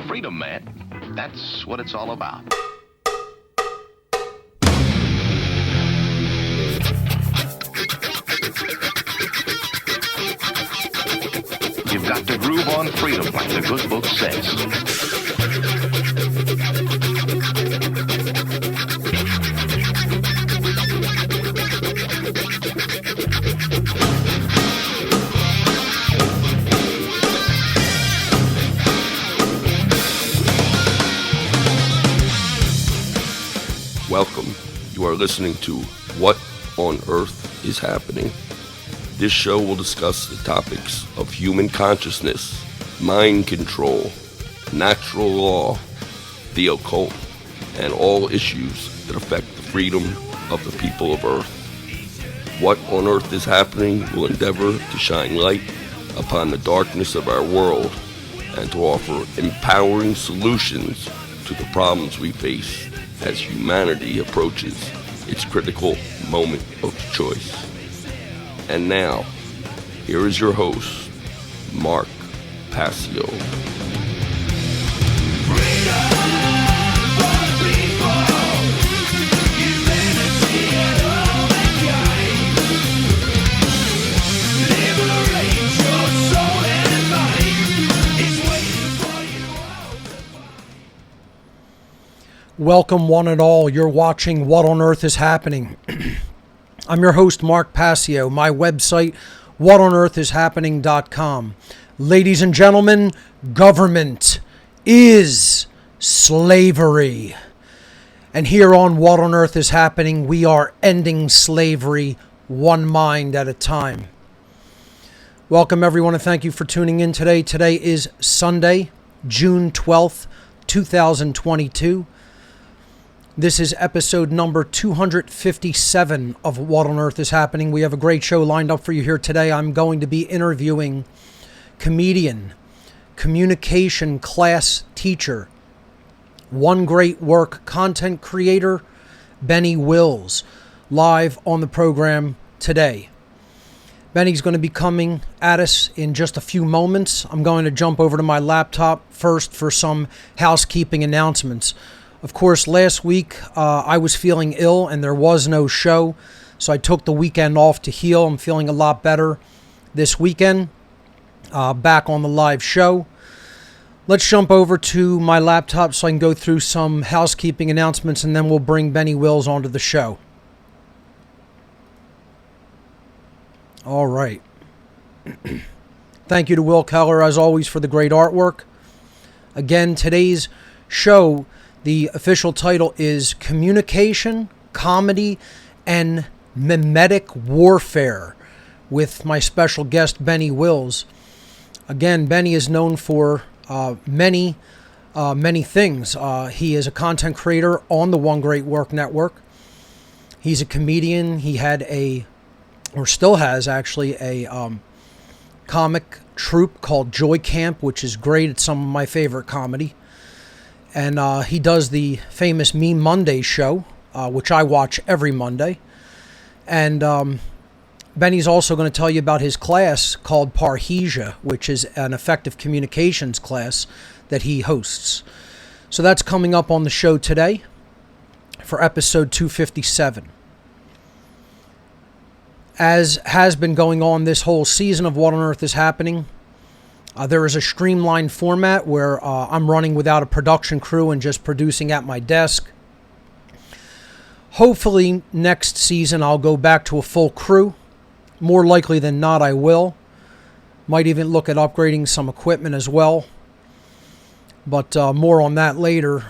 freedom, man. That's what it's all about. You've got to groove on freedom, like the good book says. Welcome. You are listening to What on Earth is Happening. This show will discuss the topics of human consciousness, mind control, natural law, the occult, and all issues that affect the freedom of the people of Earth. What on Earth is Happening will endeavor to shine light upon the darkness of our world and to offer empowering solutions to the problems we face as humanity approaches its critical moment of choice. And now, here is your host, Mark Passio. Welcome one and all. You're watching What on Earth is Happening. I'm your host, Mark Passio. My website, whatonearthishappening.com. Ladies and gentlemen, government is slavery. And here on What on Earth is Happening, we are ending slavery one mind at a time. Welcome everyone and thank you for tuning in today. Today is Sunday, June 12th, 2022. This is episode number 257 of What on Earth is Happening. We have a great show lined up for you here today. I'm going to be interviewing comedian, communication class teacher, one great work content creator, Benny Wills, live on the program today. Benny's going to be coming at us in just a few moments. I'm going to jump over to my laptop first for some housekeeping announcements. Of course, last week I was feeling ill and there was no show, so I took the weekend off to heal. I'm feeling a lot better this weekend, back on the live show. Let's jump over to my laptop so I can go through some housekeeping announcements and then we'll bring Benny Wills onto the show. All right. Thank you to Will Keller, as always, for the great artwork. Again, today's show, the official title is Communication, Comedy, and Memetic Warfare with my special guest, Benny Wills. Again, Benny is known for many things. He is a content creator on the One Great Work Network. He's a comedian. He had or still has actually, a comic troupe called Joy Camp, which is great. It's some of my favorite comedy. And he does the famous Meme Monday show, which I watch every Monday. And Benny's also going to tell you about his class called Parhesia, which is an effective communications class that he hosts. So that's coming up on the show today for episode 257. As has been going on this whole season of What on Earth is Happening, there is a streamlined format where I'm running without a production crew and just producing at my desk. Hopefully next season I'll go back to a full crew. More likely than not I will. Might even look at upgrading some equipment as well. But more on that later.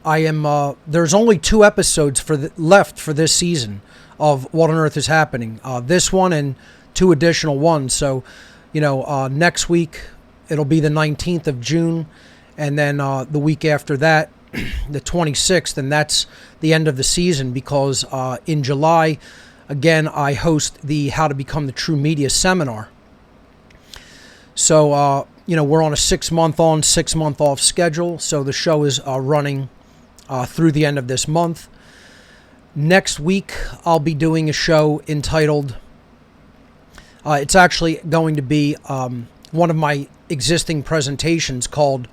There's only 2 episodes left for this season of What on Earth is Happening. This one and 2 additional ones. So, next week it'll be the 19th of June, and then the week after that, the 26th, and that's the end of the season because in July, again, I host the How to Become the True Media seminar. So, we're on a 6-month on, 6-month off schedule, so the show is running through the end of this month. Next week, I'll be doing a show entitled, it's actually going to be one of my existing presentations called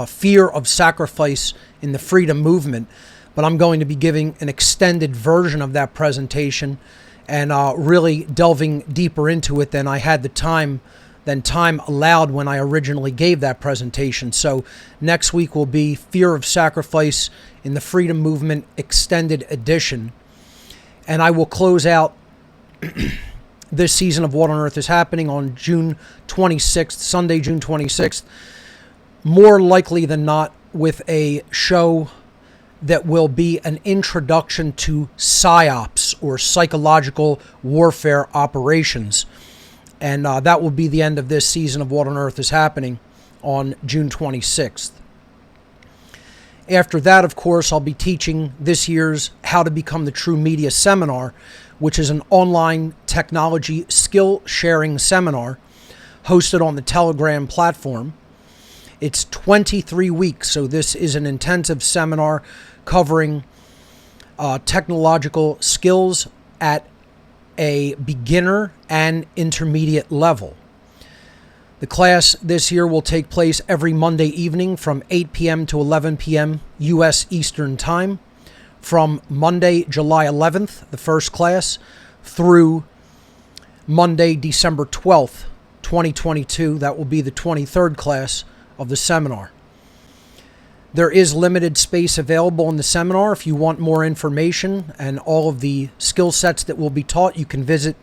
Fear of Sacrifice in the Freedom Movement, but I'm going to be giving an extended version of that presentation and really delving deeper into it than I had the time allowed when I originally gave that presentation. So next week will be Fear of Sacrifice in the Freedom Movement Extended Edition. And I will close out this season of What on Earth is Happening on June 26th, Sunday, June 26th, more likely than not with a show that will be an introduction to PSYOPs, or psychological warfare operations. And that will be the end of this season of What on Earth is Happening on June 26th. After that, of course, I'll be teaching this year's How to Become the True Media seminar, which is an online technology skill sharing seminar hosted on the Telegram platform. It's 23 weeks, so this is an intensive seminar covering technological skills at a beginner and intermediate level. The class this year will take place every Monday evening from 8 p.m. to 11 p.m. U.S. Eastern Time, from Monday, July 11th, the first class, through Monday, December 12th, 2022. That will be the 23rd class of the seminar. There is limited space available in the seminar. If you want more information and all of the skill sets that will be taught, you can visit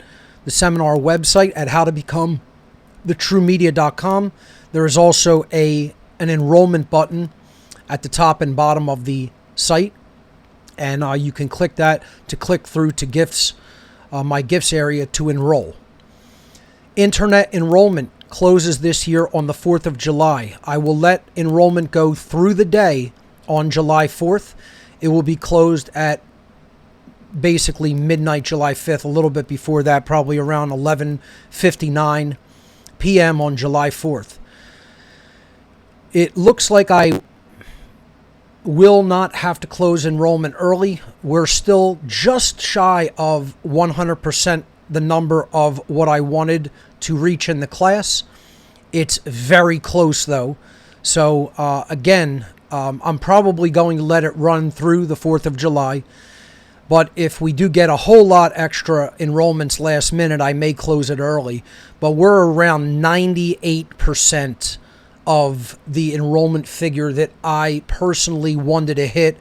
the seminar website at howtobecome-thetruemedia.com. There is also an enrollment button at the top and bottom of the site, and you can click that to click through to gifts, my gifts area, to enroll. Internet enrollment closes this year on the 4th of July. I will let enrollment go through the day on July 4th. It will be closed at basically midnight, July 5th, a little bit before that, probably around 11:59 p.m. on July 4th. It looks like I will not have to close enrollment early. We're still just shy of 100% the number of what I wanted to reach in the class. It's very close though. So again, I'm probably going to let it run through the 4th of July. But if we do get a whole lot extra enrollments last minute, I may close it early. But we're around 98% of the enrollment figure that I personally wanted to hit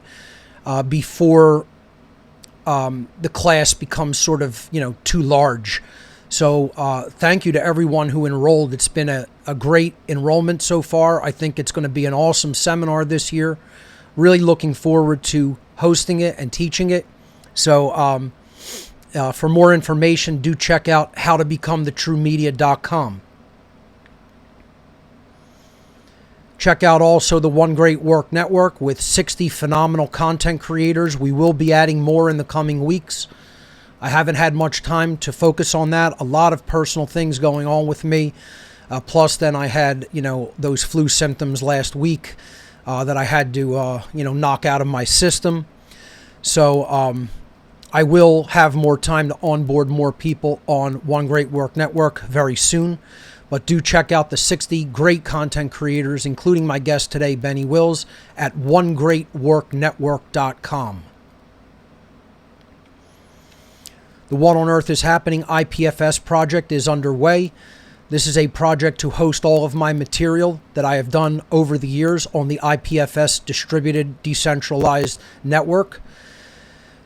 before the class becomes sort of, too large. So thank you to everyone who enrolled. It's been a great enrollment so far. I think it's going to be an awesome seminar this year. Really looking forward to hosting it and teaching it. So for more information, do check out howtobecome-thetruemedia.com. Check out also the One Great Work Network with 60 phenomenal content creators. We will be adding more in the coming weeks. I haven't had much time to focus on that. A lot of personal things going on with me. Plus, then I had, those flu symptoms last week that I had to, knock out of my system. So I will have more time to onboard more people on One Great Work Network very soon. But do check out the 60 great content creators, including my guest today, Benny Wills, at onegreatworknetwork.com. The What on Earth is Happening IPFS project is underway. This is a project to host all of my material that I have done over the years on the IPFS distributed decentralized network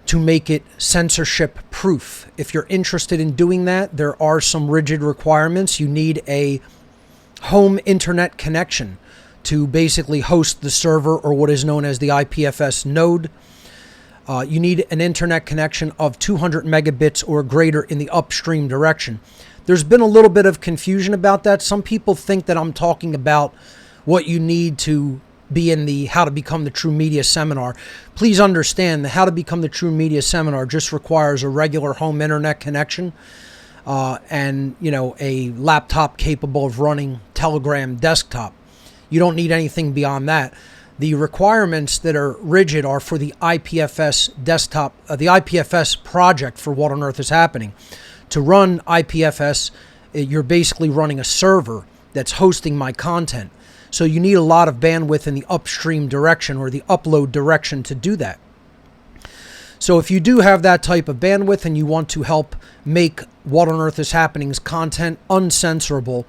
to make it censorship proof. If you're interested in doing that, there are some rigid requirements. You need a home internet connection to basically host the server, or what is known as the IPFS node. You need an internet connection of 200 megabits or greater in the upstream direction. There's been a little bit of confusion about that. Some people think that I'm talking about what you need to be in the How to Become the True Media seminar. Please understand the How to Become the True Media seminar just requires a regular home internet connection and a laptop capable of running Telegram desktop. You don't need anything beyond that. The requirements that are rigid are for the IPFS desktop, the IPFS project for What on Earth is Happening. To run IPFS, you're basically running a server that's hosting my content. So you need a lot of bandwidth in the upstream direction or the upload direction to do that. So if you do have that type of bandwidth and you want to help make What on Earth is Happening's content uncensorable,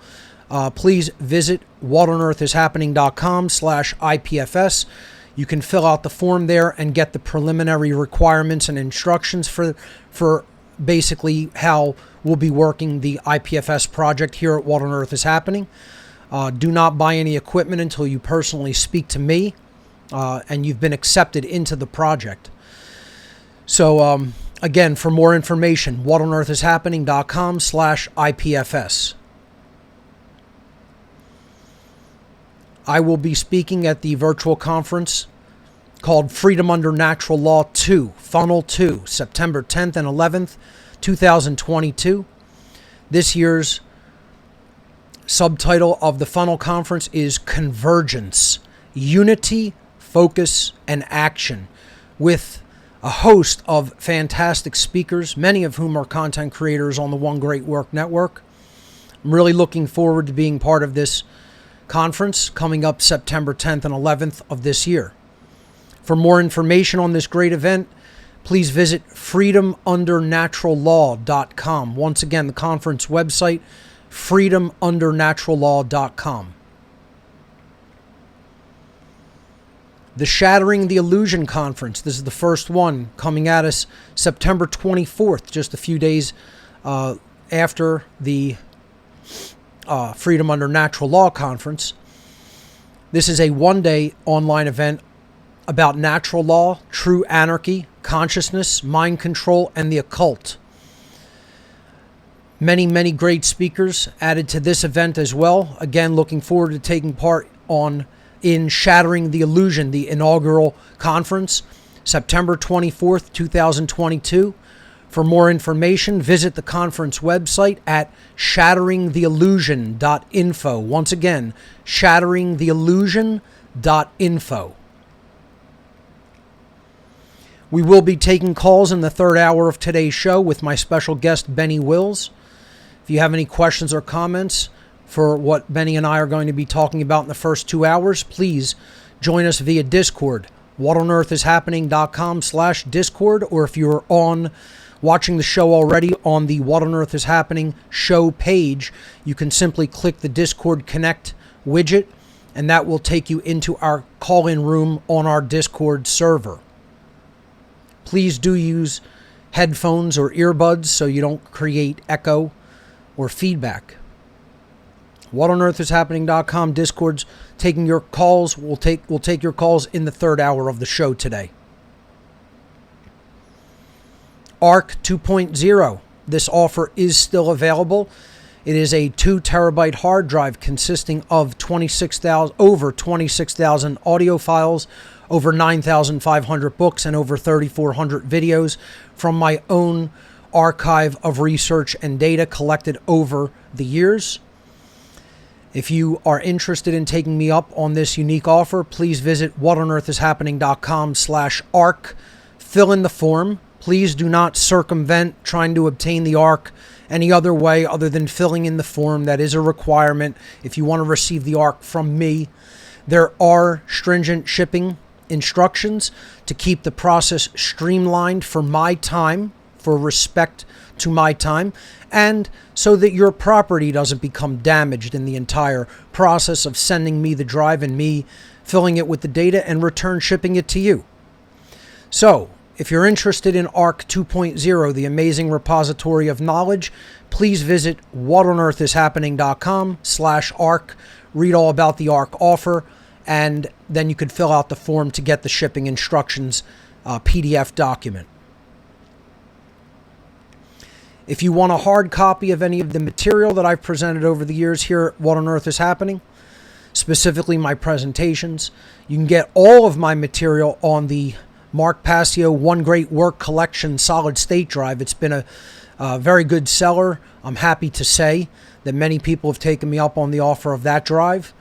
please visit whatonearthishappening.com/IPFS. You can fill out the form there and get the preliminary requirements and instructions for basically how we'll be working the IPFS project here at What on Earth is Happening. Do not buy any equipment until you personally speak to me and you've been accepted into the project. So again, for more information, whatonearthishappening.com/IPFS. I will be speaking at the virtual conference called Freedom Under Natural Law 2, Funnel 2, September 10th and 11th, 2022. This year's subtitle of the Funnel Conference is Convergence, Unity, Focus, and Action, with a host of fantastic speakers, many of whom are content creators on the One Great Work Network. I'm really looking forward to being part of this conference coming up September 10th and 11th of this year. For more information on this great event, please visit freedomundernaturallaw.com. Once again, the conference website, freedomundernaturallaw.com. The Shattering the Illusion Conference. This is the first one coming at us September 24th, just a few days after the Freedom Under Natural Law Conference. This is a one-day online event about natural law, true anarchy, consciousness, mind control, and the occult. Many, many great speakers added to this event as well. Again, looking forward to taking part in Shattering the Illusion, the inaugural conference, September 24th, 2022. For more information, visit the conference website at shatteringtheillusion.info. Once again, shatteringtheillusion.info. We will be taking calls in the third hour of today's show with my special guest, Benny Wills. If you have any questions or comments for what Benny and I are going to be talking about in the first 2 hours, please join us via Discord, whatonearthishappening.com/Discord, or if you're watching the show already on the What on Earth is Happening show page, you can simply click the Discord Connect widget, and that will take you into our call-in room on our Discord server. Please do use headphones or earbuds so you don't create echo or feedback. WhatOnEarthIsHappening.com Discord's taking your calls. We'll take your calls in the third hour of the show today. ARC 2.0. This offer is still available. It is a 2 terabyte hard drive consisting of over 26,000 audio files, over 9,500 books, and over 3,400 videos from my own archive of research and data collected over the years. If you are interested in taking me up on this unique offer, please visit whatonearthishappening.com/ARC. Fill in the form. Please do not circumvent trying to obtain the ARC any other way other than filling in the form. That is a requirement if you want to receive the ARC from me. There are stringent shipping instructions to keep the process streamlined for my time, for respect to my time, and so that your property doesn't become damaged in the entire process of sending me the drive and me filling it with the data and return shipping it to you. So, if you're interested in ARC 2.0, the amazing repository of knowledge, please visit whatonearthishappening.com/ARC. Read all about the ARC offer, and then you could fill out the form to get the shipping instructions PDF document. If you want a hard copy of any of the material that I've presented over the years here at What on Earth is Happening, specifically my presentations, you can get all of my material on the Mark Passio One Great Work Collection solid state drive. It's been a very good seller. I'm happy to say that many people have taken me up on the offer of that drive.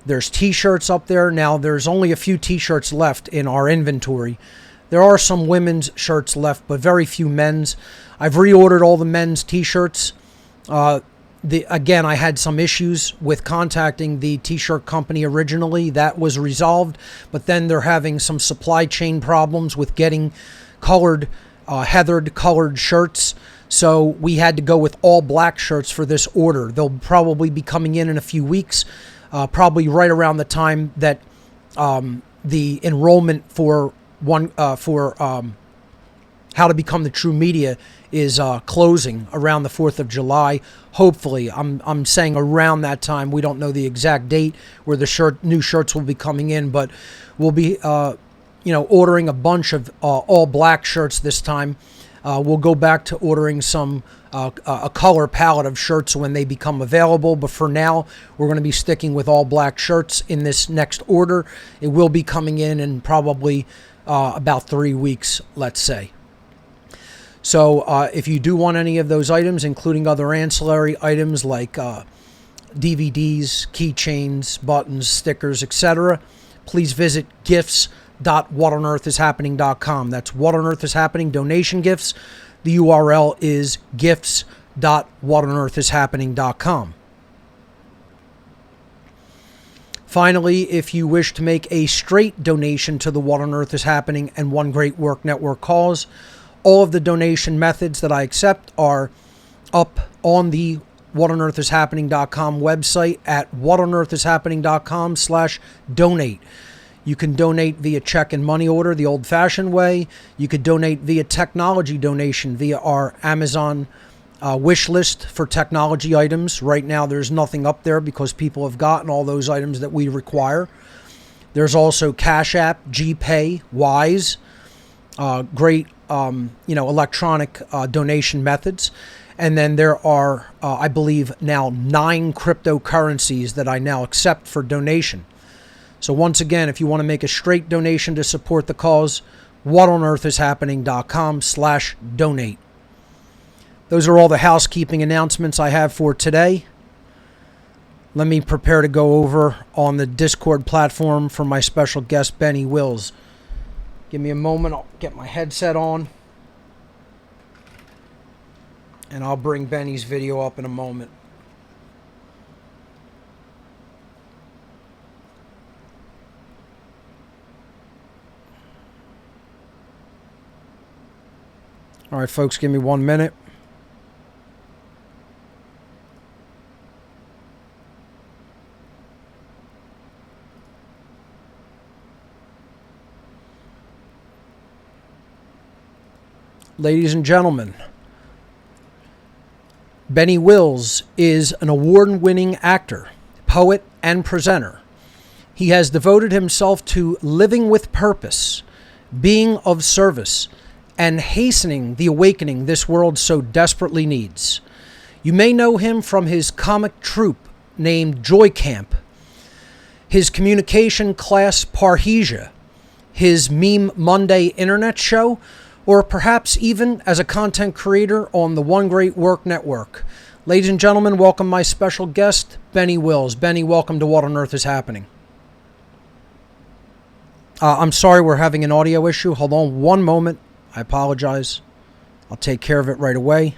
There's t-shirts up there. Now, there's only a few t-shirts left in our inventory. There are some women's shirts left, but very few men's. I've reordered all the men's t-shirts Again, I had some issues with contacting the t-shirt company originally. That was resolved, but then they're having some supply chain problems with getting colored, heathered colored shirts. So we had to go with all black shirts for this order. They'll probably be coming in a few weeks, probably right around the time that the enrollment for How to Become the True Media is closing around the 4th of July. Hopefully, I'm saying around that time. We don't know the exact date where the new shirts will be coming in, but we'll be ordering a bunch of all black shirts this time. We'll go back to ordering some a color palette of shirts when they become available, but for now we're going to be sticking with all black shirts in this next order. It will be coming in probably about 3 weeks, let's say. So if you do want any of those items, including other ancillary items like DVDs, keychains, buttons, stickers, etc., please visit gifts.whatonearthishappening.com. That's What on Earth is Happening donation gifts. The URL is gifts.whatonearthishappening.com. Finally, if you wish to make a straight donation to the What on Earth is Happening and One Great Work Network cause, all of the donation methods that I accept are up on the whatonearthishappening.com website at whatonearthishappening.com/donate. You can donate via check and money order, the old-fashioned way. You could donate via technology donation via our Amazon wish list for technology items. Right now, there's nothing up there because people have gotten all those items that we require. There's also Cash App, GPay, Wise, great electronic donation methods. And then there are, I believe, now 9 cryptocurrencies that I now accept for donation. So once again, if you want to make a straight donation to support the cause, whatonearthishappening.com/donate. Those are all the housekeeping announcements I have for today. Let me prepare to go over on the Discord platform for my special guest, Benny Wills. Give me a moment. I'll get my headset on. And I'll bring Benny's video up in a moment. All right, folks, give me 1 minute. Ladies and gentlemen, Benny Wills is an award-winning actor, poet, and presenter. He has devoted himself to living with purpose, being of service, and hastening the awakening this world so desperately needs. You may know him from his comic troupe named Joy Camp, his communication class Parhesia, his Meme Monday internet show, or perhaps even as a content creator on the One Great Work Network. Ladies and gentlemen, welcome my special guest, Benny Wills. Benny, welcome to What on Earth is Happening. I'm sorry, we're having an audio issue. Hold on one moment. I apologize. I'll take care of it right away.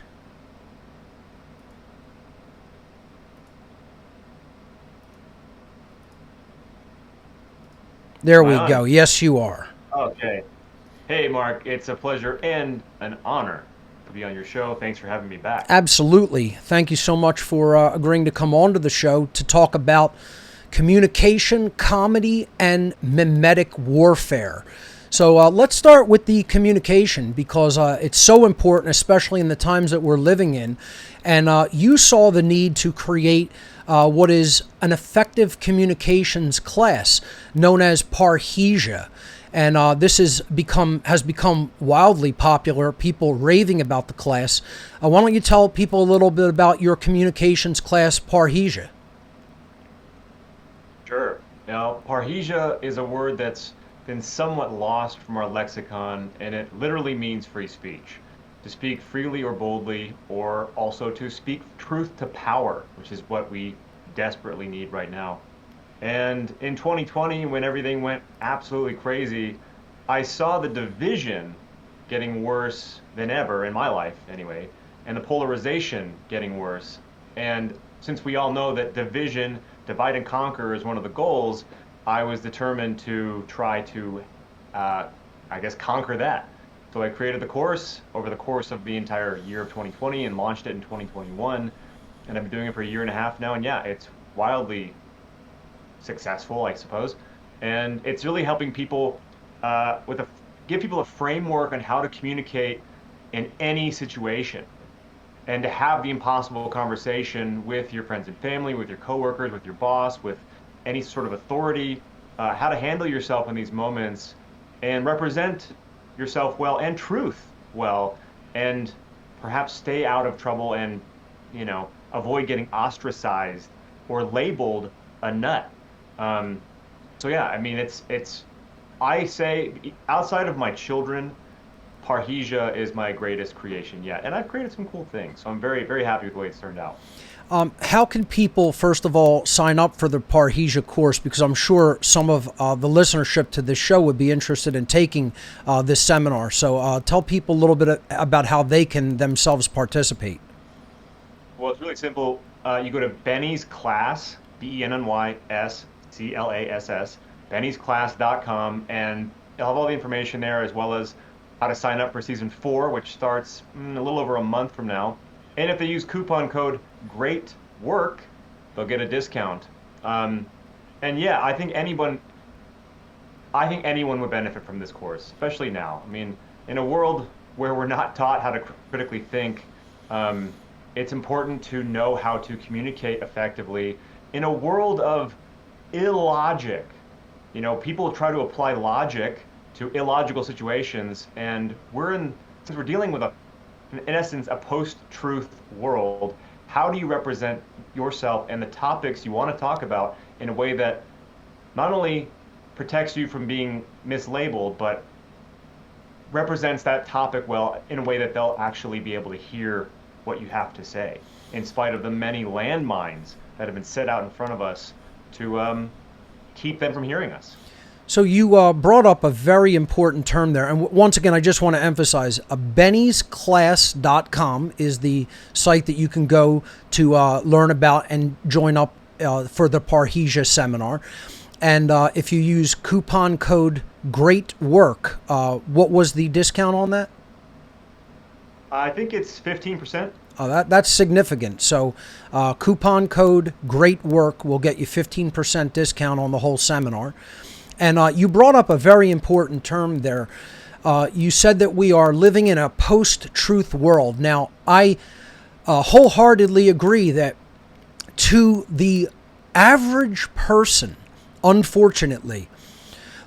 There we go. Yes, you are. Okay. Hey, Mark, it's a pleasure and an honor to be on your show. Thanks for having me back. Absolutely. Thank you so much for agreeing to come on to the show to talk about communication, comedy, and memetic warfare. So let's start with the communication because it's so important, especially in the times that we're living in. And you saw the need to create what is an effective communications class known as Parhesia. And this has become wildly popular, people raving about the class. Why don't you tell people a little bit about your communications class, Parhesia? Sure. Now, Parhesia is a word that's been somewhat lost from our lexicon, and it literally means free speech. To speak freely or boldly, or also to speak truth to power, which is what we desperately need right now. And in 2020, when everything went absolutely crazy, I saw the division getting worse than ever in my life anyway, and the polarization getting worse. And since we all know that divide and conquer is one of the goals, I was determined to try to, conquer that. So I created the course over the course of the entire year of 2020 and launched it in 2021. And I've been doing it for a year and a half now. And yeah, it's wildly successful, I suppose. And it's really helping people give people a framework on how to communicate in any situation, and to have the impossible conversation with your friends and family, with your coworkers, with your boss, with any sort of authority, how to handle yourself in these moments and represent yourself well and truth well, and perhaps stay out of trouble and, avoid getting ostracized or labeled a nut. So yeah, I mean, I say, outside of my children, Parhesia is my greatest creation yet. And I've created some cool things. So I'm very, very happy with the way it's turned out. How can people, first of all, sign up for the Parhesia course? Because I'm sure some of the listenership to this show would be interested in taking this seminar. So tell people a little bit about how they can themselves participate. Well, it's really simple. You go to Benny's Class, BENNYSCLASS, bennysclass.com, and you'll have all the information there, as well as how to sign up for season 4, which starts a little over a month from now. And if they use coupon code GREATWORK, they'll get a discount. And yeah, I think anyone would benefit from this course, especially now. I mean, in a world where we're not taught how to critically think, it's important to know how to communicate effectively in a world of illogic. People try to apply logic to illogical situations, and since we're dealing with in essence, a post-truth world, how do you represent yourself and the topics you want to talk about in a way that not only protects you from being mislabeled, but represents that topic well in a way that they'll actually be able to hear what you have to say, in spite of the many landmines that have been set out in front of us to keep them from hearing us. So you brought up a very important term there. And once again, I just want to emphasize, bennysclass.com is the site that you can go to learn about and join up for the Parhesia seminar. And if you use coupon code GREATWORK, what was the discount on that? I think it's 15%. That's significant. So coupon code GREATWORK will get you 15% discount on the whole seminar. And you brought up a very important term there. You said that we are living in a post-truth world. Now, I wholeheartedly agree that to the average person, unfortunately,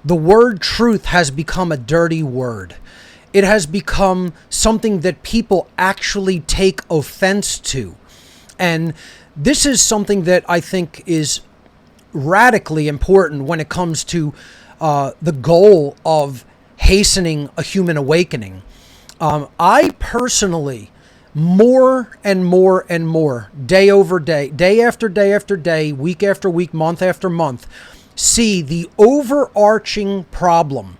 the word truth has become a dirty word. It has become something that people actually take offense to. And this is something that I think is radically important when it comes to the goal of hastening a human awakening. I personally, more and more and more, day over day, day after day after day, week after week, month after month, see the overarching problem.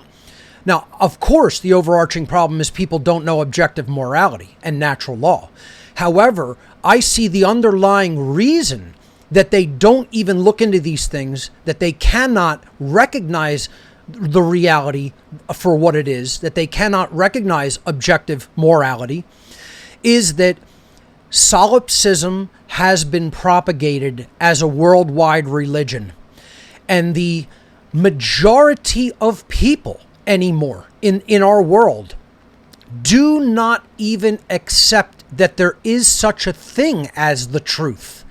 Now, of course, the overarching problem is people don't know objective morality and natural law. However, I see the underlying reason that they don't even look into these things, that they cannot recognize the reality for what it is, that they cannot recognize objective morality, is that solipsism has been propagated as a worldwide religion. And the majority of people anymore in our world do not even accept that there is such a thing as the truth.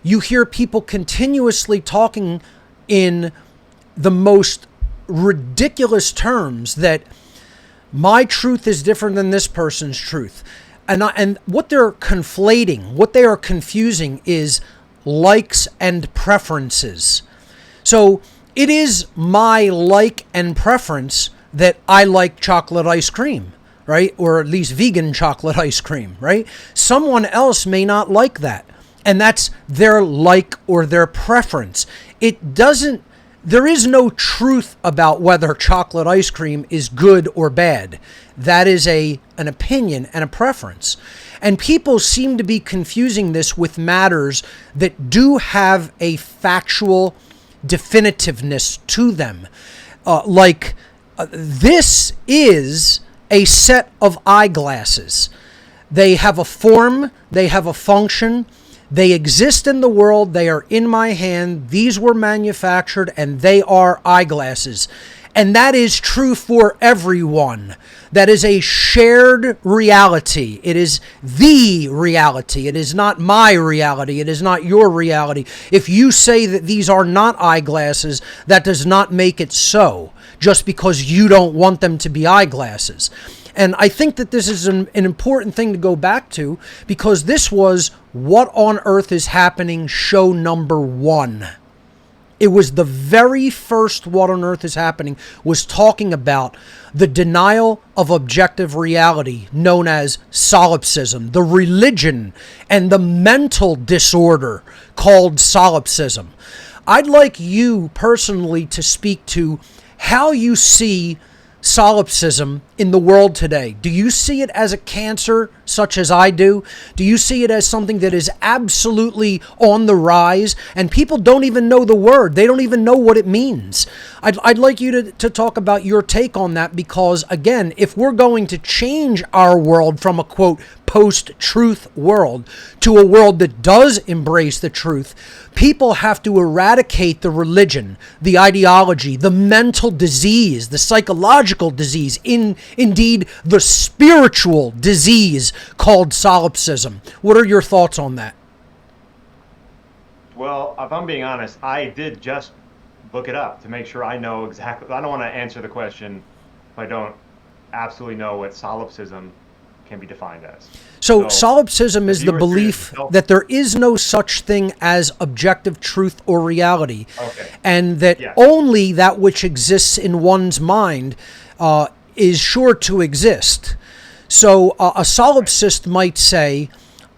You hear people continuously talking in the most ridiculous terms that my truth is different than this person's truth. And what they're conflating, what they are confusing is likes and preferences. So it is my like and preference that I like chocolate ice cream, right? Or at least vegan chocolate ice cream, right? Someone else may not like that. And that's their like or their preference. There is no truth about whether chocolate ice cream is good or bad. That is an opinion and a preference. And people seem to be confusing this with matters that do have a factual definitiveness to them. This is a set of eyeglasses. They have a form, they have a function, they exist in the world, they are in my hand, these were manufactured, and they are eyeglasses. And that is true for everyone. That is a shared reality. It is the reality. It is not my reality. It is not your reality. If you say that these are not eyeglasses, that does not make it so, just because you don't want them to be eyeglasses. And I think that this is an important thing to go back to, because this was What on Earth is Happening show number 1. It was the very first What on Earth is Happening was talking about the denial of objective reality known as solipsism, the religion and the mental disorder called solipsism. I'd like you personally to speak to how you see solipsism in the world today. Do you see it as a cancer, such as I do? Do you see it as something that is absolutely on the rise, and people don't even know the word? They don't even know what it means. I'd like you to talk about your take on that, because, again, if we're going to change our world from a, quote, post-truth world to a world that does embrace the truth, people have to eradicate the religion, the ideology, the mental disease, the psychological disease, indeed the spiritual disease called solipsism. What are your thoughts on that? Well, if I'm being honest, I did just look it up to make sure I know exactly. I don't want to answer the question if I don't absolutely know what solipsism can be defined as. So solipsism is the belief that there is no such thing as objective truth or reality, and that only that which exists in one's mind is sure to exist. So a solipsist might say,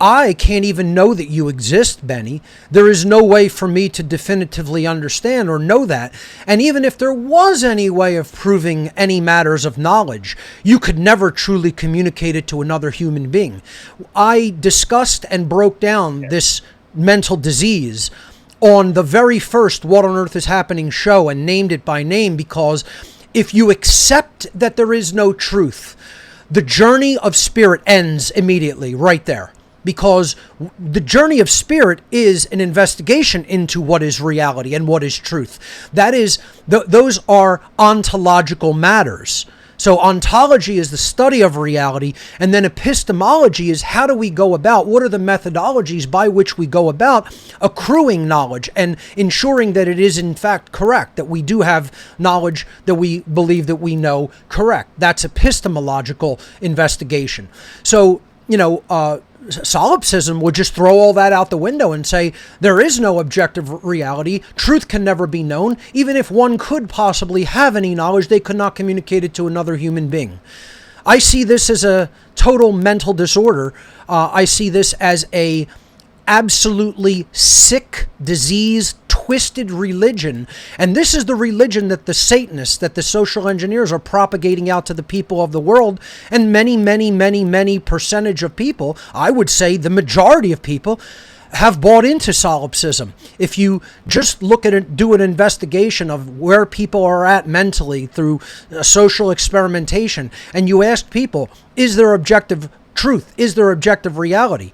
I can't even know that you exist, Benny. There is no way for me to definitively understand or know that. And even if there was any way of proving any matters of knowledge, you could never truly communicate it to another human being. I discussed and broke down this mental disease on the very first What on Earth is Happening show, and named it by name, because if you accept that there is no truth, the journey of spirit ends immediately right there. Because the journey of spirit is an investigation into what is reality and what is truth. That is, those are ontological matters. So ontology is the study of reality, and then epistemology is how do we go about, what are the methodologies by which we go about accruing knowledge and ensuring that it is in fact correct, that we do have knowledge that we believe that we know correct. That's epistemological investigation. So, solipsism would just throw all that out the window and say there is no objective reality. Truth can never be known. Even if one could possibly have any knowledge, they could not communicate it to another human being. I see this as a total mental disorder. I see this as a absolutely sick, disease, twisted religion. And this is the religion that the Satanists, that the social engineers are propagating out to the people of the world. And many percentage of people, I would say the majority of people, have bought into solipsism. If you just look at it, do an investigation of where people are at mentally through social experimentation, and you ask people, is there objective truth? Is there objective reality?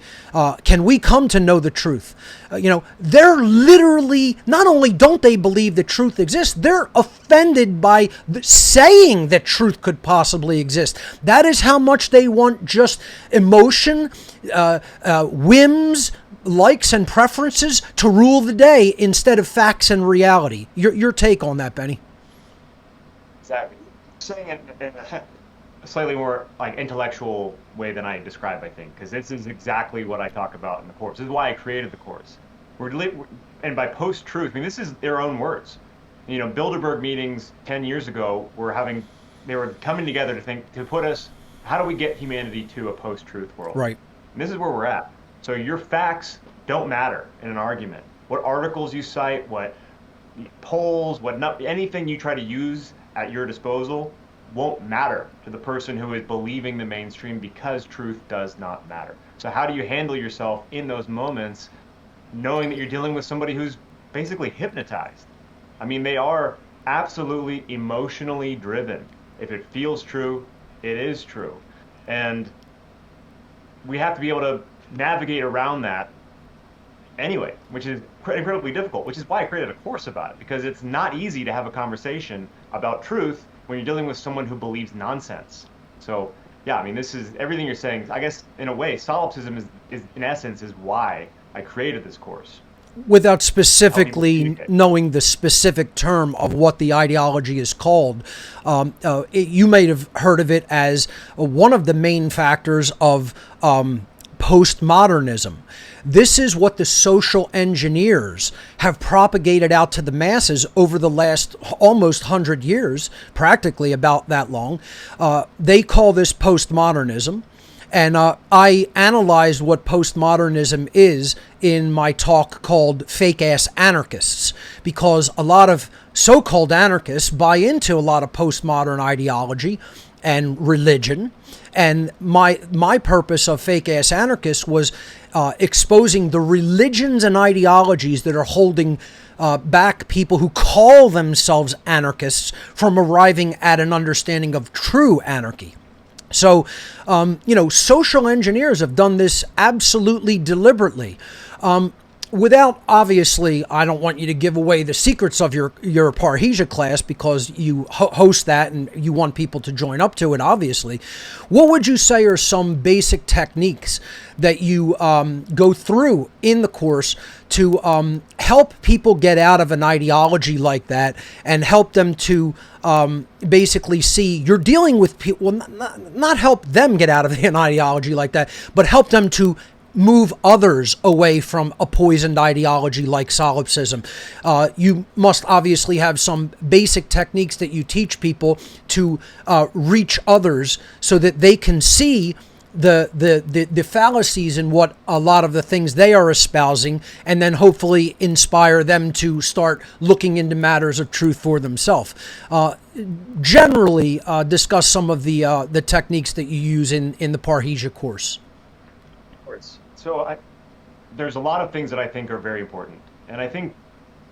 Can we come to know the truth? They're literally, not only don't they believe that truth exists, they're offended by saying that truth could possibly exist. That is how much they want just emotion, whims, likes and preferences to rule the day instead of facts and reality. Your take on that, Benny? Exactly. Saying it in a slightly more intellectual way than I describe, I think, because this is exactly what I talk about in the course. This is why I created the course. And by post-truth, this is their own words. Bilderberg meetings 10 years ago they were coming together to put us, how do we get humanity to a post-truth world? Right. And this is where we're at. So your facts don't matter in an argument. What articles you cite, what polls, anything you try to use at your disposal won't matter to the person who is believing the mainstream because truth does not matter. So how do you handle yourself in those moments, knowing that you're dealing with somebody who's basically hypnotized? I mean, they are absolutely emotionally driven. If it feels true, it is true. And we have to be able to navigate around that anyway, which is incredibly difficult, which is why I created a course about it, because it's not easy to have a conversation about truth when you're dealing with someone who believes nonsense. So yeah, I mean, this is everything you're saying. I guess in a way, solipsism is in essence is why I created this course. Without specifically knowing the specific term of what the ideology is called, you may have heard of it as one of the main factors of postmodernism. This is what the social engineers have propagated out to the masses over the last almost 100 years, practically about that long. They call this postmodernism. And I analyzed what postmodernism is in my talk called Fake-Ass Anarchists, because a lot of so-called anarchists buy into a lot of postmodern ideology and religion. And my purpose of Fake-Ass Anarchists was exposing the religions and ideologies that are holding back people who call themselves anarchists from arriving at an understanding of true anarchy. So, social engineers have done this absolutely deliberately. Without, obviously, I don't want you to give away the secrets of your Parhesia class because you host that and you want people to join up to it, obviously. What would you say are some basic techniques that you go through in the course to help people get out of an ideology like that and help them to basically see you're dealing with people, well, not help them get out of an ideology like that, but help them to move others away from a poisoned ideology like solipsism. You must obviously have some basic techniques that you teach people to reach others so that they can see the fallacies in what a lot of the things they are espousing, and then hopefully inspire them to start looking into matters of truth for themselves. Generally, discuss some of the techniques that you use in the Parhesia course. So there's a lot of things that I think are very important. And I think,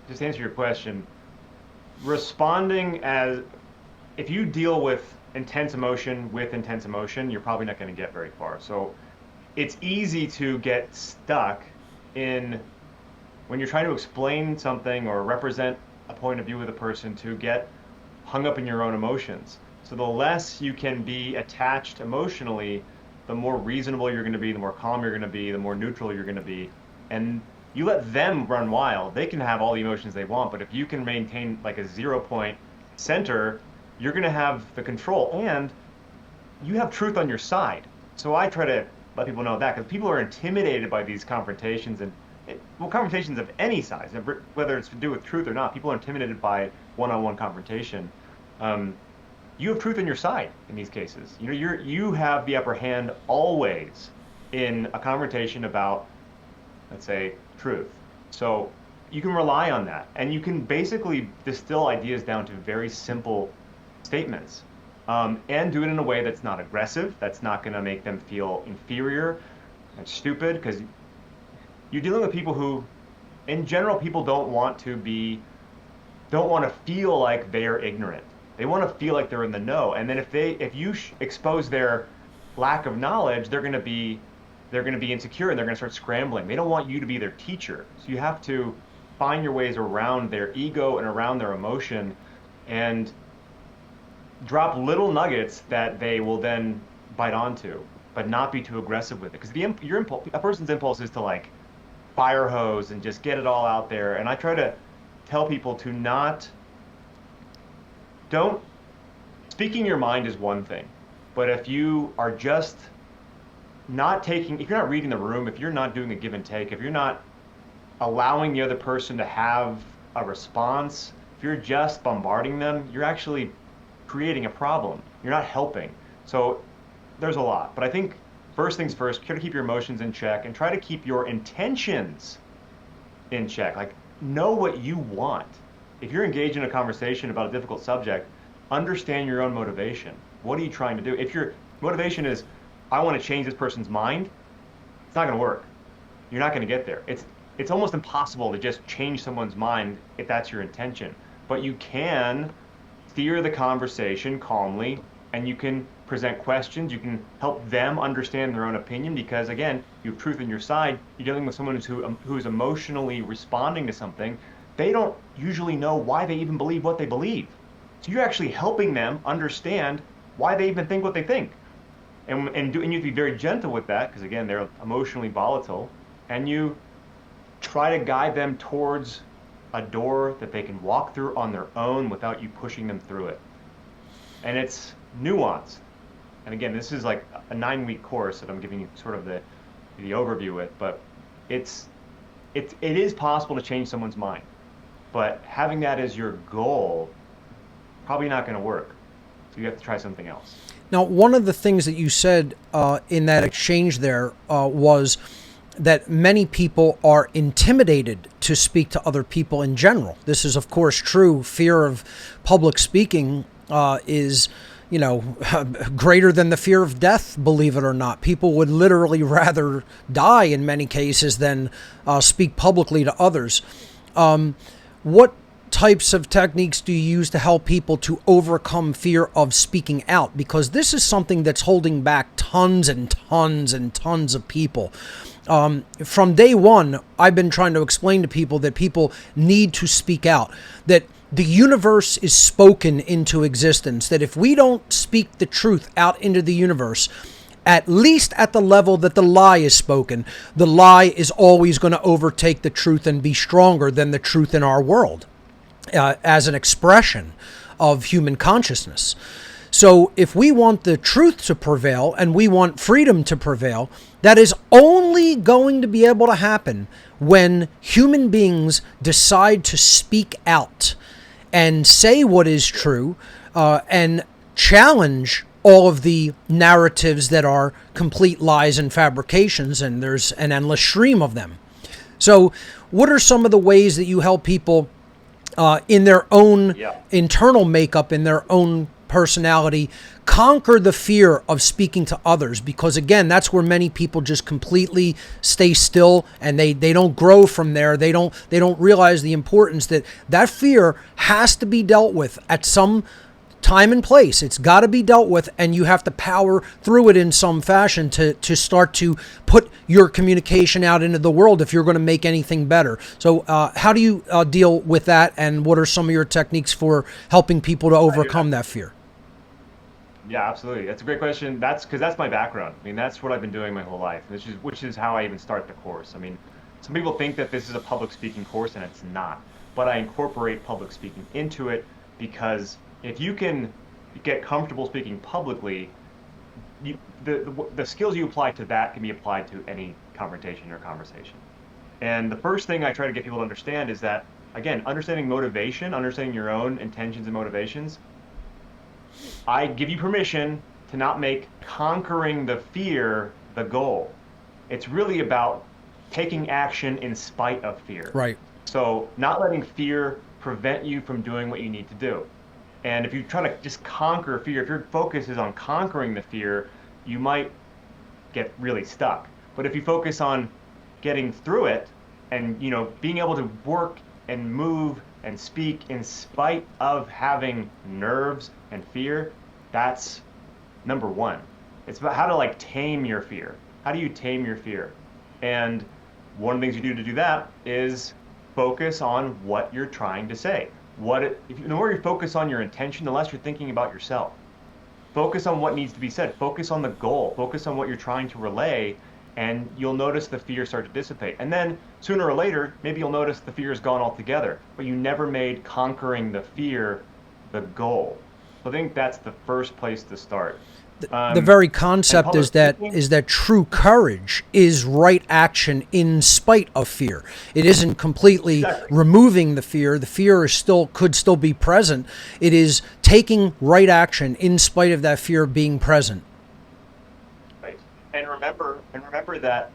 just to answer your question, responding if you deal with intense emotion with intense emotion, you're probably not going to get very far. So it's easy to get stuck when you're trying to explain something or represent a point of view with a person, to get hung up in your own emotions. So the less you can be attached emotionally, the more reasonable you're going to be, the more calm you're going to be, the more neutral you're going to be. And you let them run wild. They can have all the emotions they want, but if you can maintain like a 0-point center, you're going to have the control, and you have truth on your side. So I try to let people know that, because people are intimidated by these confrontations, and confrontations of any size, whether it's to do with truth or not. People are intimidated by one-on-one confrontation. You have truth on your side in these cases. You have the upper hand always in a confrontation about, let's say, truth. So you can rely on that, and you can basically distill ideas down to very simple statements, and do it in a way that's not aggressive, that's not going to make them feel inferior and stupid, because you're dealing with people who, in general, people don't want to feel like they're ignorant. They want to feel like they're in the know, and then if you expose their lack of knowledge, they're going to be insecure, and they're going to start scrambling. They don't want you to be their teacher, so you have to find your ways around their ego and around their emotion, and drop little nuggets that they will then bite onto, but not be too aggressive with it. Because a person's impulse is to like fire hose and just get it all out there, and I try to tell people to speaking your mind is one thing, but if you are just if you're not reading the room, if you're not doing a give and take, if you're not allowing the other person to have a response, if you're just bombarding them, you're actually creating a problem. You're not helping. So there's a lot, but I think first things first, try to keep your emotions in check, and try to keep your intentions in check. Like, know what you want. If you're engaged in a conversation about a difficult subject, understand your own motivation. What are you trying to do? If your motivation is, I want to change this person's mind, it's not going to work. You're not going to get there. It's almost impossible to just change someone's mind if that's your intention. But you can steer the conversation calmly, and you can present questions. You can help them understand their own opinion because, again, you have truth on your side. You're dealing with someone who's emotionally responding to something. They don't usually know why they even believe what they believe. So you're actually helping them understand why they even think what they think. And you have to be very gentle with that because, again, they're emotionally volatile. And you try to guide them towards a door that they can walk through on their own without you pushing them through it. And it's nuanced. And again, this is like a 9-week course that I'm giving you sort of the overview with, but it is possible to change someone's mind. But having that as your goal, probably not going to work. So you have to try something else. Now, one of the things that you said in that exchange there was that many people are intimidated to speak to other people in general. This is, of course, true. Fear of public speaking is, greater than the fear of death, believe it or not. People would literally rather die in many cases than speak publicly to others. What types of techniques do you use to help people to overcome fear of speaking out? Because this is something that's holding back tons and tons and tons of people. From day one, I've been trying to explain to people that people need to speak out, that the universe is spoken into existence, that if we don't speak the truth out into the universe, at least at the level that the lie is spoken, the lie is always going to overtake the truth and be stronger than the truth in our world as an expression of human consciousness. So if we want the truth to prevail and we want freedom to prevail, that is only going to be able to happen when human beings decide to speak out and say what is true and challenge all of the narratives that are complete lies and fabrications, and there's an endless stream of them. So what are some of the ways that you help people in their own internal makeup, in their own personality, conquer the fear of speaking to others? Because again, that's where many people just completely stay still and they don't grow from there. They don't realize the importance that fear has to be dealt with at some time and place. It's got to be dealt with, and you have to power through it in some fashion to start to put your communication out into the world if you're going to make anything better. So how do you deal with that, and what are some of your techniques for helping people to overcome that fear? Yeah, absolutely. That's a great question. That's because that's my background. I mean, that's what I've been doing my whole life, which is how I even start the course. I mean, some people think that this is a public speaking course, and it's not. But I incorporate public speaking into it because if you can get comfortable speaking publicly, the skills you apply to that can be applied to any confrontation or conversation. And the first thing I try to get people to understand is that, again, understanding motivation, understanding your own intentions and motivations, I give you permission to not make conquering the fear the goal. It's really about taking action in spite of fear. Right. So not letting fear prevent you from doing what you need to do. And if you try to just conquer fear, if your focus is on conquering the fear, you might get really stuck. But if you focus on getting through it and, being able to work and move and speak in spite of having nerves and fear, that's number one. It's about how to tame your fear. How do you tame your fear? And one of the things you do to do that is focus on what you're trying to say. The more you focus on your intention, the less you're thinking about yourself. Focus on what needs to be said. Focus on the goal. Focus on what you're trying to relay, and you'll notice the fear start to dissipate. And then sooner or later, maybe you'll notice the fear is gone altogether, but you never made conquering the fear the goal. So I think that's the first place to start. The very concept is that true courage is right action in spite of fear. It isn't completely removing the fear. The fear could still be present. It is taking right action in spite of that fear being present. Right. And remember that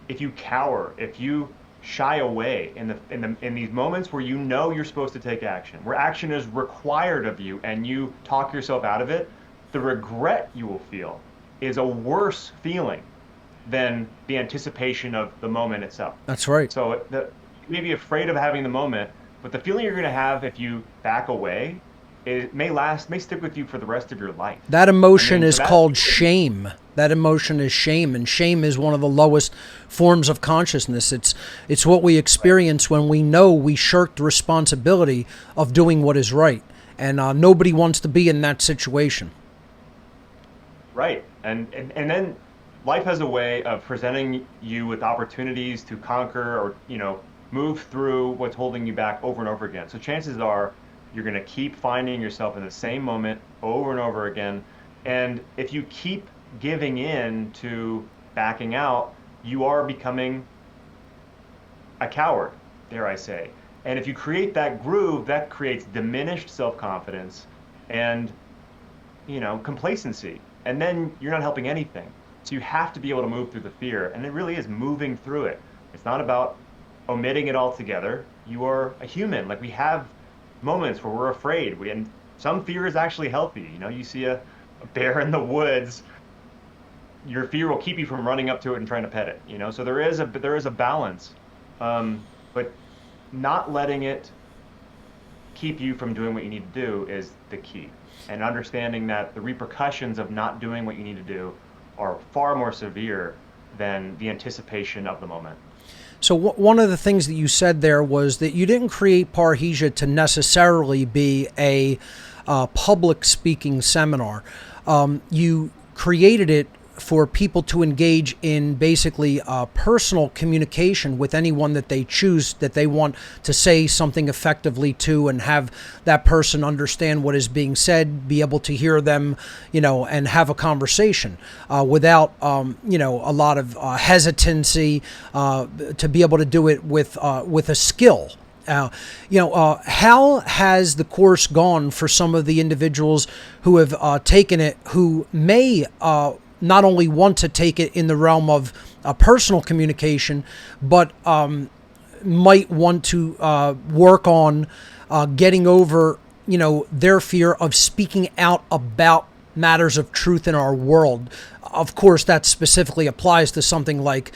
if you cower, if you shy away in these moments where you know you're supposed to take action, where action is required of you, and you talk yourself out of it, the regret you will feel is a worse feeling than the anticipation of the moment itself. That's right. So you may be afraid of having the moment, but the feeling you're going to have if you back away, it may stick with you for the rest of your life. That emotion is called shame. That emotion is shame, and shame is one of the lowest forms of consciousness. It's what we experience when we know we shirked the responsibility of doing what is right, and nobody wants to be in that situation. Right, and then life has a way of presenting you with opportunities to conquer or move through what's holding you back over and over again. So chances are you're going to keep finding yourself in the same moment over and over again. And if you keep giving in to backing out, you are becoming a coward, dare I say. And if you create that groove, that creates diminished self-confidence and complacency. And then you're not helping anything. So you have to be able to move through the fear. And it really is moving through it. It's not about omitting it altogether. You are a human. Like, we have moments where we're afraid. And some fear is actually healthy. You see a bear in the woods, your fear will keep you from running up to it and trying to pet it. So there is a balance, but not letting it keep you from doing what you need to do is the key. And understanding that the repercussions of not doing what you need to do are far more severe than the anticipation of the moment. So one of the things that you said there was that you didn't create Parhesia to necessarily be a public speaking seminar. You created it for people to engage in basically personal communication with anyone that they choose, that they want to say something effectively to, and have that person understand what is being said, be able to hear them, and have a conversation without, a lot of hesitancy, to be able to do it with a skill. How has the course gone for some of the individuals who have taken it, who may not only want to take it in the realm of personal communication, but might want to work on getting over, their fear of speaking out about matters of truth in our world? Of course, that specifically applies to something like,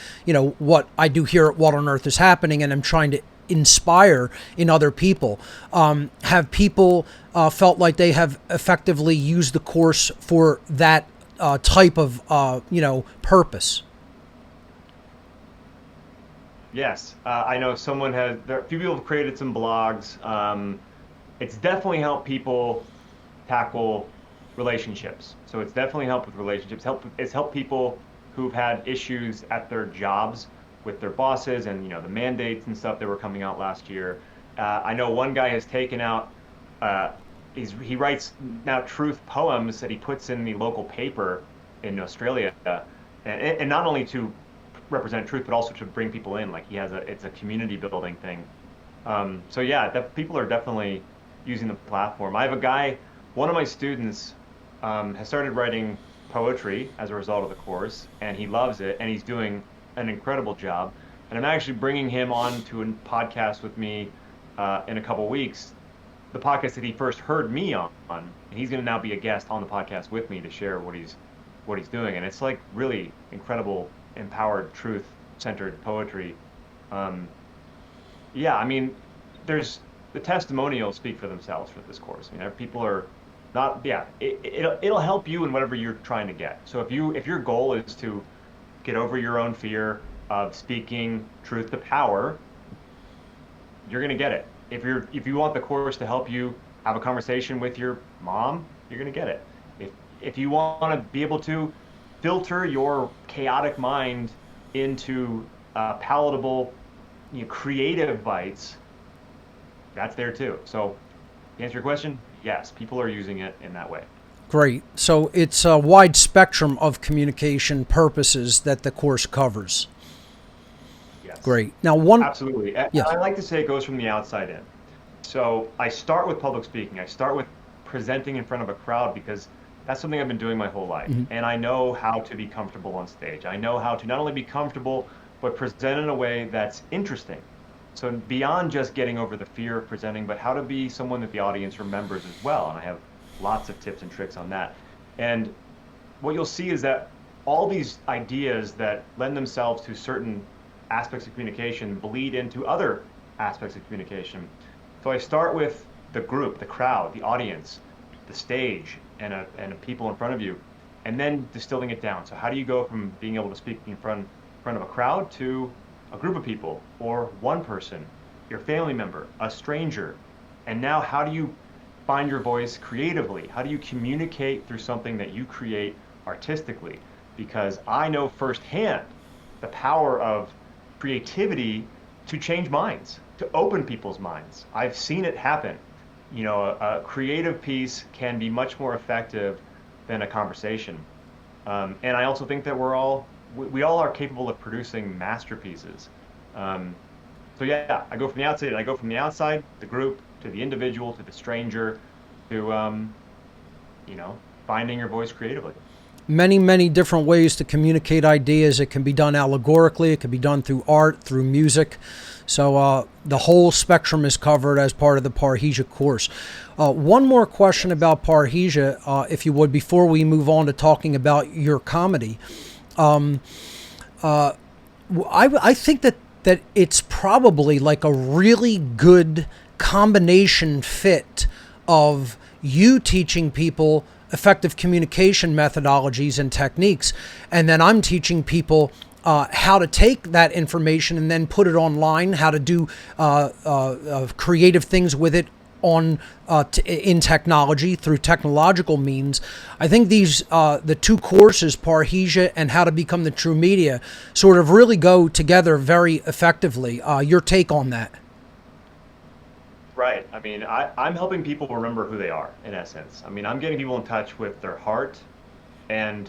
what I do here at What on Earth is Happening, and I'm trying to inspire in other people. Have people felt like they have effectively used the course for that type of purpose? Yes, I know a few people have created some blogs. It's definitely helped people tackle relationships. So it's definitely helped with relationships. It's helped people who've had issues at their jobs with their bosses and the mandates and stuff that were coming out last year. I know one guy has taken out he writes now truth poems that he puts in the local paper in Australia, and not only to represent truth, but also to bring people in. Like, it's a community building thing. So yeah, people are definitely using the platform. I have a guy, one of my students, has started writing poetry as a result of the course, and he loves it, and he's doing an incredible job. And I'm actually bringing him on to a podcast with me in a couple weeks. The podcast that he first heard me on, and he's going to now be a guest on the podcast with me to share what he's doing. And it's like really incredible, empowered, truth-centered poetry. Yeah, I mean, there's the testimonials speak for themselves for this course. People are not. Yeah, it'll help you in whatever you're trying to get. So if your goal is to get over your own fear of speaking truth to power, you're going to get it. If you want the course to help you have a conversation with your mom, you're going to get it. If you want to be able to filter your chaotic mind into palatable, creative bites, that's there too. So, to answer your question, yes, people are using it in that way. Great. So it's a wide spectrum of communication purposes that the course covers. Yes. Great. Now, absolutely. Yes. I like to say it goes from the outside in. So I start with public speaking. I start with presenting in front of a crowd because that's something I've been doing my whole life. Mm-hmm. And I know how to be comfortable on stage. I know how to not only be comfortable, but present in a way that's interesting. So beyond just getting over the fear of presenting, but how to be someone that the audience remembers as well. And I have lots of tips and tricks on that. And what you'll see is that all these ideas that lend themselves to certain aspects of communication bleed into other aspects of communication. So I start with the group, the crowd, the audience, the stage, and people in front of you, and then distilling it down. So how do you go from being able to speak in front of a crowd to a group of people, or one person, your family member, a stranger, and now how do you find your voice creatively? How do you communicate through something that you create artistically? Because I know firsthand the power of creativity to change minds, to open people's minds. I've seen it happen. You know, a creative piece can be much more effective than a conversation. And I also think that we all are capable of producing masterpieces. So yeah, I go from the outside, and I go from the outside, the group, to the individual, to the stranger, to finding your voice creatively. Many different ways to communicate ideas. It can be done allegorically. It can be done through art, through music. So the whole spectrum is covered as part of the Parhesia course. One more question about Parhesia, if you would, before we move on to talking about your comedy. I think that it's probably like a really good combination fit of you teaching people effective communication methodologies and techniques, and then I'm teaching people how to take that information and then put it online, how to do creative things with it in technology through technological means. I think these the two courses, Parhesia and How to Become the True Media, sort of really go together very effectively. Your take on that? Right. I mean, I'm helping people remember who they are, in essence. I mean, I'm getting people in touch with their heart and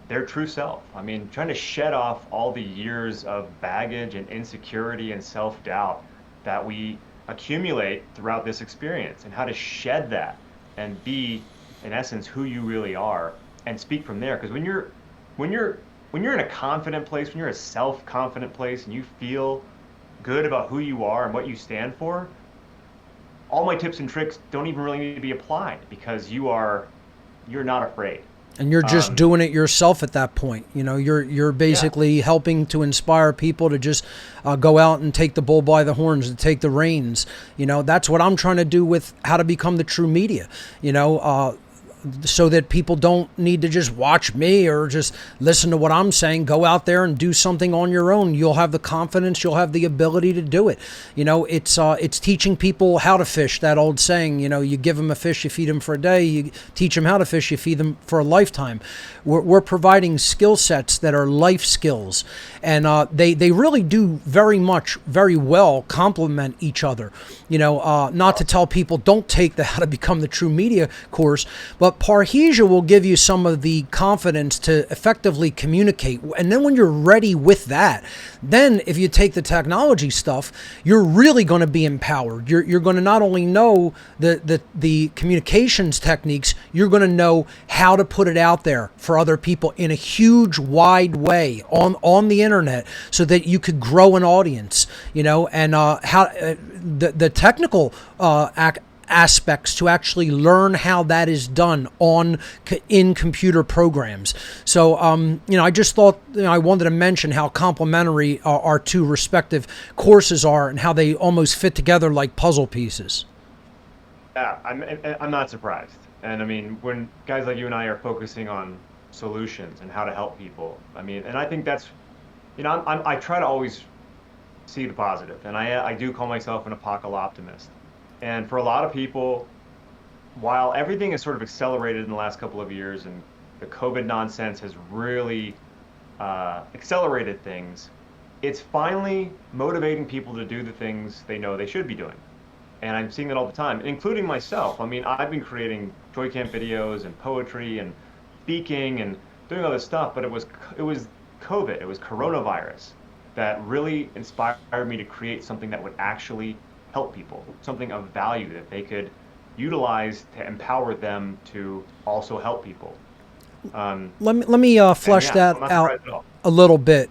their true self. I mean, trying to shed off all the years of baggage and insecurity and self-doubt that we accumulate throughout this experience, and how to shed that and be, in essence, who you really are, and speak from there. Because when you're in a confident place, when you're a self-confident place, and you feel good about who you are and what you stand for, all my tips and tricks don't even really need to be applied, because you're not afraid. And you're just doing it yourself at that point. You know, you're basically helping to inspire people to just go out and take the bull by the horns and take the reins. You know, that's what I'm trying to do with How to Become the True Media. You know, so that people don't need to just watch me or just listen to what I'm saying. Go out there and do something on your own. You'll have the confidence. You'll have the ability to do it. You know, it's teaching people how to fish. That old saying, you know, you give them a fish, you feed them for a day. You teach them how to fish, you feed them for a lifetime. We're providing skill sets that are life skills, and they really do very well complement each other. You know, not to tell people don't take the How to Become the True Media course, but Parhesia will give you some of the confidence to effectively communicate. And then when you're ready with that, then if you take the technology stuff, you're really going to be empowered. You're going to not only know the communications techniques, you're going to know how to put it out there for other people in a huge, wide way on the internet, so that you could grow an audience, you know, and how the technical aspects to actually learn how that is done in computer programs. So, you know, I just thought, you know, I wanted to mention how complementary our two respective courses are, and how they almost fit together like puzzle pieces. Yeah, I'm not surprised. And I mean, when guys like you and I are focusing on solutions and how to help people, I mean, and I think that's, you know, I try to always see the positive, and I do call myself an apocalyptimist. And for a lot of people, while everything has sort of accelerated in the last couple of years, and the COVID nonsense has really accelerated things, it's finally motivating people to do the things they know they should be doing. And I'm seeing that all the time, including myself. I mean, I've been creating Joy Camp videos and poetry and speaking and doing all this stuff, but it was COVID, it was coronavirus that really inspired me to create something that would actually help people, something of value that they could utilize to empower them to also help people. Let me flesh that out a little bit.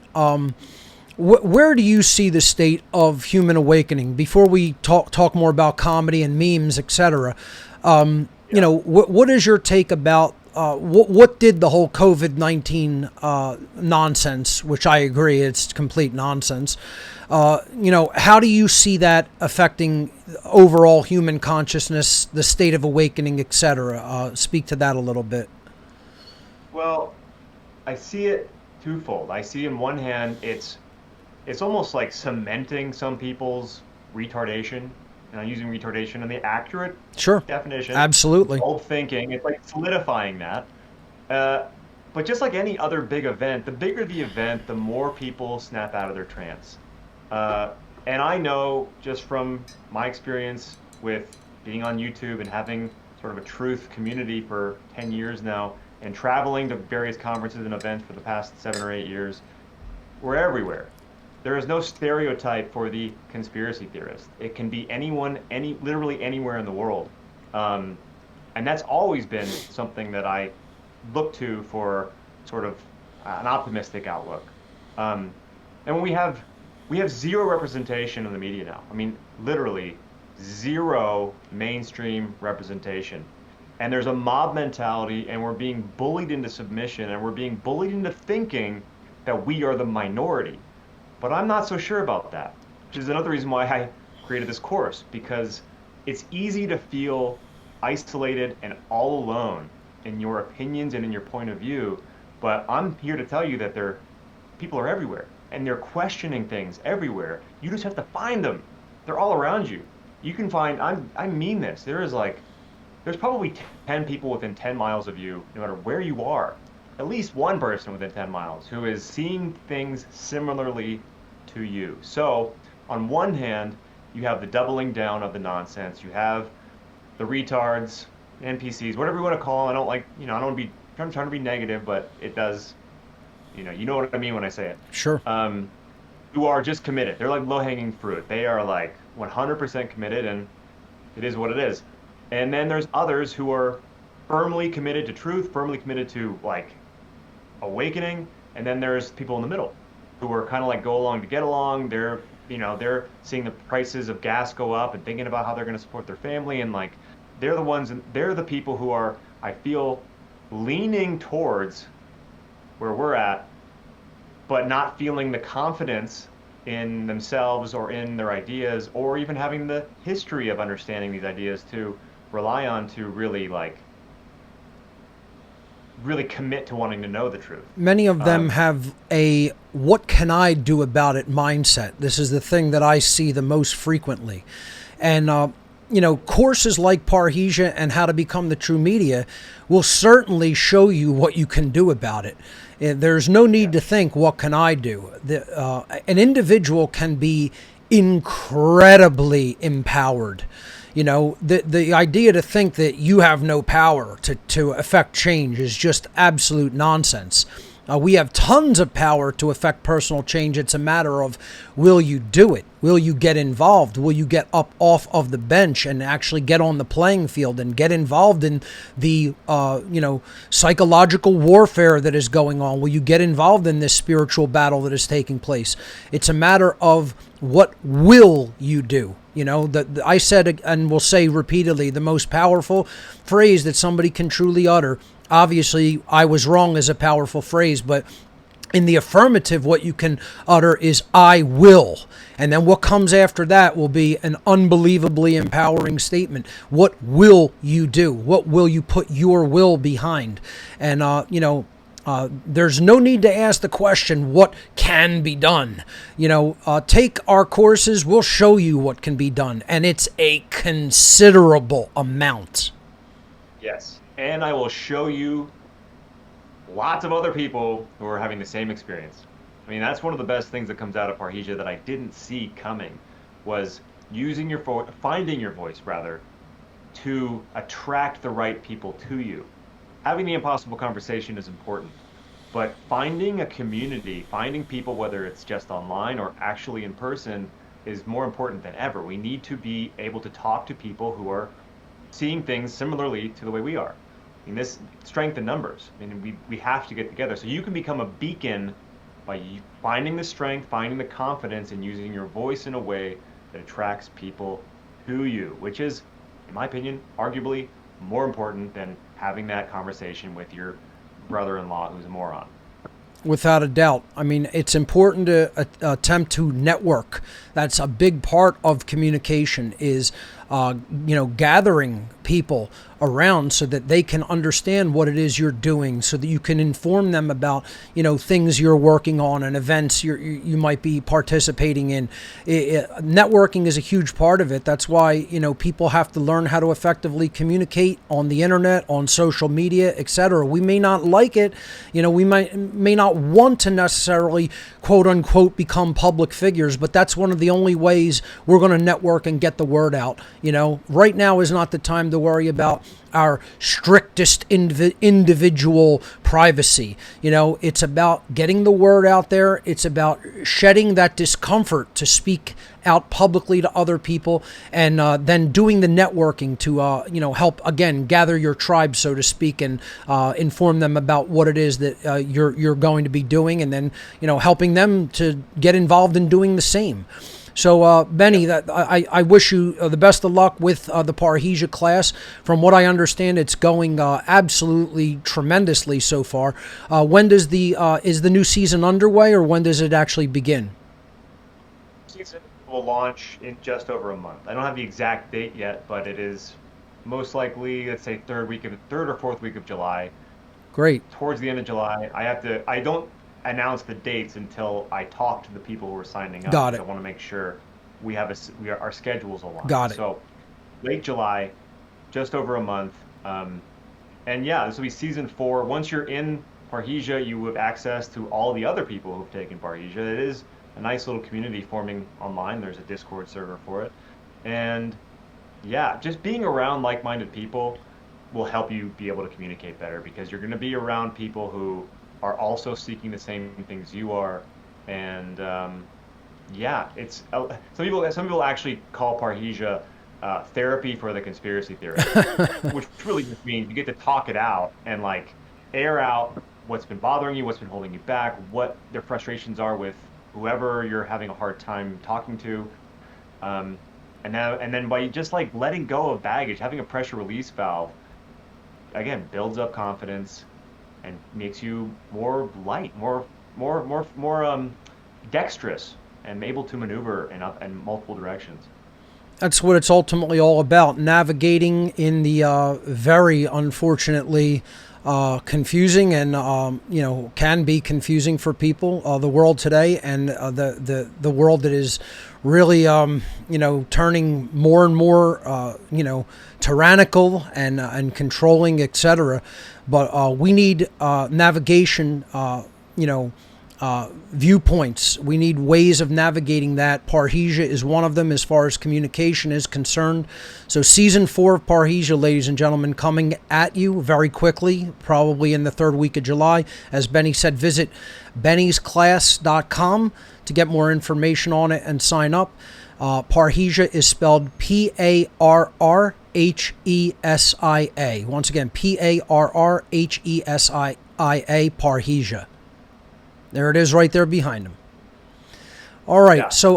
Where do you see the state of human awakening? Before we talk more about comedy and memes, etc. You know, what is your take about what did the whole COVID-19 nonsense, which I agree it's complete nonsense. You know, how do you see that affecting overall human consciousness, the state of awakening, etc.? Speak to that a little bit. Well, I see it twofold. I see in one hand it's almost like cementing some people's retardation, and I'm using retardation in the accurate Sure. definition. Absolutely. Old thinking. It's like solidifying that. But just like any other big event, the bigger the event, the more people snap out of their trance. And I know just from my experience with being on YouTube and having sort of a truth community for 10 years now, and traveling to various conferences and events for the past 7 or 8 years, we're everywhere. There is no stereotype for the conspiracy theorist. It can be anyone, literally anywhere in the world. And that's always been something that I look to for sort of an optimistic outlook. And when we have zero representation in the media now. I mean, literally zero mainstream representation. And there's a mob mentality, and we're being bullied into submission, and we're being bullied into thinking that we are the minority. But I'm not so sure about that, which is another reason why I created this course, because it's easy to feel isolated and all alone in your opinions and in your point of view. But I'm here to tell you that people are everywhere, and they're questioning things everywhere. You just have to find them. They're all around you. You can find, I mean this, there's probably 10 people within 10 miles of you, no matter where you are, at least one person within 10 miles who is seeing things similarly to you. So on one hand, you have the doubling down of the nonsense. You have the retards, NPCs, whatever you want to call them. I don't like, I don't want to be, I'm trying to be negative, but it does, you know what I mean when I say it. Sure. Who are just committed. They're like low-hanging fruit. They are like 100% committed, and it is what it is. And then there's others who are firmly committed to truth, firmly committed to like awakening, and then there's people in the middle who are kind of like go along to get along. They're seeing the prices of gas go up and thinking about how they're going to support their family, and like they're the people who are, I feel, leaning towards where we're at, but not feeling the confidence in themselves or in their ideas, or even having the history of understanding these ideas to rely on to really commit to wanting to know the truth. Many of them have a "what can I do about it" mindset. This is the thing that I see the most frequently. And courses like Parhesia and How to Become the True Media will certainly show you what you can do about it. There's no need to think, what can I do? An individual can be incredibly empowered. The idea to think that you have no power to affect change is just absolute nonsense. We have tons of power to affect personal change. It's a matter of, will you do it? Will you get involved? Will you get up off of the bench and actually get on the playing field and get involved in the, psychological warfare that is going on? Will you get involved in this spiritual battle that is taking place? It's a matter of, what will you do? I said, and will say repeatedly, the most powerful phrase that somebody can truly utter. Obviously, I was wrong as a powerful phrase, but in the affirmative, what you can utter is, I will. And then what comes after that will be an unbelievably empowering statement. What will you do? What will you put your will behind? And, there's no need to ask the question, what can be done? Take our courses, we'll show you what can be done. And it's a considerable amount. Yes. And I will show you lots of other people who are having the same experience. I mean, that's one of the best things that comes out of Parhesia that I didn't see coming, was finding your voice, rather, to attract the right people to you. Having the impossible conversation is important, but finding a community, finding people, whether it's just online or actually in person, is more important than ever. We need to be able to talk to people who are seeing things similarly to the way we are. I mean, this strength in numbers. I mean, we have to get together. So you can become a beacon by by finding the strength, finding the confidence, and using your voice in a way that attracts people to you, which is, in my opinion, arguably more important than having that conversation with your brother-in-law who's a moron. Without a doubt. I mean, it's important to attempt to network. That's a big part of communication is, gathering people around so that they can understand what it is you're doing, so that you can inform them about, things you're working on and events you might be participating in. Networking is a huge part of it. That's why, people have to learn how to effectively communicate on the internet, on social media, etc. We may not like it. We may not want to necessarily, quote unquote, become public figures, but that's one of the only ways we're going to network and get the word out. Right now is not the time to worry about our strictest individual privacy. It's about getting the word out there. It's about shedding that discomfort to speak out publicly to other people, and then doing the networking to help again gather your tribe, so to speak, and inform them about what it is that you're going to be doing, and then helping them to get involved in doing the same. So, Benny, I wish you the best of luck with the Parhesia class. From what I understand, it's going absolutely tremendously so far. When does is the new season underway, or when does it actually begin? Season will launch in just over a month. I don't have the exact date yet, but it is most likely, let's say, third or fourth week of July. Great. Towards the end of July. I don't announce the dates until I talk to the people who are signing up. Got it. I want to make sure our schedules align. Got it. So late July, just over a month. And yeah, this will be season 4. Once you're in Parhesia, you have access to all the other people who've taken Parhesia. It is a nice little community forming online. There's a Discord server for it. And yeah, just being around like-minded people will help you be able to communicate better, because you're going to be around people who are also seeking the same things you are. And it's some people actually call Parhesia therapy for the conspiracy theorist, which really just means you get to talk it out and air out what's been bothering you, what's been holding you back, what their frustrations are with whoever you're having a hard time talking to. And then by just letting go of baggage, having a pressure release valve, again, builds up confidence and makes you more light, more dexterous, and able to maneuver in multiple directions. That's what it's ultimately all about, navigating in the very unfortunately confusing and can be confusing for people, the world today, and the world that is really turning more and more tyrannical and controlling, etc. But we need navigation, viewpoints. We need ways of navigating that. Parhesia is one of them as far as communication is concerned. So season 4 of Parhesia, ladies and gentlemen, coming at you very quickly, probably in the third week of July. As Benny said, visit bennysclass.com to get more information on it and sign up. Parhesia is spelled Parrhesia. Once again, Parrhesia, Parhesia. There it is right there behind him. All right, so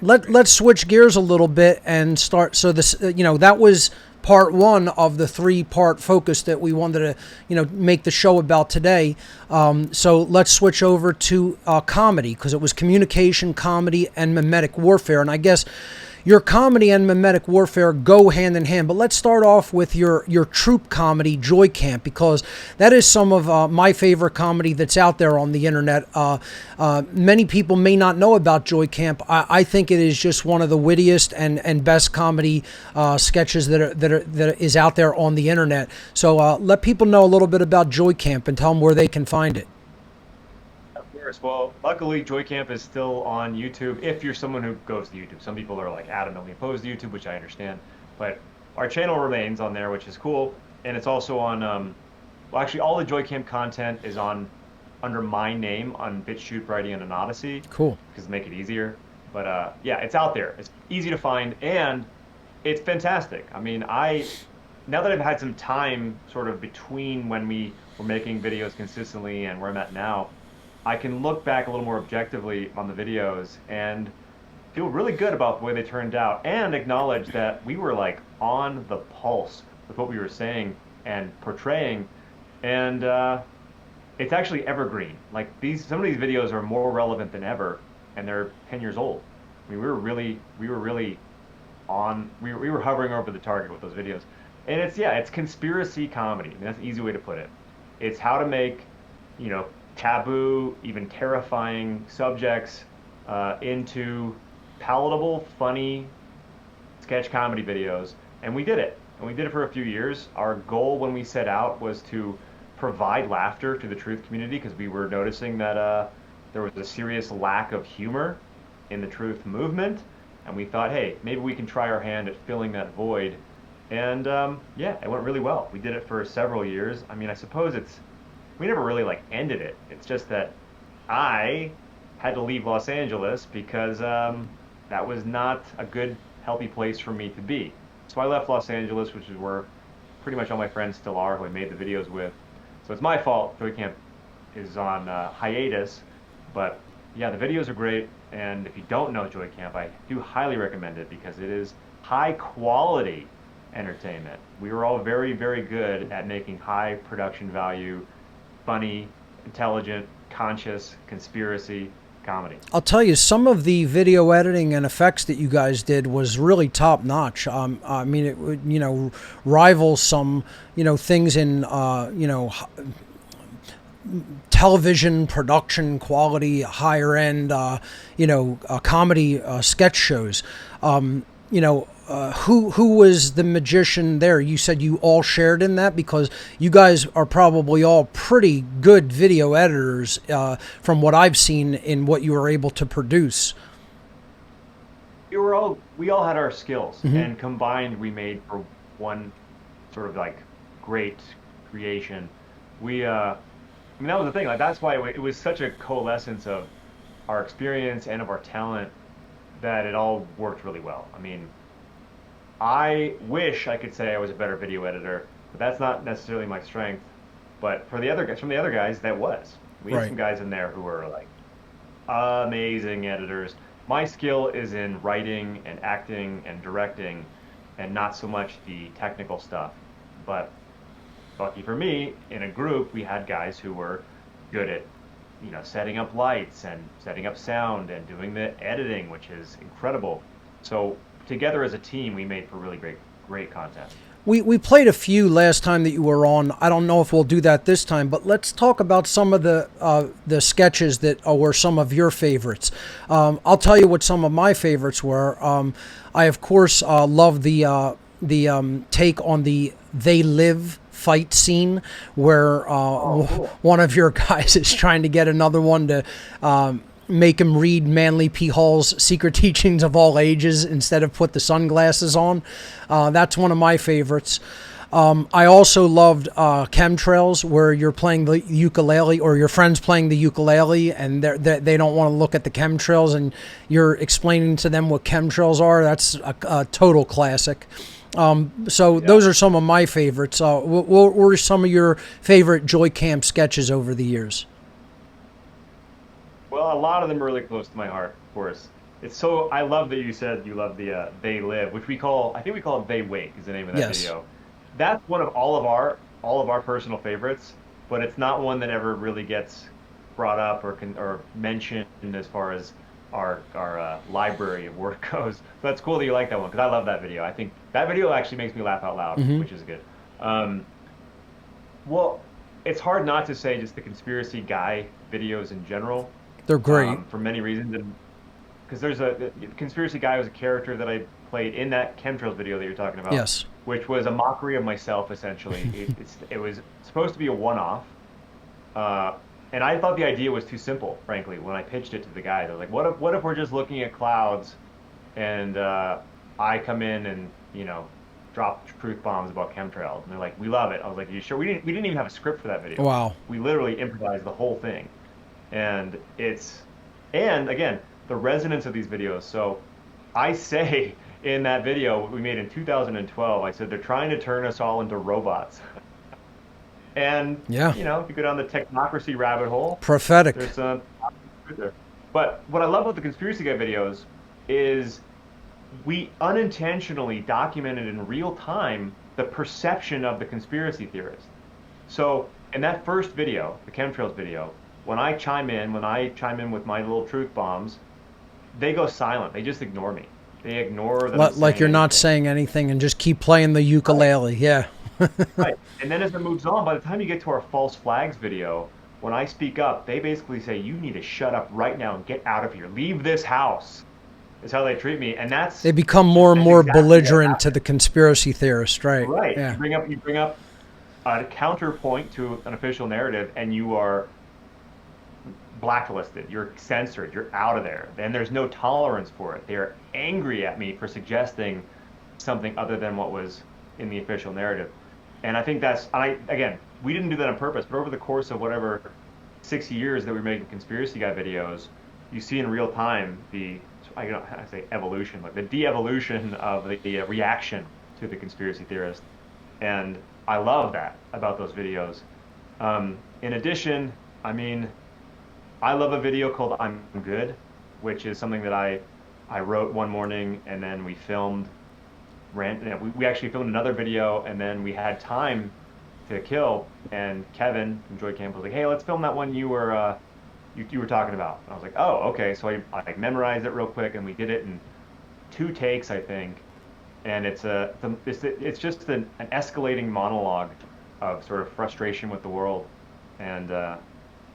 let's switch gears a little bit and start. So this, that was part 1 of the 3-part focus that we wanted to, make the show about today. So let's switch over to comedy, because it was communication, comedy, and memetic warfare. And I guess your comedy and memetic warfare go hand in hand. But let's start off with your troop comedy, Joy Camp, because that is some of my favorite comedy that's out there on the internet. Many people may not know about Joy Camp. I think it is just one of the wittiest and best comedy sketches that is out there on the internet. So let people know a little bit about Joy Camp and tell them where they can find it. Well, luckily, Joy Camp is still on YouTube if you're someone who goes to YouTube. Some people are adamantly opposed to YouTube, which I understand. But our channel remains on there, which is cool. And it's also on, actually, all the Joy Camp content is under my name on BitChute, Brighteon, and Odyssey. Cool. Because to make it easier. But yeah, it's out there. It's easy to find, and it's fantastic. I mean, now that I've had some time sort of between when we were making videos consistently and where I'm at now, I can look back a little more objectively on the videos and feel really good about the way they turned out and acknowledge that we were like on the pulse with what we were saying and portraying. And it's actually evergreen. Like some of these videos are more relevant than ever, and they're 10 years old. I mean, we were really we were hovering over the target with those videos. And it's conspiracy comedy. I mean, that's an easy way to put it. It's how to make, taboo, even terrifying subjects into palatable, funny sketch comedy videos. And we did it. And we did it for a few years. Our goal when we set out was to provide laughter to the truth community because we were noticing that there was a serious lack of humor in the truth movement. And we thought, hey, maybe we can try our hand at filling that void. And it went really well. We did it for several years. I mean, I suppose we never really like ended it. It's just that I had to leave Los Angeles because that was not a good, healthy place for me to be. So I left Los Angeles, which is where pretty much all my friends still are, who I made the videos with. So it's my fault Joy Camp is on hiatus. But yeah, the videos are great. And if you don't know Joy Camp, I do highly recommend it because it is high quality entertainment. We were all very, very good at making high production value, funny, intelligent, conscious, conspiracy comedy. I'll tell you, some of the video editing and effects that you guys did was really top notch. I mean, it would, rival some, things in, television production quality, higher end, comedy sketch shows. Who was the magician there? You said you all shared in that because you guys are probably all pretty good video editors from what I've seen in what you were able to produce. We all had our skills, and combined we made for one sort of like great creation. That was the thing. Like that's why it was such a coalescence of our experience and of our talent that it all worked really well. I mean, I wish I could say I was a better video editor, but that's not necessarily my strength. But from the other guys, that was. We had some guys in there who were like amazing editors. My skill is in writing and acting and directing, and not so much the technical stuff. But lucky for me, in a group, we had guys who were good at, setting up lights and setting up sound and doing the editing, which is incredible. So together as a team, we made for really great content. We played a few last time that you were on. I don't know if we'll do that this time, but let's talk about some of the sketches that were some of your favorites. I'll tell you what some of my favorites were. I of course love the take on the They Live fight scene where cool. One of your guys is trying to get another one to make him read Manly P. Hall's Secret Teachings of All Ages instead of put the sunglasses on. That's one of my favorites. I also loved Chemtrails, where you're playing the ukulele, or your friend's playing the ukulele, and they don't want to look at the chemtrails, and you're explaining to them what chemtrails are. That's a total classic. Those are some of my favorites. What were some of your favorite Joy Camp sketches over the years? Well, a lot of them are really close to my heart, of course. I love that you said you love the They Live, which I think we call it They Wake is the name of that video. That's one of all of our personal favorites, but it's not one that ever really gets brought up or mentioned as far as our library of work goes. But it's cool that you like that one, because I love that video. I think that video actually makes me laugh out loud, which is good. Well, it's hard not to say just the conspiracy guy videos in general. They're great. For many reasons. Because the conspiracy guy was a character that I played in that chemtrails video that you're talking about. Yes. Which was a mockery of myself, essentially. It was supposed to be a one-off. And I thought the idea was too simple, frankly, when I pitched it to the guy. They're like, what if we're just looking at clouds and I come in and, drop truth bombs about chemtrails? And they're like, we love it. I was like, you sure? We didn't even have a script for that video. Wow. We literally improvised the whole thing. And again, the resonance of these videos. So I say in that video we made in 2012, I said they're trying to turn us all into robots. And, Yeah. you know, if you go down the technocracy rabbit hole, Prophetic. there's some truth there. But what I love about the conspiracy guy videos is we unintentionally documented in real time the perception of the conspiracy theorist. So in that first video, the chemtrails video, when I chime in with my little truth bombs, they go silent. They just ignore me. They ignore that I'm Like saying you're not anything. saying anything and just keep playing the ukulele. Yeah. Right. And then as it moves on, by the time you get to our false flags video, when I speak up, they basically say, you need to shut up right now and get out of here. Leave this house. Is how they treat me. And They become more and that's more exactly what belligerent to happened. the conspiracy theorist, right? Right. Yeah. You bring up a counterpoint to an official narrative and you are blacklisted, you're censored, you're out of there. Then there's no tolerance for it. They're angry at me for suggesting something other than what was in the official narrative. And I think again, we didn't do that on purpose, but over the course of whatever 6 years that we were making conspiracy guy videos, you see in real time I say evolution, like the de-evolution of the reaction to the conspiracy theorist. And I love that about those videos. In addition, I mean, I love a video called I'm Good, which is something that I wrote one morning and then we filmed. We actually filmed another video and then we had time to kill. And Kevin from Joy Camp was like, hey, let's film that one you were talking about. And I was like, oh, okay. So I memorized it real quick and we did it in 2 takes, I think. And it's just an escalating monologue of sort of frustration with the world. And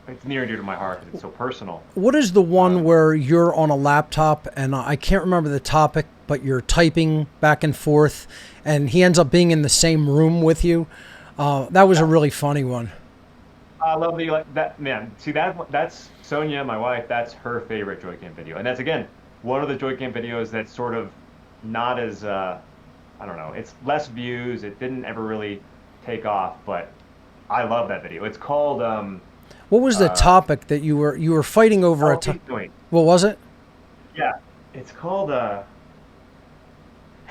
it's near and dear to my heart because it's so personal. What is the one where you're on a laptop and I can't remember the topic, but you're typing back and forth and he ends up being in the same room with you? That was a really funny one. I love that, man. See, that's Sonia, my wife, that's her favorite Joy Camp video. And that's, again, one of the Joy Camp videos that's sort of not as, I don't know, it's less views. It didn't ever really take off, but I love that video. It's called... what was the topic that you were fighting over? What was it? Yeah, it's called wait,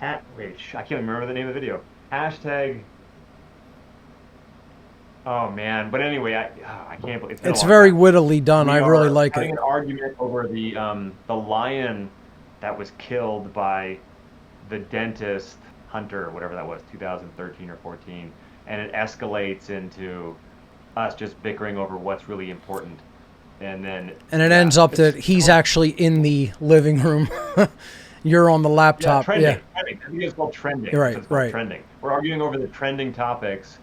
I can't even remember the name of the video. Hashtag. Oh man, but anyway, I can't believe It's very wittily done. I really like having it. an argument over the lion that was killed by the dentist Hunter, whatever that was, 2013 or 14, and it escalates into us just bickering over what's really important. And it ends up that he's actually in the living room. You're on the laptop. Trending. The video is called Trending. Right, so it's right. Trending. We're arguing over the trending topics,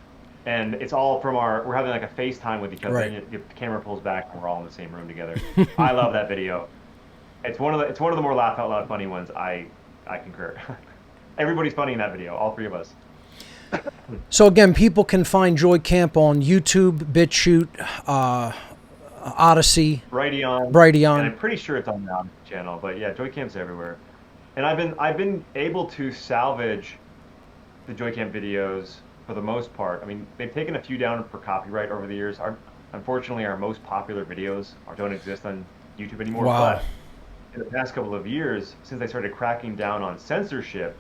and it's all from we're having like a FaceTime with each other, Right. and the camera pulls back, and we're all in the same room together. I love that video. It's one of the more laugh out loud funny ones. I concur. Everybody's funny in that video, all 3 of us. So again, people can find Joy Camp on YouTube, BitChute, Odyssey, Brighteon. And I'm pretty sure it's on the Odyssey channel, but yeah, Joy Camp's everywhere. And I've been able to salvage the Joy Camp videos for the most part. I mean, they've taken a few down for copyright over the years. Unfortunately, our most popular videos don't exist on YouTube anymore. Wow. But in the past couple of years, since they started cracking down on censorship,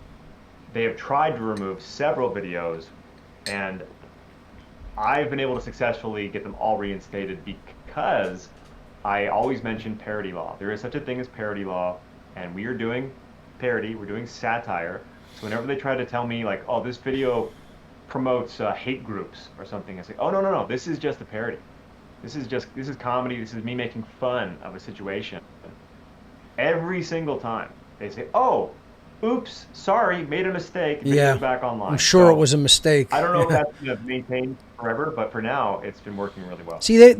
they have tried to remove several videos, and I've been able to successfully get them all reinstated because I always mention parody law. There is such a thing as parody law, and we are doing parody, we're doing satire. So whenever they try to tell me like, oh, this video promotes hate groups or something, I say, oh, no, this is just a parody. This is comedy, this is me making fun of a situation. Every single time they say, oh, oops, sorry, made a mistake, video's back online. I'm sure it was a mistake. I don't know if that's going to maintain forever, but for now, it's been working really well. See,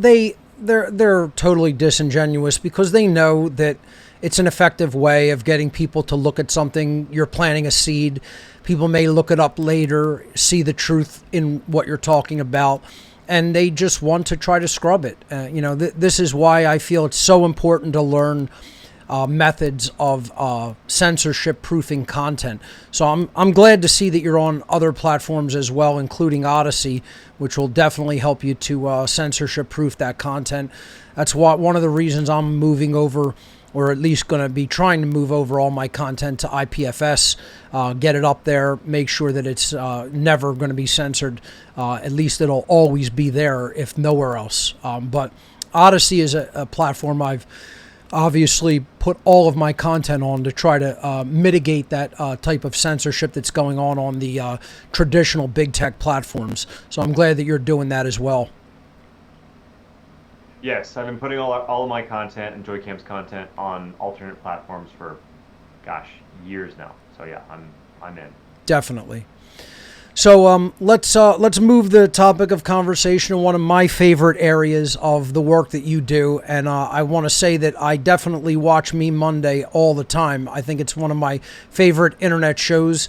they're totally disingenuous because they know that it's an effective way of getting people to look at something. You're planting a seed. People may look it up later, see the truth in what you're talking about, and they just want to try to scrub it. This is why I feel it's so important to learn methods of censorship-proofing content. So I'm glad to see that you're on other platforms as well, including Odyssey, which will definitely help you to censorship-proof that content. That's one of the reasons I'm moving over or at least going to be trying to move over all my content to IPFS, get it up there, make sure that it's never going to be censored. At least it'll always be there, if nowhere else. But Odyssey is a platform I've obviously put all of my content on to try to mitigate that type of censorship that's going on the traditional big tech platforms. So I'm glad that you're doing that as well. Yes, I've been putting all of my content and JoyCam's content on alternate platforms for, gosh, years now. So yeah, I'm in. Definitely. So let's move the topic of conversation to one of my favorite areas of the work that you do, and I want to say that I definitely watch Meme Monday all the time. I think it's one of my favorite internet shows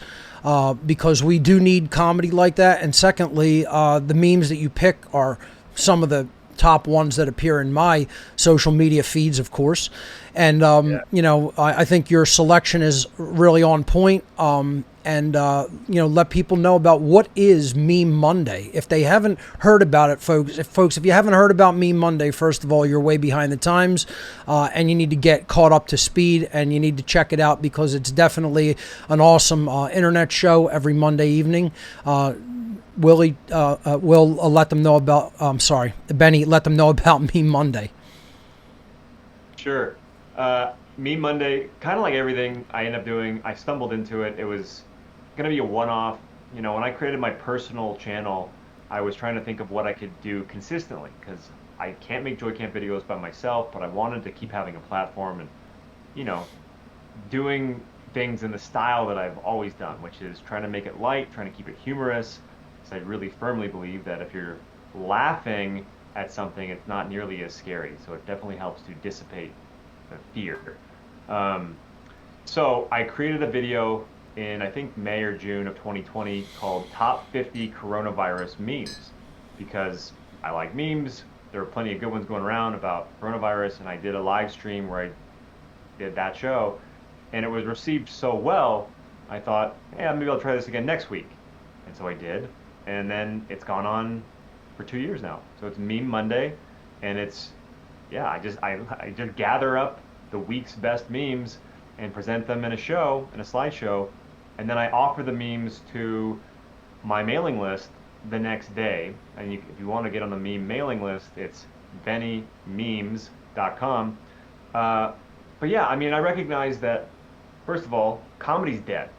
because we do need comedy like that, and secondly, the memes that you pick are some of the top ones that appear in my social media feeds, of course. And, you know, I think your selection is really on point. And you know, let people know about what is Meme Monday. If they haven't heard about it, folks, if you haven't heard about Meme Monday, first of all, you're way behind the times, and you need to get caught up to speed, and you need to check it out because it's definitely an awesome internet show every Monday evening. Willie will let them know about, Benny, let them know about Meme Monday. Sure. Meme Monday, kind of like everything I end up doing, I stumbled into it. It was going to be a one-off. You know, when I created my personal channel, I was trying to think of what I could do consistently because I can't make JoyCamp videos by myself, but I wanted to keep having a platform and, you know, doing things in the style that I've always done, which is trying to make it light, trying to keep it humorous. Because I really firmly believe that if you're laughing at something, it's not nearly as scary. So it definitely helps to dissipate the fear. So I created a video in, I think, May or June of 2020 called Top 50 Coronavirus Memes, because I like memes. There were plenty of good ones going around about coronavirus, and I did a live stream where I did that show, and it was received so well, I thought, yeah, maybe I'll try this again next week. And so I did, and then it's gone on for 2 years now. So it's Meme Monday, and it's, yeah, I just gather up the week's best memes and present them in a show, in a slideshow, and then I offer the memes to my mailing list the next day. And if you want to get on the meme mailing list, it's bennymemes.com. But yeah, I mean, I recognize that, first of all, comedy's dead,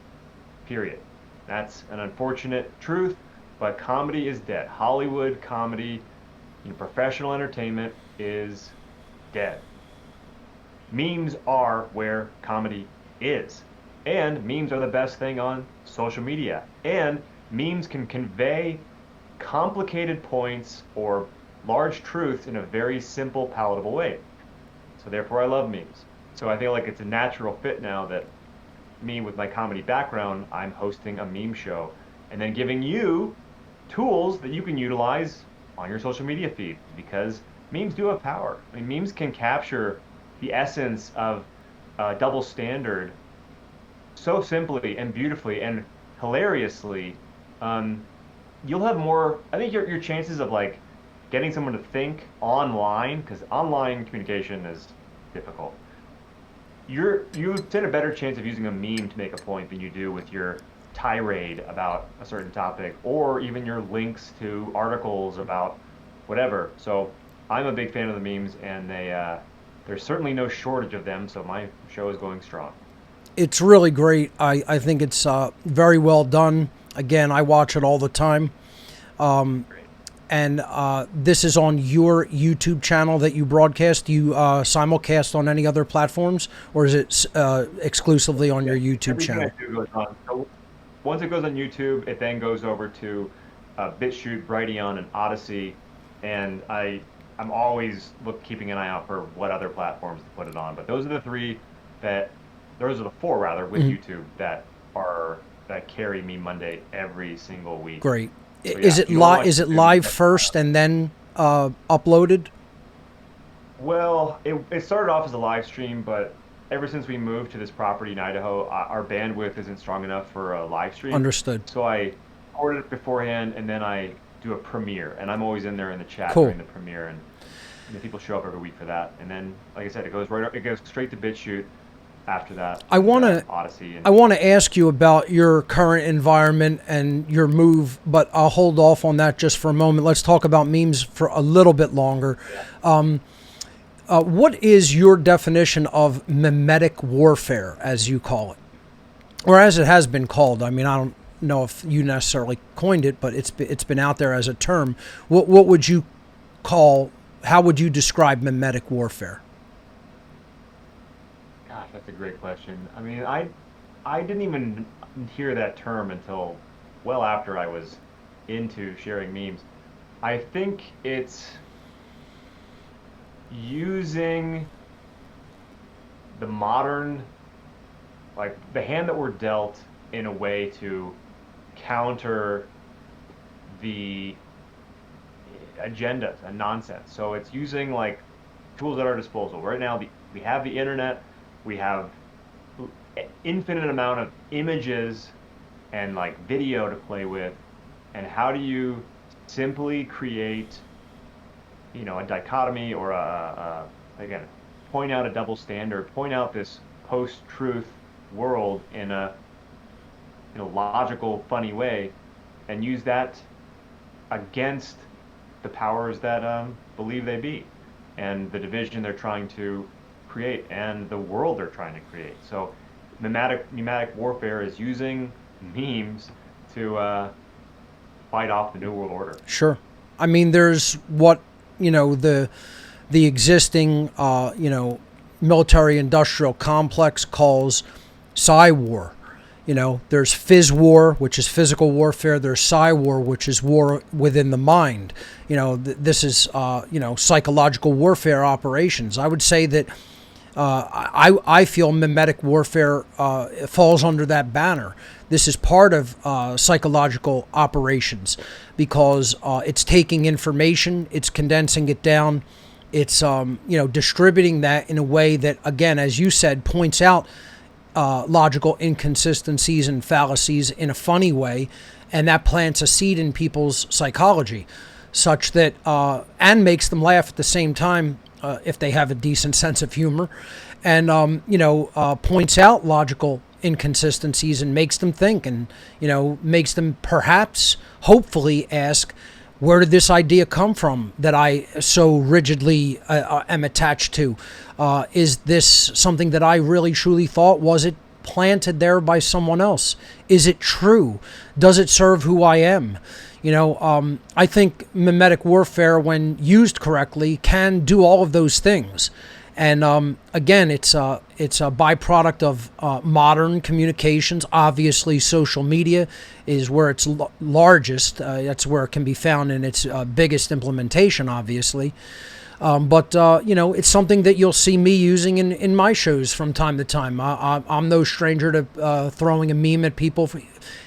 period. That's an unfortunate truth, but comedy is dead. Hollywood comedy, you know, professional entertainment is dead. Memes are where comedy is. And memes are the best thing on social media. And memes can convey complicated points or large truths in a very simple, palatable way. So therefore I love memes. So I feel like it's a natural fit now that me, with my comedy background, I'm hosting a meme show and then giving you tools that you can utilize on your social media feed, because memes do have power. I mean, memes can capture the essence of double standard so simply and beautifully and hilariously. You'll have more, I think your chances of like getting someone to think online, because online communication is difficult. You stand a better chance of using a meme to make a point than you do with your tirade about a certain topic, or even your links to articles about whatever. So I'm a big fan of the memes, and there's certainly no shortage of them, so my show is going strong. It's really great. I think it's very well done. Again, I watch it all the time. And this is on your YouTube channel that you broadcast. Do you simulcast on any other platforms, or is it exclusively on your YouTube channel? I do goes on. So once it goes on YouTube, it then goes over to BitChute, Brighteon, and Odyssey. And I'm always keeping an eye out for what other platforms to put it on. But those are the four rather, with YouTube that carry Meme Monday every single week. Great. So, yeah, is it live first and then uploaded? Well, it started off as a live stream, but ever since we moved to this property in Idaho, our bandwidth isn't strong enough for a live stream. Understood. So I recorded it beforehand, and then I do a premiere, and I'm always in there in the chat Cool. during the premiere, and And then people show up every week for that. And then, like I said, it goes straight to BitChute after that. I want to Odyssey. I want to ask you about your current environment and your move, but I'll hold off on that just for a moment. Let's talk about memes for a little bit longer. What is your definition of memetic warfare, as you call it, or as it has been called? I mean, I don't know if you necessarily coined it, but it's been out there as a term. What would you call? How would you describe memetic warfare? Gosh, that's a great question. I mean, I didn't even hear that term until well after I was into sharing memes. I think it's using the modern, like the hand that we're dealt in a way to counter the agendas and nonsense. So it's using like tools at our disposal. Right now, we have the internet, we have infinite amount of images and like video to play with, and how do you simply create, a dichotomy or again, point out a double standard, point out this post-truth world in a logical, funny way, and use that against the powers that believe they be, and the division they're trying to create, and the world they're trying to create. So memetic warfare is using memes to fight off the New World Order. Sure. I mean, there's what, the existing, military-industrial complex calls Psy-war. There's Phys war, which is physical warfare. There's Psy-war, which is war within the mind. This is, psychological warfare operations. I would say that I feel memetic warfare falls under that banner. This is part of psychological operations because it's taking information, it's condensing it down, it's distributing that in a way that, again, as you said, points out logical inconsistencies and fallacies in a funny way, and that plants a seed in people's psychology, such that and makes them laugh at the same time. If they have a decent sense of humor, and points out logical inconsistencies and makes them think, and makes them perhaps, hopefully, ask, where did this idea come from that I so rigidly am attached to? Is this something that I really truly thought? Was it planted there by someone else? Is it true? Does it serve who I am? I think memetic warfare, when used correctly, can do all of those things. And again, it's a byproduct of modern communications. Obviously, social media is where it's largest. That's where it can be found in its biggest implementation, obviously. But it's something that you'll see me using in my shows from time to time. I'm no stranger to throwing a meme at people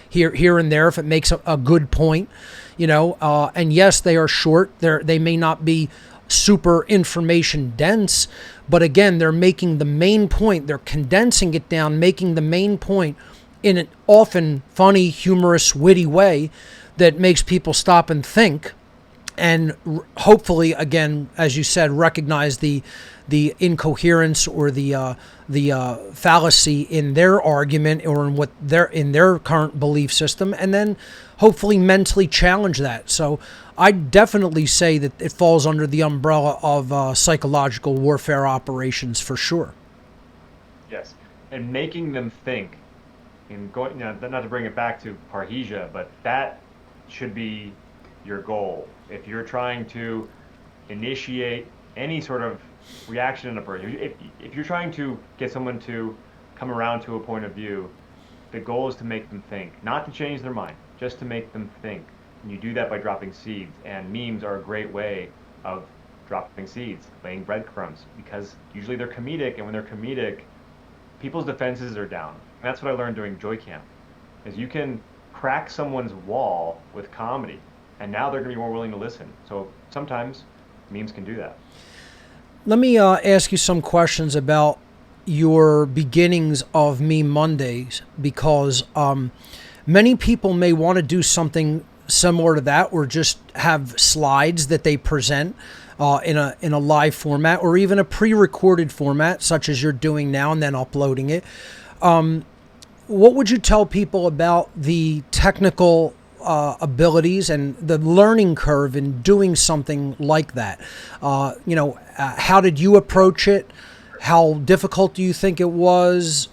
here and there if it makes a good point, and yes, they are short. They may not be super information dense, but again, they're making the main point. They're condensing it down, making the main point in an often funny, humorous, witty way that makes people stop and think, and hopefully, again, as you said, recognize the incoherence or the fallacy in their argument or in their current belief system, and then hopefully mentally challenge that. So I definitely say that it falls under the umbrella of psychological warfare operations for sure. Yes, and making them think, and going, not to bring it back to Parhesia, but that should be your goal. If you're trying to initiate any sort of reaction in a person, if you're trying to get someone to come around to a point of view, the goal is to make them think, not to change their mind, just to make them think. And you do that by dropping seeds, and memes are a great way of dropping seeds, laying breadcrumbs, because usually they're comedic, and when they're comedic, people's defenses are down. And that's what I learned doing Joy Camp, is you can crack someone's wall with comedy, and now they're going to be more willing to listen. So sometimes memes can do that. Let me ask you some questions about your beginnings of Meme Mondays, because many people may want to do something similar to that, or just have slides that they present in a live format or even a pre-recorded format, such as you're doing now, and then uploading it. What would you tell people about the technical abilities and the learning curve in doing something like that? How did you approach it? How difficult do you think it was?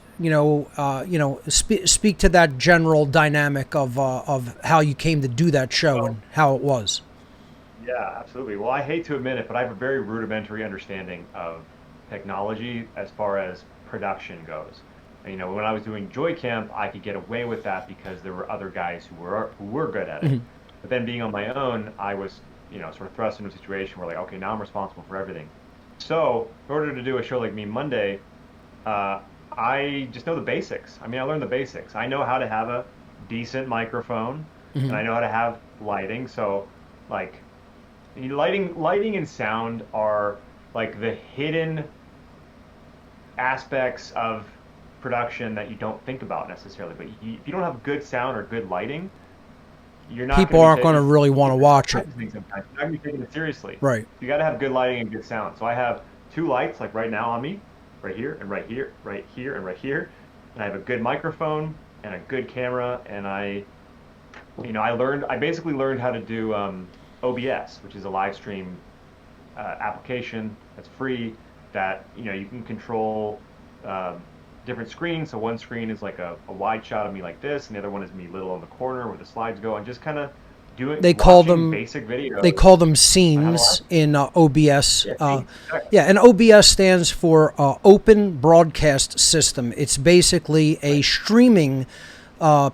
Speak to that general dynamic of how you came to do that show and how it was. Yeah, absolutely. Well, I hate to admit it, but I have a very rudimentary understanding of technology as far as production goes. When I was doing Joy Camp, I could get away with that because there were other guys who were good at it. Mm-hmm. But then being on my own, I was, sort of thrust into a situation where, like, okay, now I'm responsible for everything. So in order to do a show like Me Monday, I just know the basics. I learned the basics. I know how to have a decent microphone, Mm-hmm. and I know how to have lighting. So, like, lighting and sound are like the hidden aspects of production that you don't think about necessarily. But if you don't have good sound or good lighting, you're not. People aren't going to really want to watch it. You're not going to be taking it seriously. Right. You got to have good lighting and good sound. So I have 2 lights, like right now on me, right here and right here, right here and right here, and I have a good microphone and a good camera. And I basically learned how to do OBS, which is a live stream application that's free. That you can control different screens. So one screen is like a wide shot of me like this, and the other one is me little in the corner where the slides go, and just kind of watching basic videos. They call them scenes in OBS. And OBS stands for Open Broadcast System. It's basically a streaming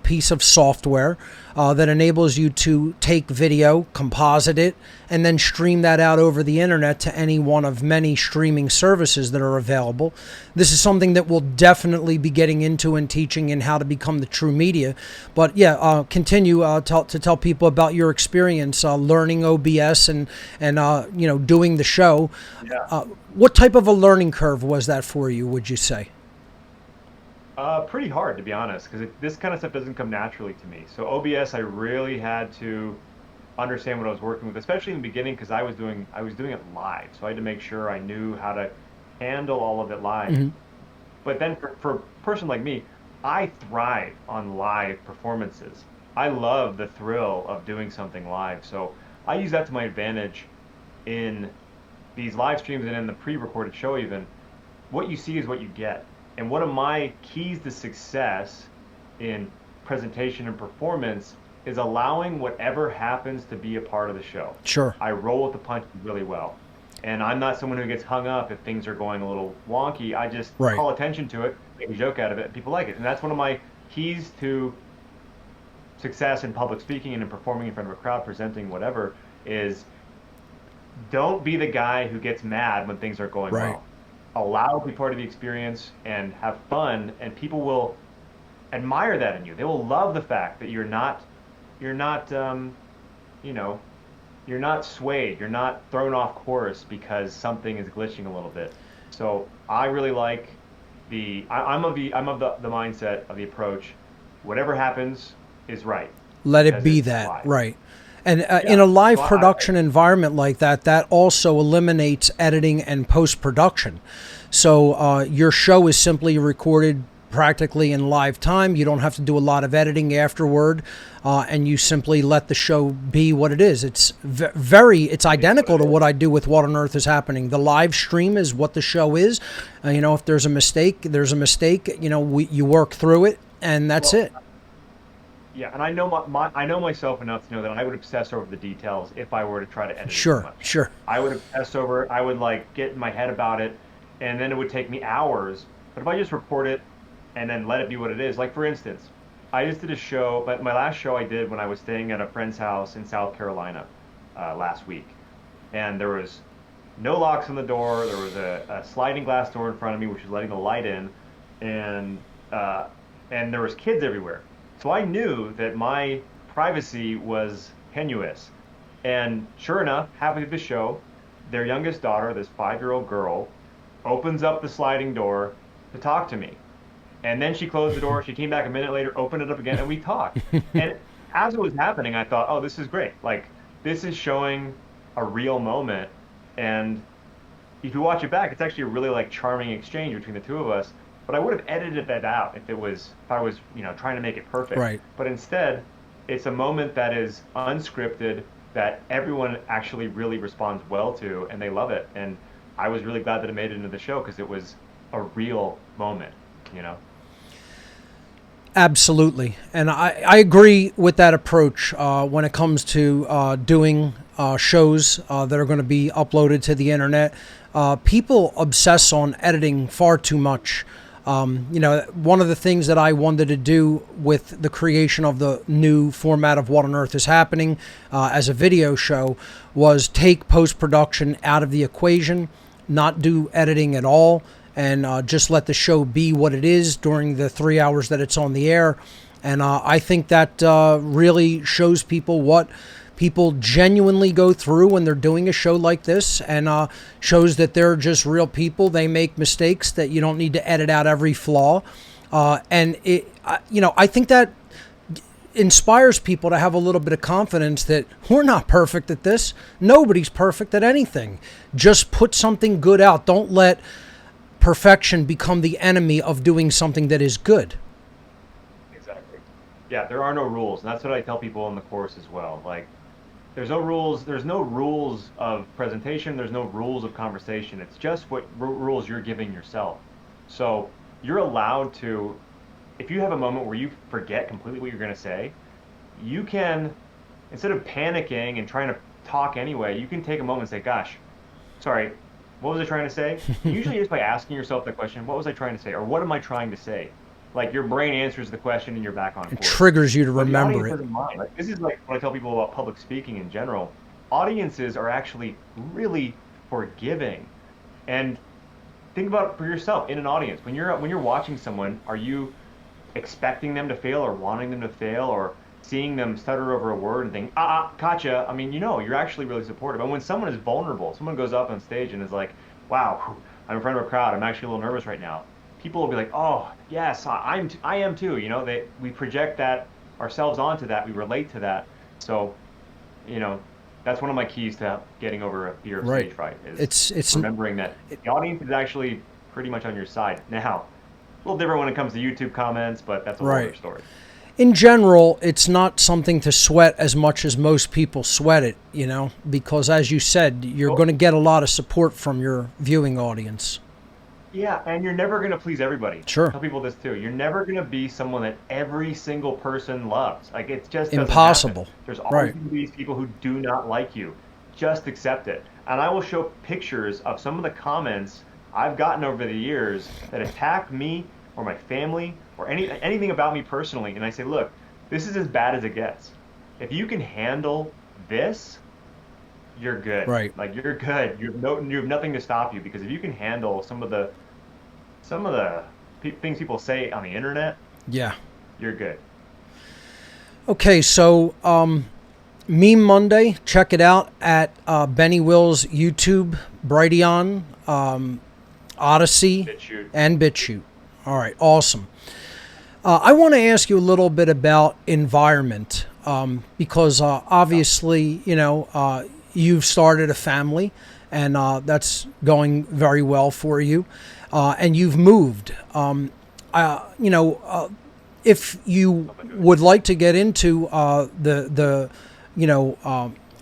piece of software that enables you to take video, composite it, and then stream that out over the internet to any one of many streaming services that are available. This is something that we'll definitely be getting into and teaching in how to become the true media. But continue to tell people about your experience learning OBS and doing the show. Yeah. What type of a learning curve was that for you, would you say? Pretty hard, to be honest, because this kind of stuff doesn't come naturally to me. So OBS, I really had to understand what I was working with, especially in the beginning, because I was doing it live. So I had to make sure I knew how to handle all of it live. Mm-hmm. But then for a person like me, I thrive on live performances. I love the thrill of doing something live. So I use that to my advantage in these live streams and in the pre-recorded show even. What you see is what you get. And one of my keys to success in presentation and performance is allowing whatever happens to be a part of the show. Sure. I roll with the punches really well. And I'm not someone who gets hung up if things are going a little wonky. I just call attention to it, make a joke out of it, and people like it. And that's one of my keys to success in public speaking and in performing in front of a crowd, presenting whatever, is don't be the guy who gets mad when things are going well. Allow it to be part of the experience and have fun, and people will admire that in you. They will love the fact that you're not swayed, you're not thrown off course because something is glitching a little bit. So I really like I'm of the mindset of the approach. Whatever happens is right. Let it be that, live. Right. And in a live production environment like that, that also eliminates editing and post-production. So your show is simply recorded practically in live time. You don't have to do a lot of editing afterward, and you simply let the show be what it is. It's it's identical to what I do with What on Earth is Happening. The live stream is what the show is. If there's a mistake, there's a mistake. You work through it, and that's it. Yeah, and I know I know myself enough to know that I would obsess over the details if I were to try to edit it too much. Sure. I would obsess over it. I would get in my head about it, and then it would take me hours. But if I just record it and then let it be what it is, like for instance, I just did a show, but my last show I did when I was staying at a friend's house in South Carolina last week, and there was no locks on the door. There was a sliding glass door in front of me, which was letting the light in, and there was kids everywhere. So I knew that my privacy was tenuous. And sure enough, halfway through the show, their youngest daughter, this 5-year-old girl, opens up the sliding door to talk to me. And then she closed the door. She came back a minute later, opened it up again, and we talked. And as it was happening, I thought, oh, this is great. This is showing a real moment. And if you watch it back, it's actually a really like charming exchange between the two of us. But I would have edited that out if I was, trying to make it perfect. Right. But instead, it's a moment that is unscripted that everyone actually really responds well to, and they love it. And I was really glad that it made it into the show because it was a real moment. Absolutely. And I agree with that approach when it comes to doing shows that are going to be uploaded to the internet. People obsess on editing far too much. One of the things that I wanted to do with the creation of the new format of What on Earth is Happening as a video show was take post-production out of the equation, not do editing at all, and just let the show be what it is during the 3 hours that it's on the air. And I think that really shows people what people genuinely go through when they're doing a show like this, and shows that they're just real people. They make mistakes, that you don't need to edit out every flaw. And I think that inspires people to have a little bit of confidence that we're not perfect at this. Nobody's perfect at anything. Just put something good out. Don't let perfection become the enemy of doing something that is good. Exactly. Yeah, there are no rules, and that's what I tell people in the course as well. Like, there's no rules. There's no rules of presentation. There's no rules of conversation. It's just what rules you're giving yourself. So you're allowed to, if you have a moment where you forget completely what you're going to say, you can, instead of panicking and trying to talk anyway, you can take a moment and say, gosh, sorry, what was I trying to say? Usually just by asking yourself the question, what was I trying to say? Or what am I trying to say? Like, your brain answers the question and you're back on course. It triggers you to remember it. Doesn't mind. Like, this is like what I tell people about public speaking in general. Audiences are actually really forgiving. And think about it for yourself in an audience. When you're watching someone, are you expecting them to fail or wanting them to fail or seeing them stutter over a word and think, gotcha? I mean, you're actually really supportive. And when someone is vulnerable, someone goes up on stage and is like, wow, I'm in front of a crowd. I'm actually a little nervous right now. People will be like, oh, yes, I am too. We project that ourselves onto that. We relate to that. So, that's one of my keys to getting over a fear of stage fright is it's remembering that the audience is actually pretty much on your side. Now, a little different when it comes to YouTube comments, but that's a whole other story. In general, it's not something to sweat as much as most people sweat it, because as you said, you're going to get a lot of support from your viewing audience. Yeah, and you're never going to please everybody. Sure. I tell people this too. You're never going to be someone that every single person loves. Like, it's just impossible. There's always going to be people who do not like you. Just accept it. And I will show pictures of some of the comments I've gotten over the years that attack me or my family or anything about me personally. And I say, look, this is as bad as it gets. If you can handle this, you're good. Right. Like, you're good. You have nothing to stop you, because if you can handle some of the things people say on the internet, yeah, you're good. Okay, so Meme Monday, check it out at Benny Will's YouTube, Brighteon, Odyssey, BitChute. And BitChute. All right, awesome. I want to ask you a little bit about environment, because obviously, you've started a family, and that's going very well for you, and you've moved. If you would like to get into the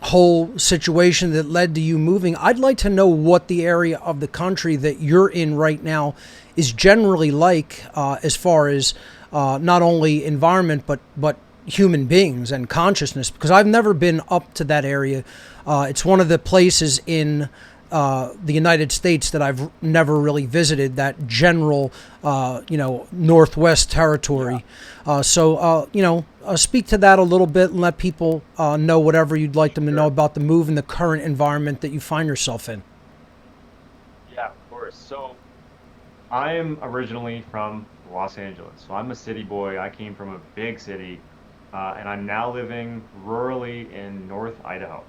whole situation that led to you moving, I'd like to know what the area of the country that you're in right now is generally like, as far as not only environment but human beings and consciousness, because I've never been up to that area. It's one of the places in the United States that I've never really visited, that general, Northwest territory. Yeah. Speak to that a little bit and let people know whatever you'd like them to know about the move and the current environment that you find yourself in. Yeah, of course. So I am originally from Los Angeles. So I'm a city boy. I came from a big city, and I'm now living rurally in North Idaho.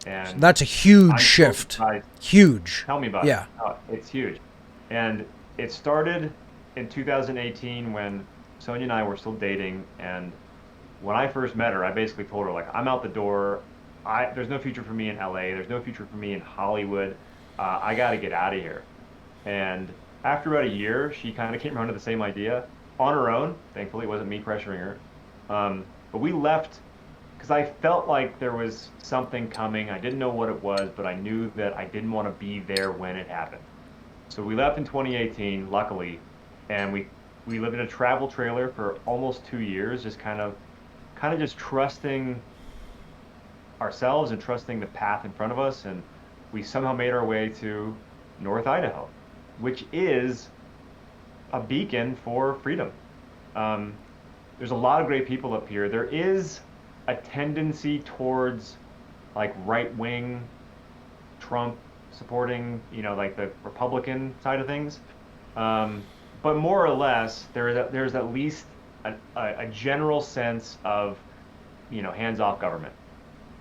And that's a huge shift. Huge. Tell me about it. It's huge. And it started in 2018 when Sonia and I were still dating. And when I first met her, I basically told her, like, I'm out the door. there's no future for me in LA. There's no future for me in Hollywood. I got to get out of here. And after about a year, she kind of came around to the same idea on her own. Thankfully, it wasn't me pressuring her. But we left because I felt like there was something coming. I didn't know what it was, but I knew that I didn't want to be there when it happened. So we left in 2018, luckily, and we lived in a travel trailer for almost 2 years, just kind of just trusting ourselves and trusting the path in front of us, and we somehow made our way to North Idaho, which is a beacon for freedom. There's a lot of great people up here. There is a tendency towards like right-wing Trump supporting, like the Republican side of things. But more or less, there's at least a general sense of, hands-off government,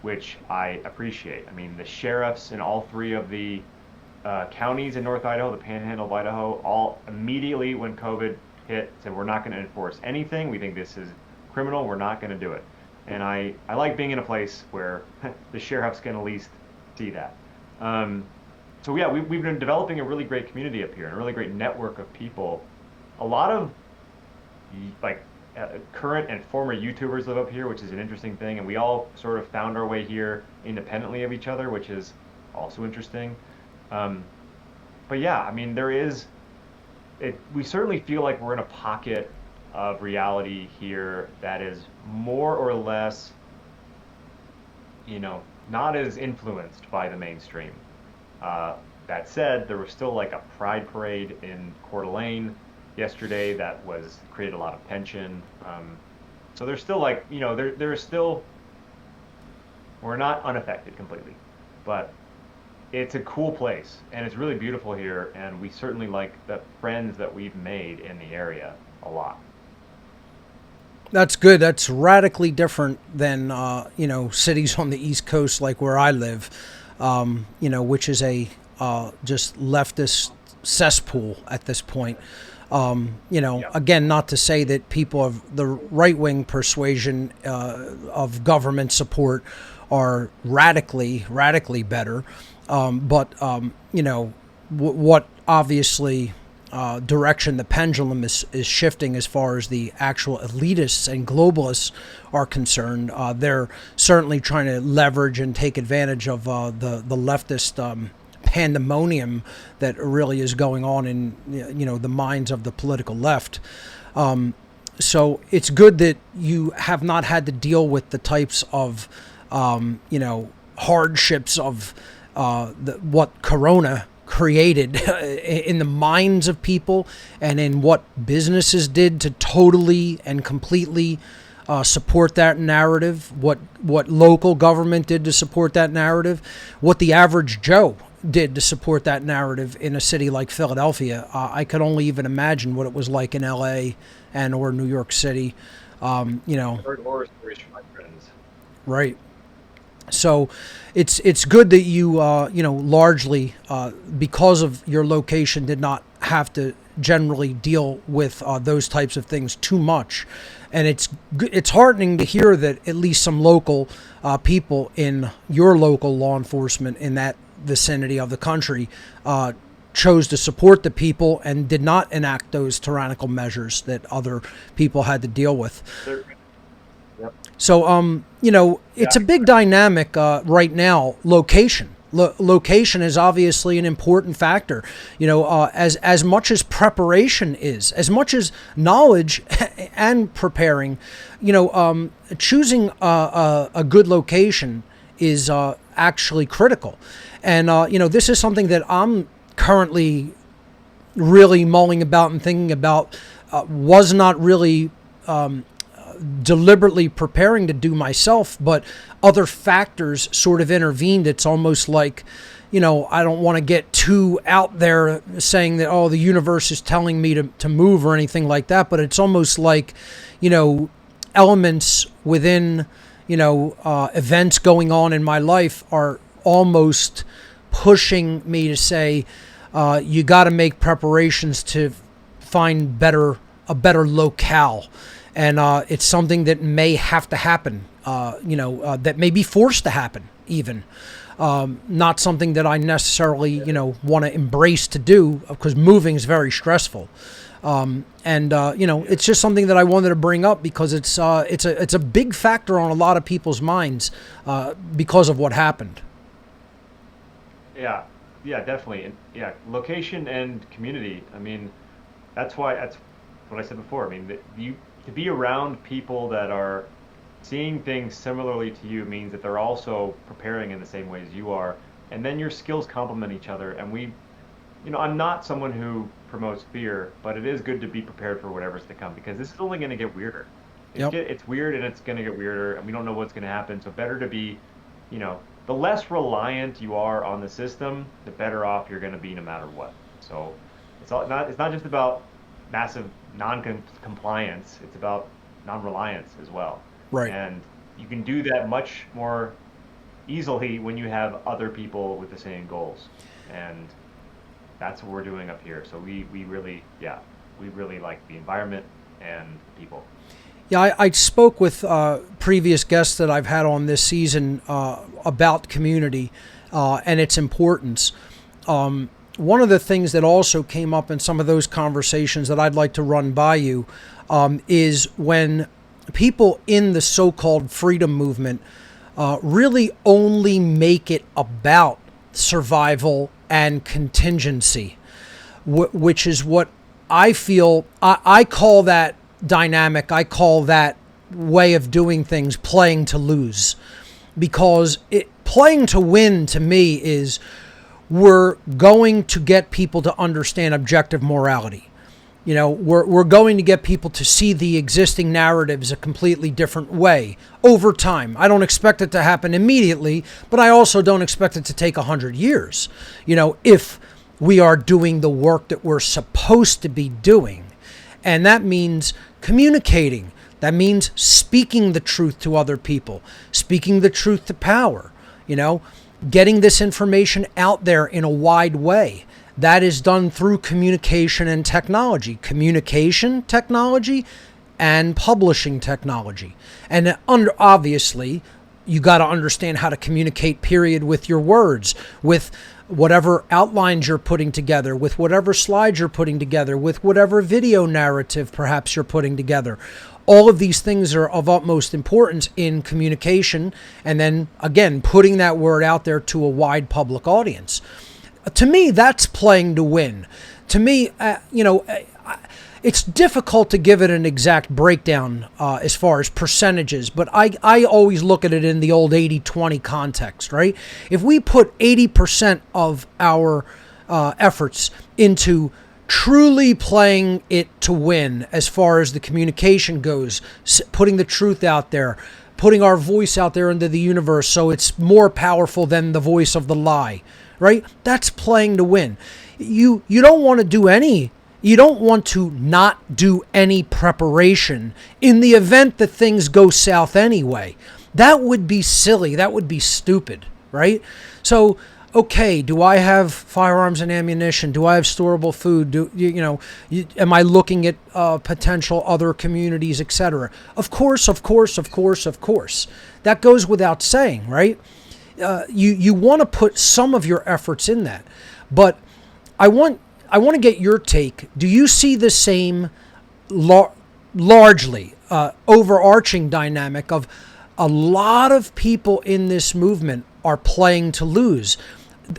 which I appreciate. I mean, the sheriffs in all three of the counties in North Idaho, the Panhandle of Idaho, all immediately when COVID hit said, we're not going to enforce anything. We think this is criminal. We're not going to do it. And I like being in a place where the sheriffs can at least see that. So yeah, we've been developing a really great community up here and a really great network of people. A lot of current and former YouTubers live up here, which is an interesting thing, and we all sort of found our way here independently of each other, which is also interesting. But yeah, I mean, we certainly feel like we're in a pocket of reality here that is more or less, not as influenced by the mainstream. That said, there was still like a pride parade in Coeur d'Alene yesterday that created a lot of tension. So there's still there's still, we're not unaffected completely, but it's a cool place and it's really beautiful here, and we certainly like the friends that we've made in the area a lot. That's good. That's radically different than, cities on the East Coast like where I live, which is a just leftist cesspool at this point. Again, not to say that people of the right-wing persuasion of government support are radically better. But what obviously direction the pendulum is shifting as far as the actual elitists and globalists are concerned. They're certainly trying to leverage and take advantage of the leftist pandemonium that really is going on in the minds of the political left. So it's good that you have not had to deal with the types of hardships of what Corona created in the minds of people and in what businesses did to totally and completely support that narrative, what local government did to support that narrative, what the average Joe did to support that narrative in a city like Philadelphia. I could only even imagine what it was like in LA and or New York City. I've heard horror stories from my friends. Right. So it's good that you largely because of your location did not have to generally deal with those types of things too much, and it's heartening to hear that at least some local people in your local law enforcement in that vicinity of the country chose to support the people and did not enact those tyrannical measures that other people had to deal with. Yep. So, it's a big dynamic right now. Location. Location is obviously an important factor. As much as preparation is, as much as knowledge and preparing, choosing a good location is actually critical. And, this is something that I'm currently really mulling about and thinking about, was not really deliberately preparing to do myself, but other factors sort of intervened. It's almost like, I don't want to get too out there saying that, the universe is telling me to move or anything like that, but it's almost like, elements within, events going on in my life are almost pushing me to say, you got to make preparations to find a better locale. And it's something that may have to happen that may be forced to happen even. Not something that I necessarily, want to embrace to do, because moving is very stressful. It's just something that I wanted to bring up because it's a big factor on a lot of people's minds because of what happened. Yeah, definitely. And yeah, location and community. I mean, that's what I said before. I mean, to be around people that are seeing things similarly to you means that they're also preparing in the same way as you are, and then your skills complement each other. And I'm not someone who promotes fear, but it is good to be prepared for whatever's to come, because this is only going to get weirder. It's weird, and it's going to get weirder, and we don't know what's going to happen. So better to be, the less reliant you are on the system, the better off you're going to be no matter what. So it's not just about massive non-compliance. It's about non-reliance as well. Right. And you can do that much more easily when you have other people with the same goals. And that's what we're doing up here. So we really like the environment and people. Yeah, I spoke with previous guests that I've had on this season about community and its importance. One of the things that also came up in some of those conversations that I'd like to run by you is when people in the so-called freedom movement really only make it about survival and contingency, which is what I feel. I call that dynamic, I call that way of doing things playing to lose, because playing to win to me is we're going to get people to understand objective morality. We're going to get people to see the existing narratives a completely different way over time. I don't expect it to happen immediately, but I also don't expect it to take 100 years. If we are doing the work that we're supposed to be doing. And that means communicating. That means speaking the truth to other people, speaking the truth to power, getting this information out there in a wide way. That is done through communication and technology, and publishing technology. And obviously, you got to understand how to communicate, period, with your words, with whatever outlines you're putting together, with whatever slides you're putting together, with whatever video narrative perhaps you're putting together. All of these things are of utmost importance in communication, and then, again, putting that word out there to a wide public audience. To me, that's playing to win. To me, it's difficult to give it an exact breakdown as far as percentages, but I always look at it in the old 80-20 context, right? If we put 80% of our efforts into truly playing it to win as far as the communication goes, putting the truth out there, putting our voice out there into the universe so it's more powerful than the voice of the lie, right? That's playing to win. You don't want to not do any preparation in the event that things go south anyway. That would be silly. That would be stupid, right? So, okay, do I have firearms and ammunition? Do I have storable food? Am I looking at potential other communities, etc.? Of course. That goes without saying, right? You want to put some of your efforts in that, but I want to get your take. Do you see the same largely overarching dynamic of a lot of people in this movement are playing to lose?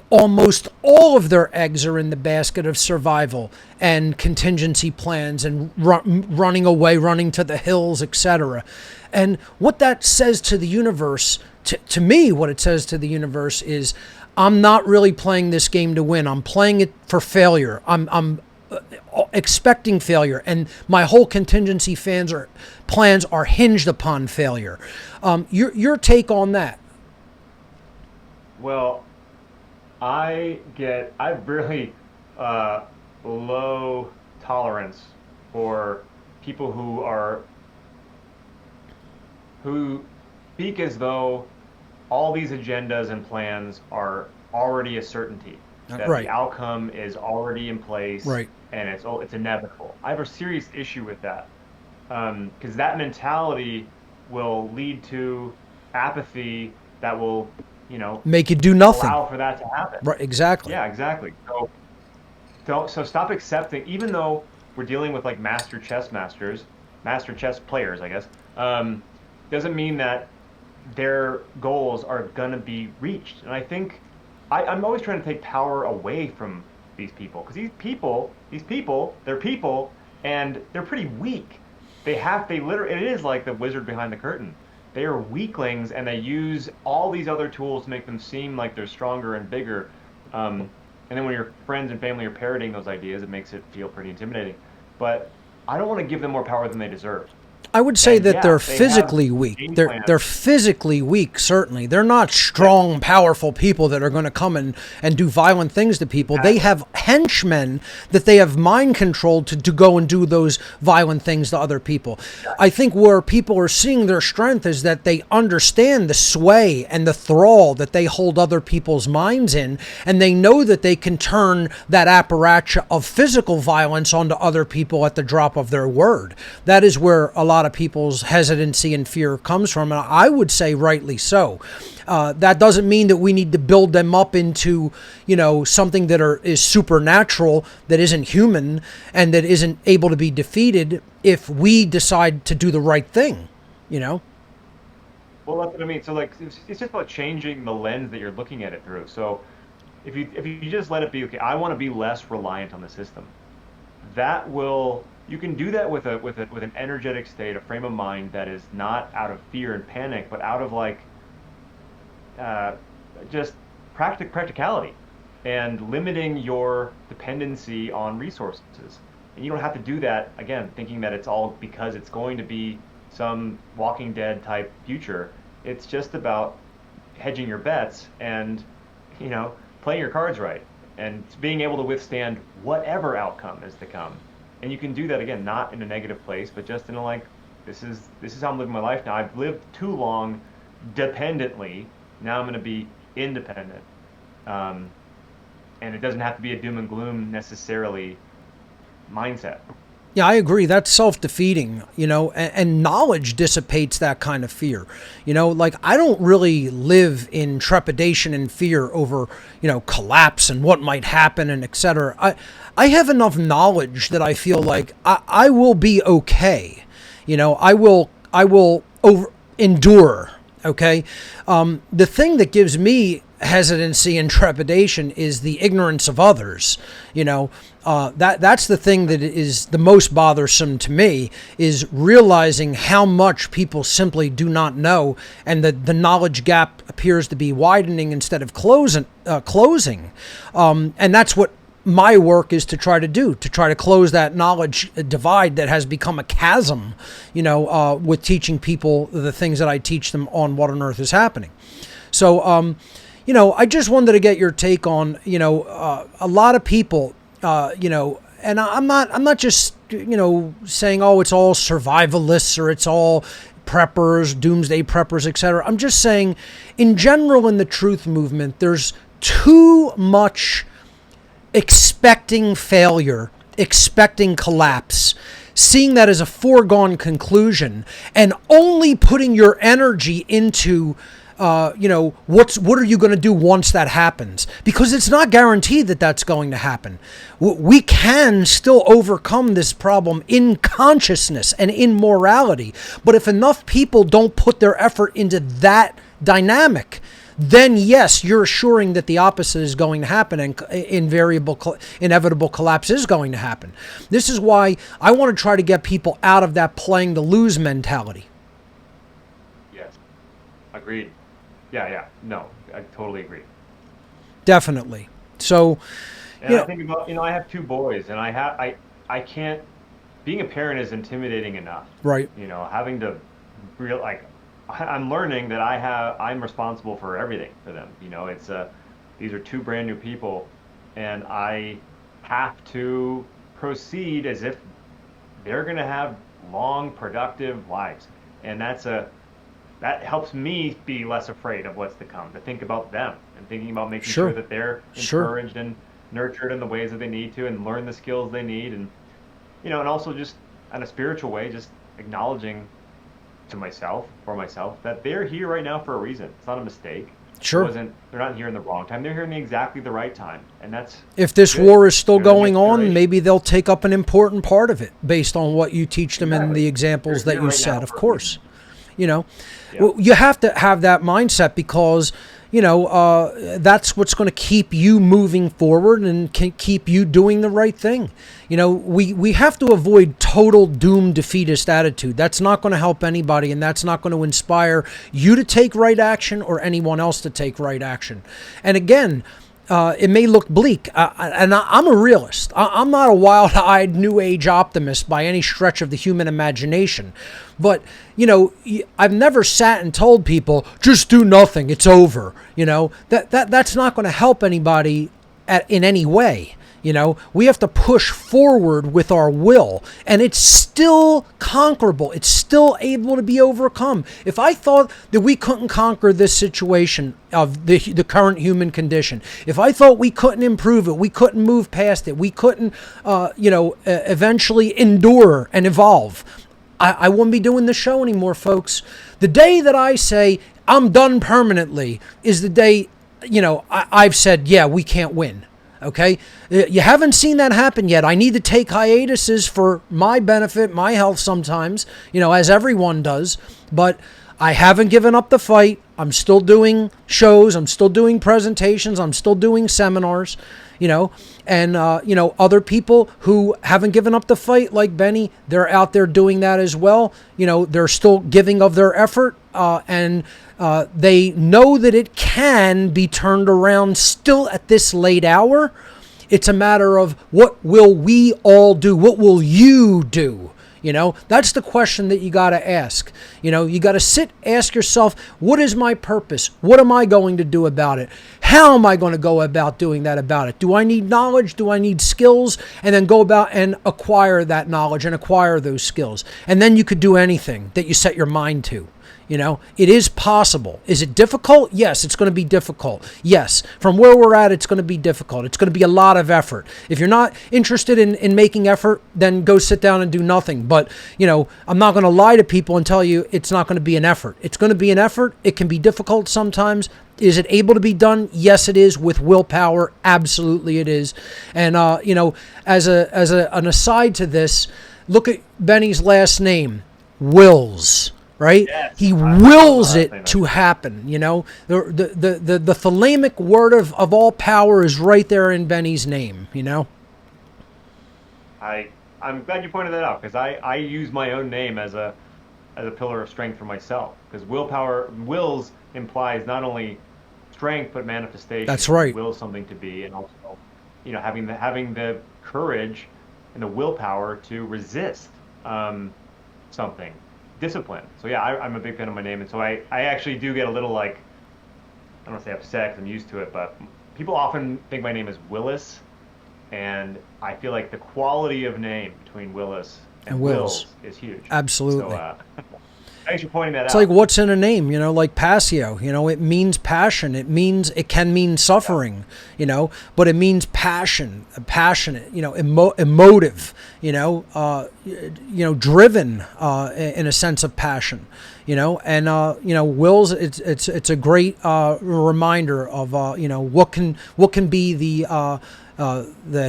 Almost all of their eggs are in the basket of survival and contingency plans and running away, running to the hills, etc. And what that says to the universe, to me, what it says to the universe is, I'm not really playing this game to win. I'm playing it for failure. I'm expecting failure, and my whole contingency plans are hinged upon failure. Your take on that? Well, I have really low tolerance for people who speak as though all these agendas and plans are already a certainty, that right. The outcome is already in place, right. And it's inevitable. I have a serious issue with that, because that mentality will lead to apathy that will, Make you do nothing. allow for that to happen. Right, exactly. Yeah, exactly. So stop accepting, even though we're dealing with like master chess players, I guess, doesn't mean that their goals are gonna be reached. And I think I'm always trying to take power away from these people, because they're people, and they're pretty weak. They literally, it is like the wizard behind the curtain. They are weaklings, and they use all these other tools to make them seem like they're stronger and bigger. And then when your friends and family are parroting those ideas, it makes it feel pretty intimidating. But I don't want to give them more power than they deserve. I would say And that yeah, they're they physically have weak. game They're plans. they're physically weak, certainly. They're not strong, powerful people that are going to come and do violent things to people. They have henchmen that they have mind controlled to go and do those violent things to other people. I think where people are seeing their strength is that they understand the sway and the thrall that they hold other people's minds in, and they know that they can turn that apparatus of physical violence onto other people at the drop of their word. That is where a lot of people's hesitancy and fear comes from, and I would say rightly so. That doesn't mean that we need to build them up into, something that is supernatural, that isn't human, and that isn't able to be defeated if we decide to do the right thing, Well, that's what I mean. So like, it's just about changing the lens that you're looking at it through. So if you just let it be, okay, I want to be less reliant on the system. You can do that with an energetic state, a frame of mind that is not out of fear and panic, but out of like just practicality and limiting your dependency on resources. And you don't have to do that again, thinking that it's all because it's going to be some Walking Dead type future. It's just about hedging your bets and playing your cards right and being able to withstand whatever outcome is to come. And you can do that again, not in a negative place, but just in a like, this is how I'm living my life now. I've lived too long dependently. Now I'm going to be independent. And it doesn't have to be a doom and gloom necessarily mindset. Yeah, I agree. That's self-defeating, and knowledge dissipates that kind of fear. Like I don't really live in trepidation and fear over, collapse and what might happen and et cetera. I have enough knowledge that I feel like I will be okay. I will endure. Okay. The thing that gives me hesitancy and trepidation is the ignorance of others. That's the thing that is the most bothersome to me, is realizing how much people simply do not know, and that the knowledge gap appears to be widening instead of closing. And that's what my work is to try to close that knowledge divide that has become a chasm, with teaching people the things that I teach them on What on Earth is Happening. So, I just wanted to get your take on, a lot of people, and I'm not just, saying, oh, it's all survivalists or it's all preppers, doomsday preppers, etc. I'm just saying, in general, in the truth movement, there's too much expecting failure, expecting collapse, seeing that as a foregone conclusion, and only putting your energy into what are you going to do once that happens? Because it's not guaranteed that that's going to happen. We can still overcome this problem in consciousness and in morality. But if enough people don't put their effort into that dynamic, then yes, you're assuring that the opposite is going to happen, and inevitable collapse is going to happen. This is why I want to try to get people out of that playing to lose mentality. Yes, agreed. Yeah, no, I totally agree. Definitely. So, and I think about, I have two boys, and I can't, being a parent is intimidating enough. Right. Having to I'm learning that I'm responsible for everything for them. These are two brand new people, and I have to proceed as if they're going to have long, productive lives. And that helps me be less afraid of what's to come, to think about them and thinking about making sure that they're encouraged and nurtured in the ways that they need to, and learn the skills they need. And, and also just in a spiritual way, just acknowledging to myself, for myself, that they're here right now for a reason. It's not a mistake. Sure. They're not here in the wrong time. They're here in exactly the right time, and that's if this good. war is still You know, the going next on, generation. maybe they'll take up an important part of it based on what you teach them and Exactly. the examples They're that here you right set, now of for a course. You know, Yeah. well, you have to have that mindset because, you know, that's what's going to keep you moving forward and can keep you doing the right thing. You know, we have to avoid total doom defeatist attitude. That's not going to help anybody, and that's not going to inspire you to take right action or anyone else to take right action. And again, it may look bleak, and I'm a realist. I'm not a wild-eyed New Age optimist by any stretch of the human imagination. But, you know, I've never sat and told people, just do nothing, it's over. You know, that's not going to help anybody in any way. You know, we have to push forward with our will, and it's still conquerable. It's still able to be overcome. If I thought that we couldn't conquer this situation of the current human condition, if I thought we couldn't improve it, we couldn't move past it, we couldn't, eventually endure and evolve, I wouldn't be doing this show anymore, folks. The day that I say I'm done permanently is the day, you know, I've said, yeah, we can't win. Okay, you haven't seen that happen yet. I need to take hiatuses for my benefit, my health sometimes, you know, as everyone does. But I haven't given up the fight. I'm still doing shows. I'm still doing presentations. I'm still doing seminars, you know, and, other people who haven't given up the fight, like Benny, they're out there doing that as well. You know, they're still giving of their effort, and they know that it can be turned around still at this late hour. It's a matter of what will we all do? What will you do? You know, that's the question that you got to ask. You know, you got to ask yourself, what is my purpose? What am I going to do about it? How am I going to go about doing that about it? Do I need knowledge? Do I need skills? And then go about and acquire that knowledge and acquire those skills. And then you could do anything that you set your mind to. You know, it is possible. Is it difficult? Yes, it's going to be difficult. Yes, from where we're at, it's going to be difficult. It's going to be a lot of effort. If you're not interested in making effort, then go sit down and do nothing. But, you know, I'm not going to lie to people and tell you it's not going to be an effort. It's going to be an effort. It can be difficult sometimes. Is it able to be done? Yes, it is. With willpower, absolutely it is. And, as an aside to this, look at Benny's last name, Wills. Right? Yes, he wills it to happen. You know, the thalamic word of all power is right there in Benny's name. You know. I'm glad you pointed that out because I use my own name as a pillar of strength for myself because wills implies not only strength but manifestation. That's right. Will something to be, and also, you know, having the courage and the willpower to resist something. Discipline. So yeah, I'm a big fan of my name, and so I actually do get a little like, I don't want to say upset 'cause I'm used to it, but people often think my name is Willis, and I feel like the quality of name between Willis and Wills is huge. Absolutely. So thanks for pointing that out. It's like what's in a name, you know, like Passio, you know, it means passion. It can mean suffering, you know, but it means passion, passionate, you know, emotive, you know, driven in a sense of passion, you know, and, wills, it's a great reminder of, what can be the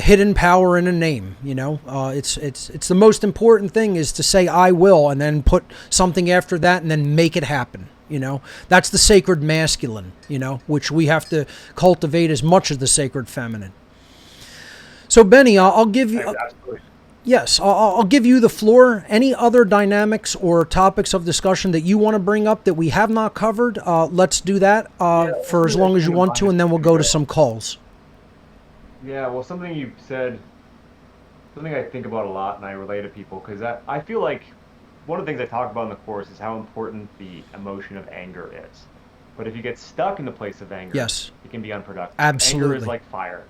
hidden power in a name. You know, it's the most important thing is to say I will and then put something after that and then make it happen. You know, that's the sacred masculine, you know, which we have to cultivate as much as the sacred feminine. So Benny, I'll give you I'll give you the floor. Any other dynamics or topics of discussion that you want to bring up that we have not covered? Let's do that for as long as you want to, and then we'll go to some calls. Yeah, well, something you said, something I think about a lot and I relate to people, because I feel like one of the things I talk about in the course is how important the emotion of anger is. But if you get stuck in the place of anger, yes, it can be unproductive. Absolutely. Anger is like fire.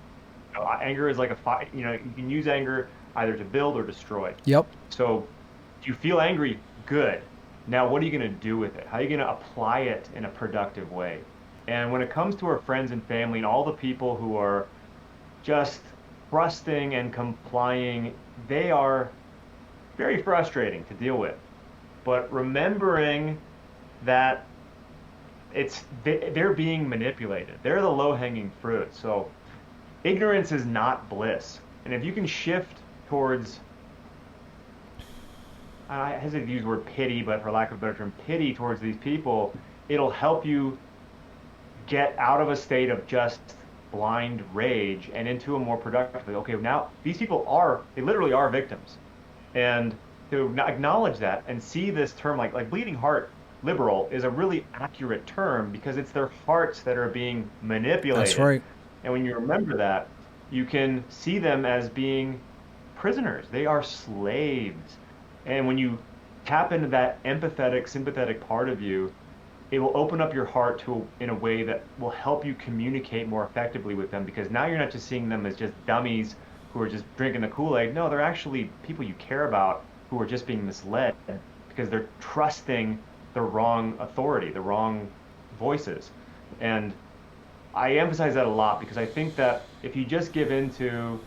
You know, anger is like a fire. You know, you can use anger either to build or destroy. Yep. So you feel angry, good. Now what are you going to do with it? How are you going to apply it in a productive way? And when it comes to our friends and family and all the people who are just trusting and complying, they are very frustrating to deal with. but remembering that they're being manipulated. They're the low-hanging fruit. So ignorance is not bliss. And if you can shift towards, I hesitate to use the word pity, but for lack of a better term, pity towards these people, it'll help you get out of a state of just blind rage and into a more productive, okay, now these people they literally are victims. And to acknowledge that and see this term like bleeding heart liberal is a really accurate term because it's their hearts that are being manipulated. That's right. And when you remember that, you can see them as being prisoners. They are slaves. And when you tap into that empathetic, sympathetic part of you, it will open up your heart in a way that will help you communicate more effectively with them, because now you're not just seeing them as just dummies who are just drinking the Kool-Aid. No, they're actually people you care about who are just being misled because they're trusting the wrong authority, the wrong voices. And I emphasize that a lot because I think that if you just give into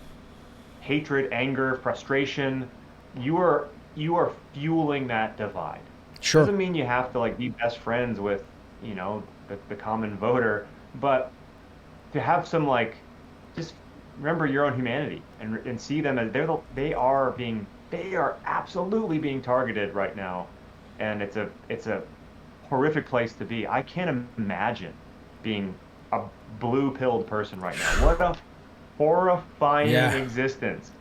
hatred, anger, frustration, you are fueling that divide. Sure. Doesn't mean you have to be best friends with, the common voter, but to have some just remember your own humanity and see them as they are absolutely being targeted right now, and it's a horrific place to be. I can't imagine being a blue-pilled person right now. What a horrifying existence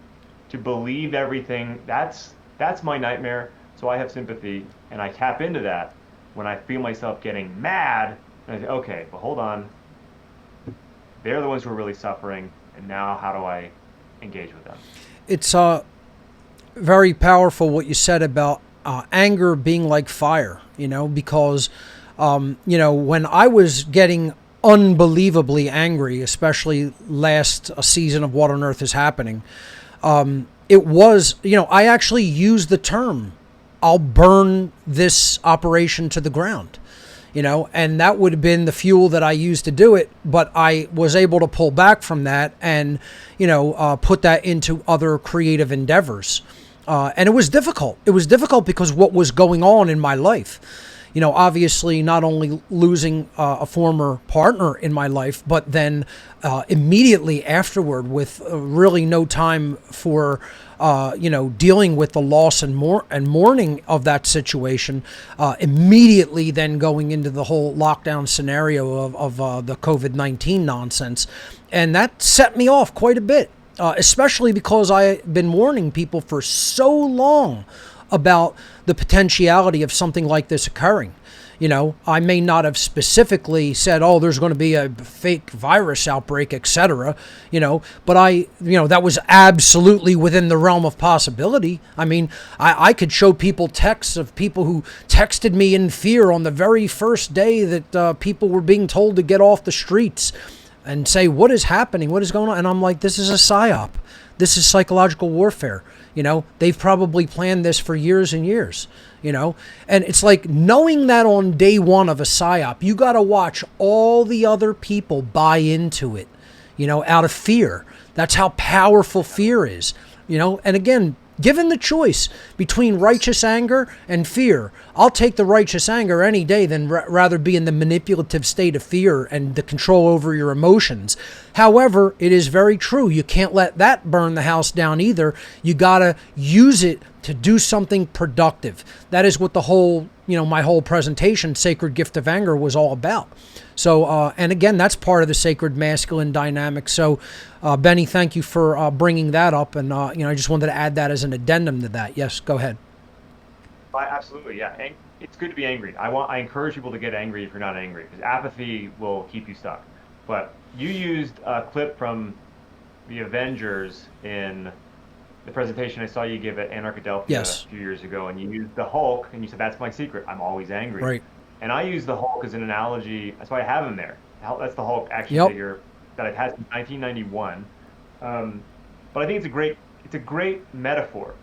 to believe everything. That's my nightmare. So I have sympathy, and I tap into that when I feel myself getting mad. And I say, okay, well, hold on. They're the ones who are really suffering, and now how do I engage with them? It's very powerful what you said about anger being like fire, because, when I was getting unbelievably angry, especially last season of What on Earth is Happening, it was, I actually used the term, I'll burn this operation to the ground, and that would have been the fuel that I used to do it. But I was able to pull back from that and, put that into other creative endeavors. And it was difficult. It was difficult because what was going on in my life, obviously not only losing a former partner in my life, but then immediately afterward with really no time for, dealing with the loss and mourning of that situation, immediately then going into the whole lockdown scenario of the COVID-19 nonsense. And that set me off quite a bit, especially because I've been warning people for so long about the potentiality of something like this occurring. I may not have specifically said, oh, there's going to be a fake virus outbreak, etc., but that was absolutely within the realm of possibility. I mean, I could show people texts of people who texted me in fear on the very first day that people were being told to get off the streets and say, what is happening? What is going on? And I'm like, this is a psyop. This is psychological warfare. They've probably planned this for years and years, and it's like knowing that on day one of a psyop, you got to watch all the other people buy into it, out of fear. That's how powerful fear is, and again, given the choice between righteous anger and fear, I'll take the righteous anger any day than rather be in the manipulative state of fear and the control over your emotions. However, it is very true. You can't let that burn the house down either. You got to use it to do something productive. That is what the whole, my whole presentation, Sacred Gift of Anger, was all about. So, and again, that's part of the sacred masculine dynamic. So, Benny, thank you for bringing that up. And, I just wanted to add that as an addendum to that. Yes, go ahead. Absolutely, yeah. It's good to be angry. I encourage people to get angry if you're not angry, because apathy will keep you stuck. But you used a clip from the Avengers in the presentation I saw you give at Anarchadelphia a few years ago, and you used the Hulk, and you said, that's my secret. I'm always angry. Right. And I use the Hulk as an analogy. That's why I have him there. That's the Hulk action figure that I've had since 1991. But I think it's a great metaphor,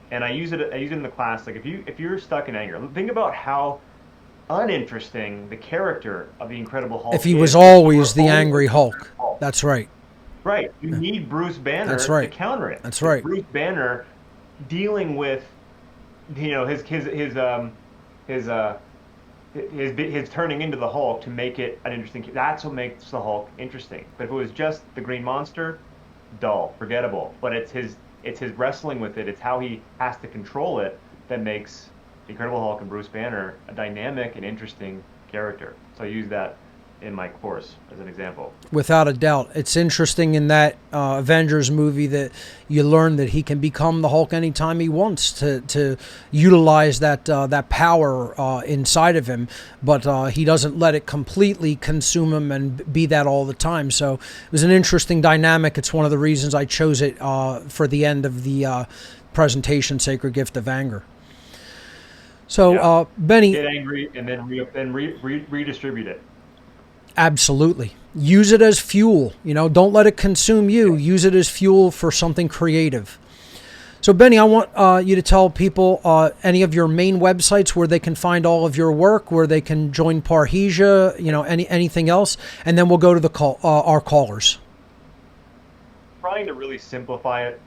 and I use it in the class. Like if you're stuck in anger, think about how uninteresting the character of the Incredible Hulk is. If he was always the angry Hulk. That's right. Right. You need Bruce Banner to counter it. That's right. Bruce Banner dealing with his his turning into the Hulk to make it an interesting. That's what makes the Hulk interesting. But if it was just the Green Monster, dull, forgettable. But it's his wrestling with it. It's how he has to control it that makes the Incredible Hulk and Bruce Banner a dynamic and interesting character. So I use that in my course as an example. Without a doubt. It's interesting in that Avengers movie that you learn that he can become the Hulk anytime he wants to utilize that power inside of him, but he doesn't let it completely consume him and be that all the time. So it was an interesting dynamic. It's one of the reasons I chose it for the end of the presentation, Sacred Gift of Anger. So, Benny... Get angry and then redistribute it. Absolutely. Use it as fuel. Don't let it consume you. Use it as fuel for something creative. So, Benny, I want you to tell people any of your main websites where they can find all of your work, where they can join Parhesia, anything else, and then we'll go to our callers. Trying to really simplify it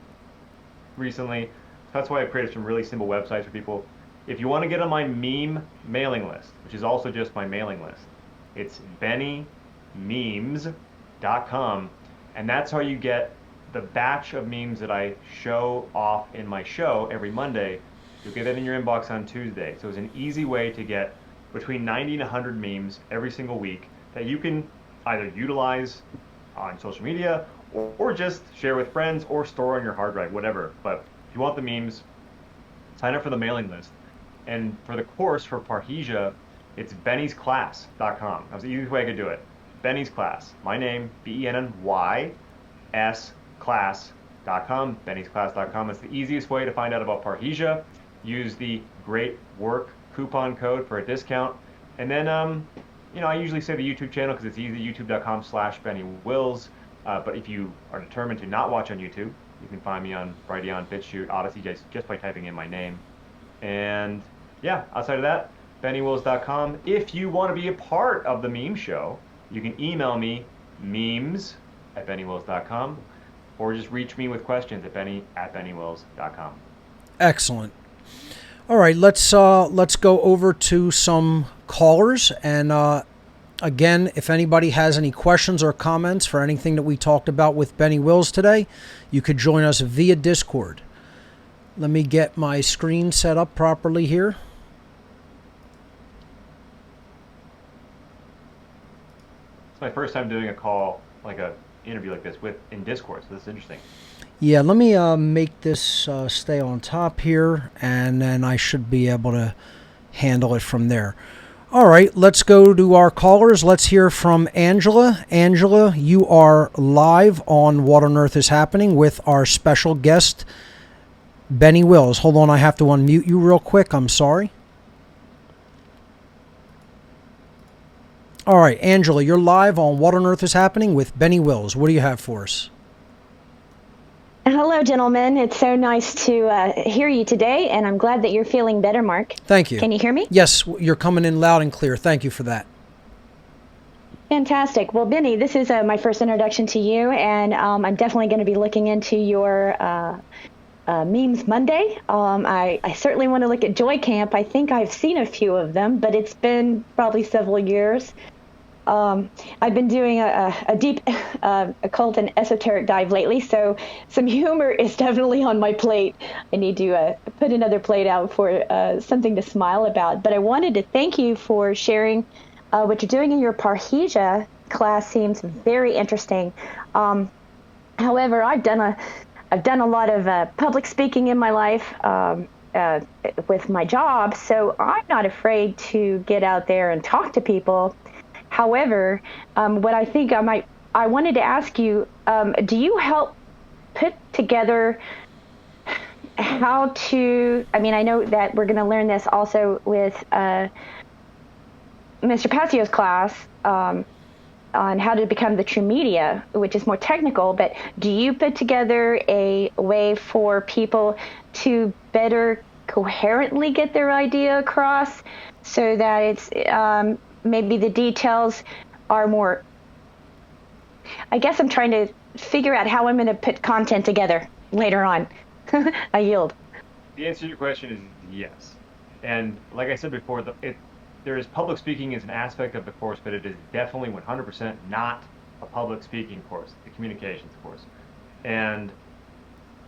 recently. That's why I've created some really simple websites for people. If you want to get on my meme mailing list, which is also just my mailing list, it's bennymemes.com, and that's how you get the batch of memes that I show off in my show every Monday. You'll get that in your inbox on Tuesday. So it's an easy way to get between 90 and 100 memes every single week that you can either utilize on social media or just share with friends or store on your hard drive, whatever. But if you want the memes, sign up for the mailing list. And for the course for Parhesia, it's bennysclass.com. That was the easiest way I could do it. Benny's Class. My name, BENNYS class.com. bennysclass.com. It's the easiest way to find out about Parhesia. Use the Great Work coupon code for a discount. And then, I usually say the YouTube channel because it's easy, youtube.com/BennyWills. But if you are determined to not watch on YouTube, you can find me on Brighteon, BitChute, Odyssey, just by typing in my name. And yeah, outside of that, bennywills.com. If you want to be a part of the meme show, you can email me memes@bennywills.com or just reach me with questions at benny@bennywills.com. Excellent. All right, let's go over to some callers, and again, if anybody has any questions or comments for anything that we talked about with Benny Wills today, you could join us via Discord. Let me get my screen set up properly here. It's my first time doing a call, like a interview like this in Discord, so this is interesting. Yeah, let me make this stay on top here, and then I should be able to handle it from there. All right, let's go to our callers. Let's hear from Angela. Angela, you are live on What on Earth is Happening with our special guest, Benny Wills. Hold on, I have to unmute you real quick. I'm sorry. All right, Angela, you're live on What on Earth is Happening with Benny Wills. What do you have for us? Hello, gentlemen. It's so nice to hear you today, and I'm glad that you're feeling better, Mark. Thank you. Can you hear me? Yes, you're coming in loud and clear. Thank you for that. Fantastic. Well, Benny, this is my first introduction to you, and I'm definitely going to be looking into your Memes Monday. I certainly want to look at Joy Camp. I think I've seen a few of them, but it's been probably several years. I've been doing a deep occult and esoteric dive lately, so some humor is definitely on my plate. I need to put another plate out for something to smile about. But I wanted to thank you for sharing what you're doing in your Parhesia class. Seems very interesting. However, I've done a lot of public speaking in my life with my job, so I'm not afraid to get out there and talk to people. However, what I think I wanted to ask you, do you help put together how to, I know that we're going to learn this also with Mr. Passio's class on how to become the true media, which is more technical, but do you put together a way for people to better coherently get their idea across so that it's maybe the details are more, I guess I'm trying to figure out how I'm going to put content together later on. I yield. The answer to your question is yes. And like I said before, there is public speaking as an aspect of the course, but it is definitely 100% not a public speaking course, the communications course. And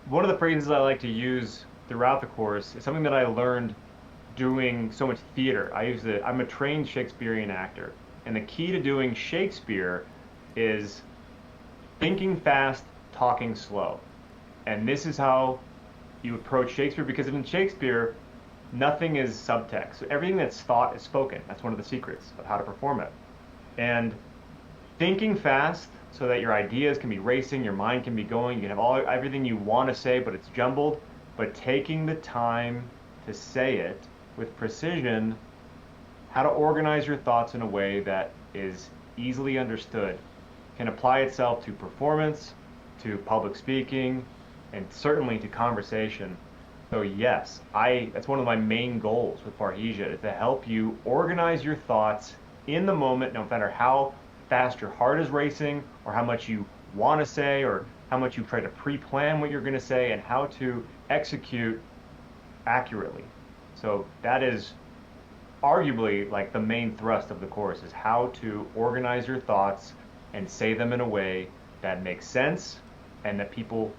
one of the phrases I like to use throughout the course is something that I learned doing so much theater. I'm a trained Shakespearean actor, and the key to doing Shakespeare is thinking fast, talking slow. And this is how you approach Shakespeare, because in Shakespeare, nothing is subtext. So everything that's thought is spoken. That's one of the secrets of how to perform it. And thinking fast so that your ideas can be racing, your mind can be going, you can have everything you want to say, but it's jumbled. But taking the time to say it with precision, how to organize your thoughts in a way that is easily understood, can apply itself to performance, to public speaking, and certainly to conversation. So yes, that's one of my main goals with Parhesia, is to help you organize your thoughts in the moment, no matter how fast your heart is racing, or how much you want to say, or how much you try to pre-plan what you're going to say, and how to execute accurately. So that is arguably like the main thrust of the course, is how to organize your thoughts and say them in a way that makes sense and that people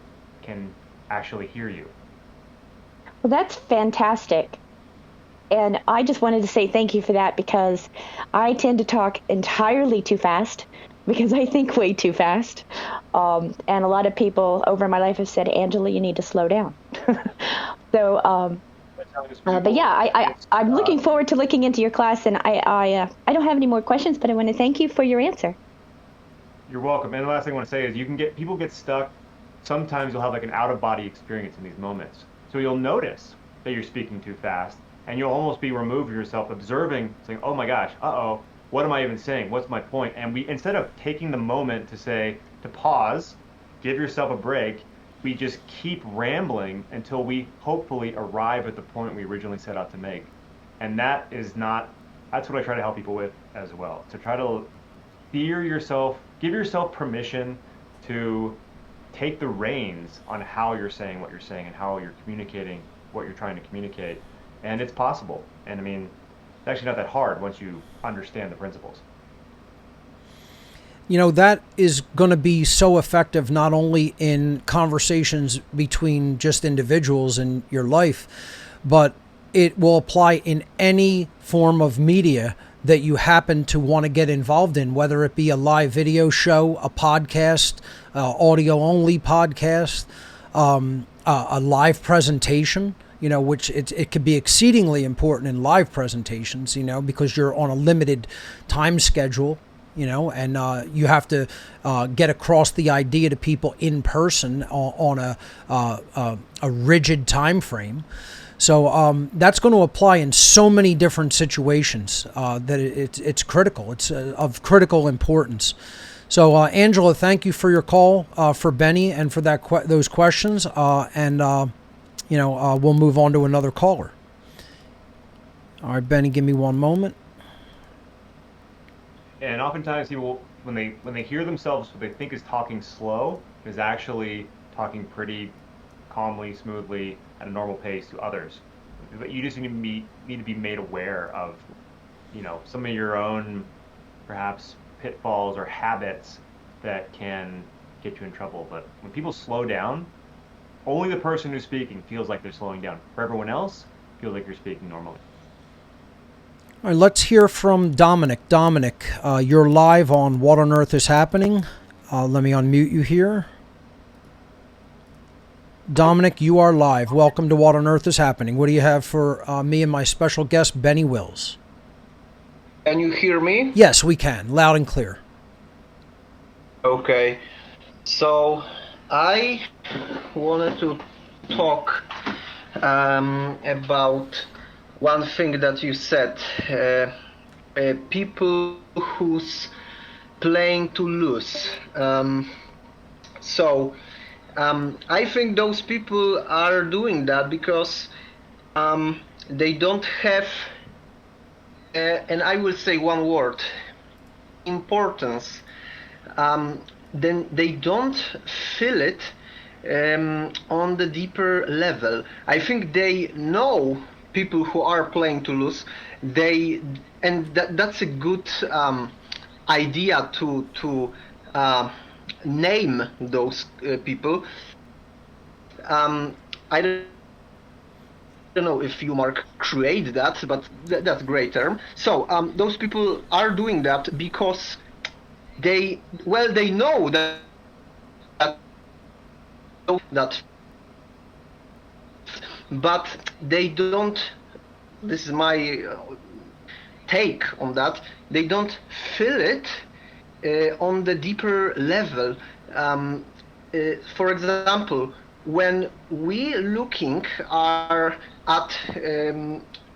can actually hear you. Well, that's fantastic. And I just wanted to say thank you for that, because I tend to talk entirely too fast, because I think way too fast. And a lot of people over my life have said, Angela, you need to slow down. So, but yeah, I'm looking forward to looking into your class, and I don't have any more questions, but I want to thank you for your answer. You're welcome. And the last thing I want to say is people get stuck. Sometimes you'll have like an out-of-body experience in these moments. So you'll notice that you're speaking too fast, and you'll almost be removed yourself, observing, saying, oh my gosh, uh-oh, what am I even saying? What's my point? And instead of taking the moment to pause, give yourself a break, we just keep rambling until we hopefully arrive at the point we originally set out to make. And that's what I try to help people with as well. To try to give yourself permission to take the reins on how you're saying what you're saying and how you're communicating what you're trying to communicate. And it's possible. And I mean, it's actually not that hard once you understand the principles. You know, that is going to be so effective not only in conversations between just individuals in your life, but it will apply in any form of media that you happen to want to get involved in, whether it be a live video show, a podcast, audio-only podcast, a live presentation, you know, which it could be exceedingly important in live presentations, you know, because you're on a limited time schedule, you know, and you have to get across the idea to people in person on a rigid time frame. So that's going to apply in so many different situations that it's critical. It's of critical importance. So Angela, thank you for your call for Benny and for those questions. And we'll move on to another caller. All right, Benny, give me one moment. And oftentimes people, when they hear themselves, what they think is talking slow is actually talking pretty calmly, smoothly, at a normal pace to others. But you just need to be made aware of, you know, some of your own perhaps pitfalls or habits that can get you in trouble. But when people slow down, only the person who's speaking feels like they're slowing down. For everyone else, it feels like you're speaking normally. All right, let's hear from Dominic. Dominic, you're live on What on Earth is Happening. Let me unmute you here. Dominic, you are live. Welcome to What on Earth is Happening. What do you have for me and my special guest, Benny Wills? Can you hear me? Yes, we can. Loud and clear. Okay. So I wanted to talk about one thing that you said. People who's playing to lose. I think those people are doing that because they don't have, and I will say one word, importance. Then they don't feel it on the deeper level. I think they know people who are playing to lose, that's a good idea to name those people. I don't know if you, Mark, create that, but that's a great term. So those people are doing that because they know that but they don't. This is my take on that. They don't feel it on the deeper level. For example, when we looking are at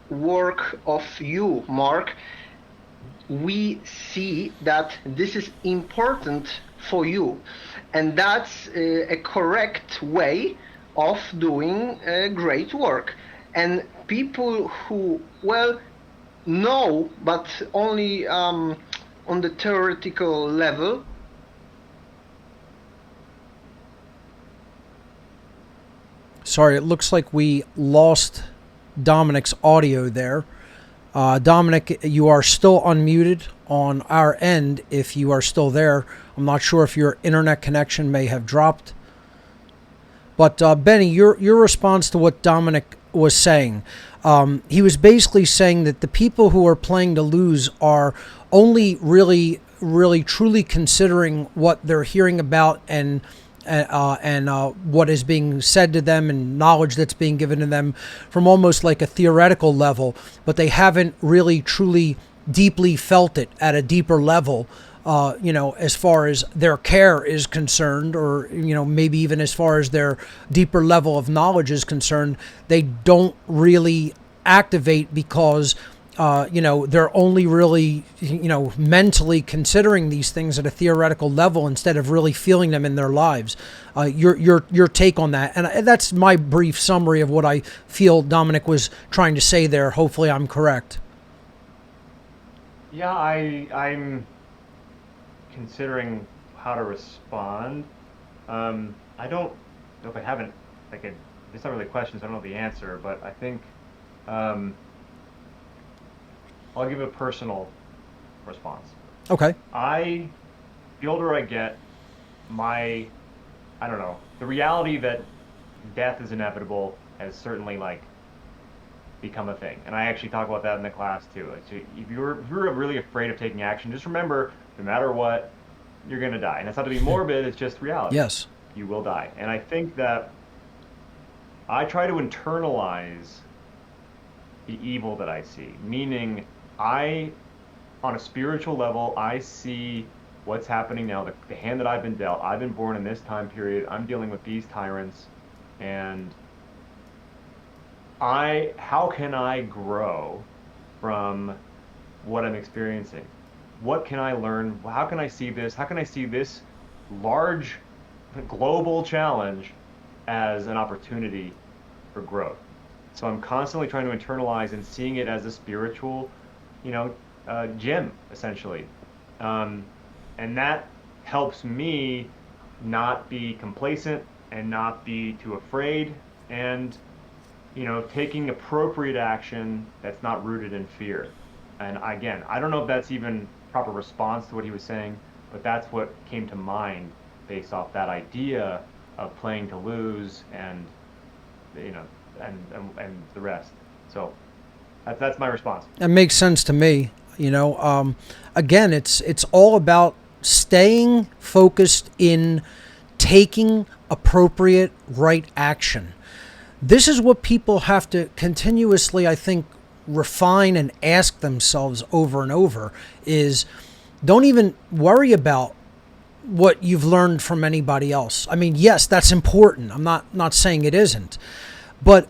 work of you, Mark, we see that this is important for you, and that's a correct way of doing great work. And people who know, but only on the theoretical level. Sorry, it looks like we lost Dominic's audio there. Dominic, you are still unmuted on our end if you are still there. I'm not sure if your internet connection may have dropped. But Benny, your response to what Dominic was saying, he was basically saying that the people who are playing to lose are only really truly considering what they're hearing about and what is being said to them and knowledge that's being given to them from almost like a theoretical level, but they haven't really truly deeply felt it at a deeper level, as far as their care is concerned, or, maybe even as far as their deeper level of knowledge is concerned. They don't really activate because they're only really, mentally considering these things at a theoretical level instead of really feeling them in their lives. Your take on that, and that's my brief summary of what I feel Dominic was trying to say there. Hopefully, I'm correct. Yeah, I'm considering how to respond. I don't know if I haven't, it's not really questions, I don't know the answer, but I think I'll give a personal response. Okay. The older I get, the reality that death is inevitable has certainly become a thing. And I actually talk about that in the class too. If you're really afraid of taking action, just remember, no matter what, you're going to die. And it's not to be morbid, it's just reality. Yes. You will die. And I think that I try to internalize the evil that I see, meaning on a spiritual level, I see what's happening now, the hand that I've been dealt. I've been born in this time period. I'm dealing with these tyrants, and how can I grow from what I'm experiencing? What can I learn? How can I see this? How can I see this large global challenge as an opportunity for growth? So I'm constantly trying to internalize and seeing it as a spiritual gym, essentially. And that helps me not be complacent and not be too afraid, and, taking appropriate action that's not rooted in fear. And again, I don't know if that's even proper response to what he was saying, but that's what came to mind based off that idea of playing to lose and, and the rest. So that's my response. That makes sense to me. Again, it's all about staying focused in taking appropriate right action. This is what people have to continuously, I think, refine and ask themselves over and over is, don't even worry about what you've learned from anybody else. I mean, yes, that's important. I'm not saying it isn't. But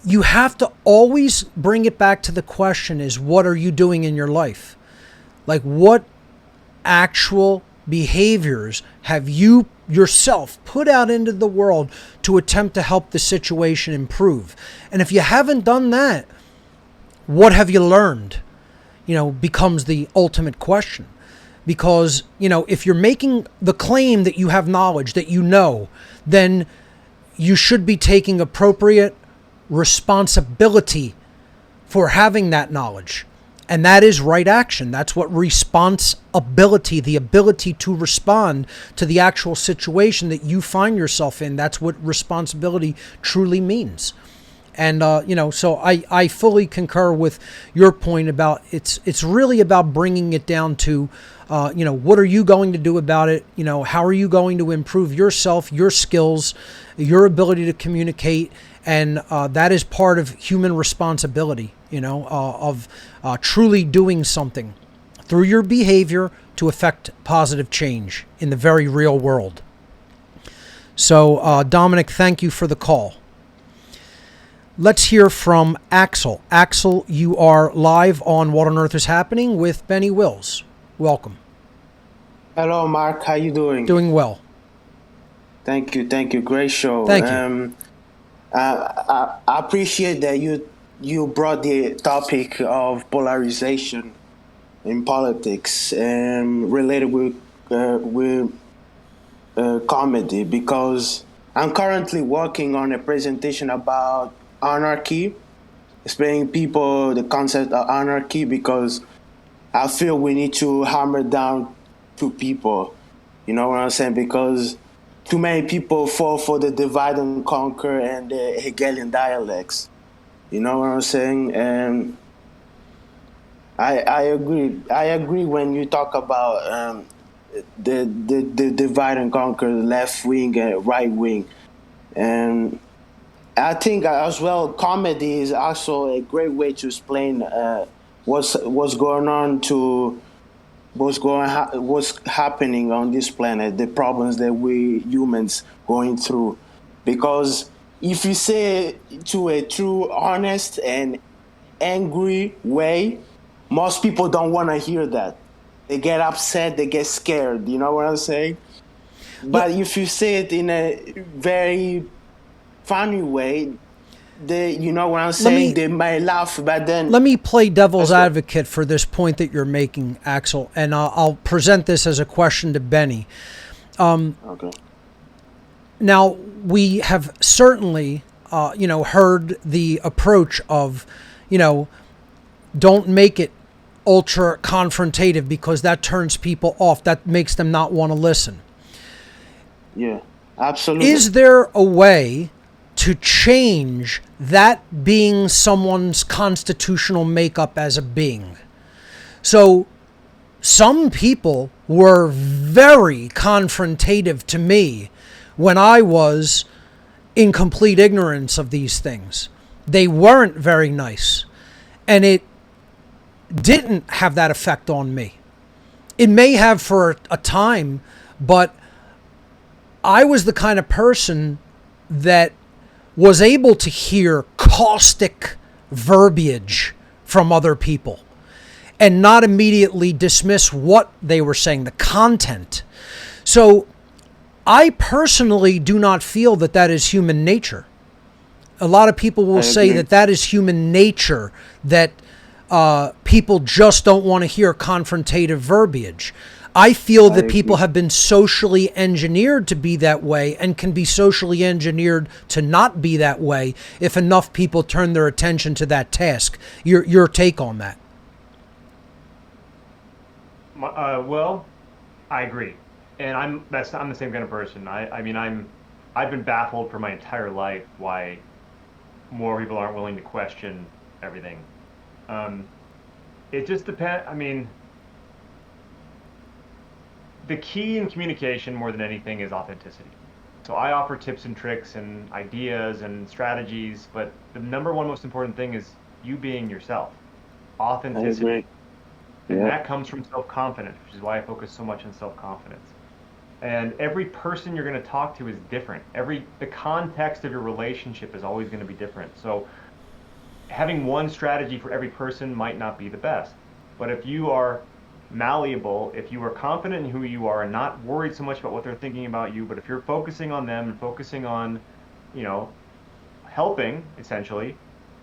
you have to always bring it back to the question is, what are you doing in your life? What actual behaviors have you yourself put out into the world to attempt to help the situation improve? And if you haven't done that, what have you learned? Becomes the ultimate question. Because, if you're making the claim that you have knowledge, that then you should be taking appropriate responsibility for having that knowledge. And that is right action. That's what responsibility, the ability to respond to the actual situation that you find yourself in. That's what responsibility truly means. And, so I fully concur with your point about it's really about bringing it down to, what are you going to do about it? How are you going to improve yourself, your skills, your ability to communicate? And that is part of human responsibility, of truly doing something through your behavior to affect positive change in the very real world. So, Dominic, thank you for the call. Let's hear from Axel. Axel, you are live on What on Earth is Happening with Benny Wills. Welcome. Hello, Mark. How you doing? Doing well. Thank you. Great show. Thank you. I appreciate that you brought the topic of polarization in politics related with comedy, because I'm currently working on a presentation about anarchy, explaining people the concept of anarchy, because I feel we need to hammer down to people. You know what I'm saying? Because too many people fall for the divide and conquer and the Hegelian dialects. You know what I'm saying? And I agree. I agree when you talk about the divide and conquer, left wing and right wing. And I think as well, comedy is also a great way to explain what's going on, what's happening on this planet, the problems that we humans going through. Because if you say it to a true, honest, and angry way, most people don't want to hear that. They get upset, they get scared. You know what I'm saying? But if you say it in a very funny way, you know what I'm saying? They might laugh, but then... Let me play devil's advocate for this point that you're making, Axel, and I'll present this as a question to Benny. Okay. Now, we have certainly, heard the approach of, don't make it ultra confrontative because that turns people off. That makes them not want to listen. Yeah, absolutely. Is there a way to change that being someone's constitutional makeup as a being? So some people were very confrontative to me when I was in complete ignorance of these things. They weren't very nice, and it didn't have that effect on me. It may have for a time, but I was the kind of person that was able to hear caustic verbiage from other people and not immediately dismiss what they were saying, the content. So I personally do not feel that that is human nature. A lot of people will say that that is human nature, that people just don't want to hear confrontative verbiage. I feel that people have been socially engineered to be that way and can be socially engineered to not be that way if enough people turn their attention to that task. Your take on that? Well, I agree, and I'm the same kind of person. I've been baffled for my entire life why more people aren't willing to question everything. It just depends. The key in communication more than anything is authenticity. So I offer tips and tricks and ideas and strategies, but the number one most important thing is you being yourself. Authenticity. I agree. And Yeah. that comes from self-confidence, which is why I focus so much on self-confidence. And every person you're going to talk to is different. The context of your relationship is always going to be different. So having one strategy for every person might not be the best. But if you are malleable, if you are confident in who you are and not worried so much about what they're thinking about you, but if you're focusing on them and focusing on, helping essentially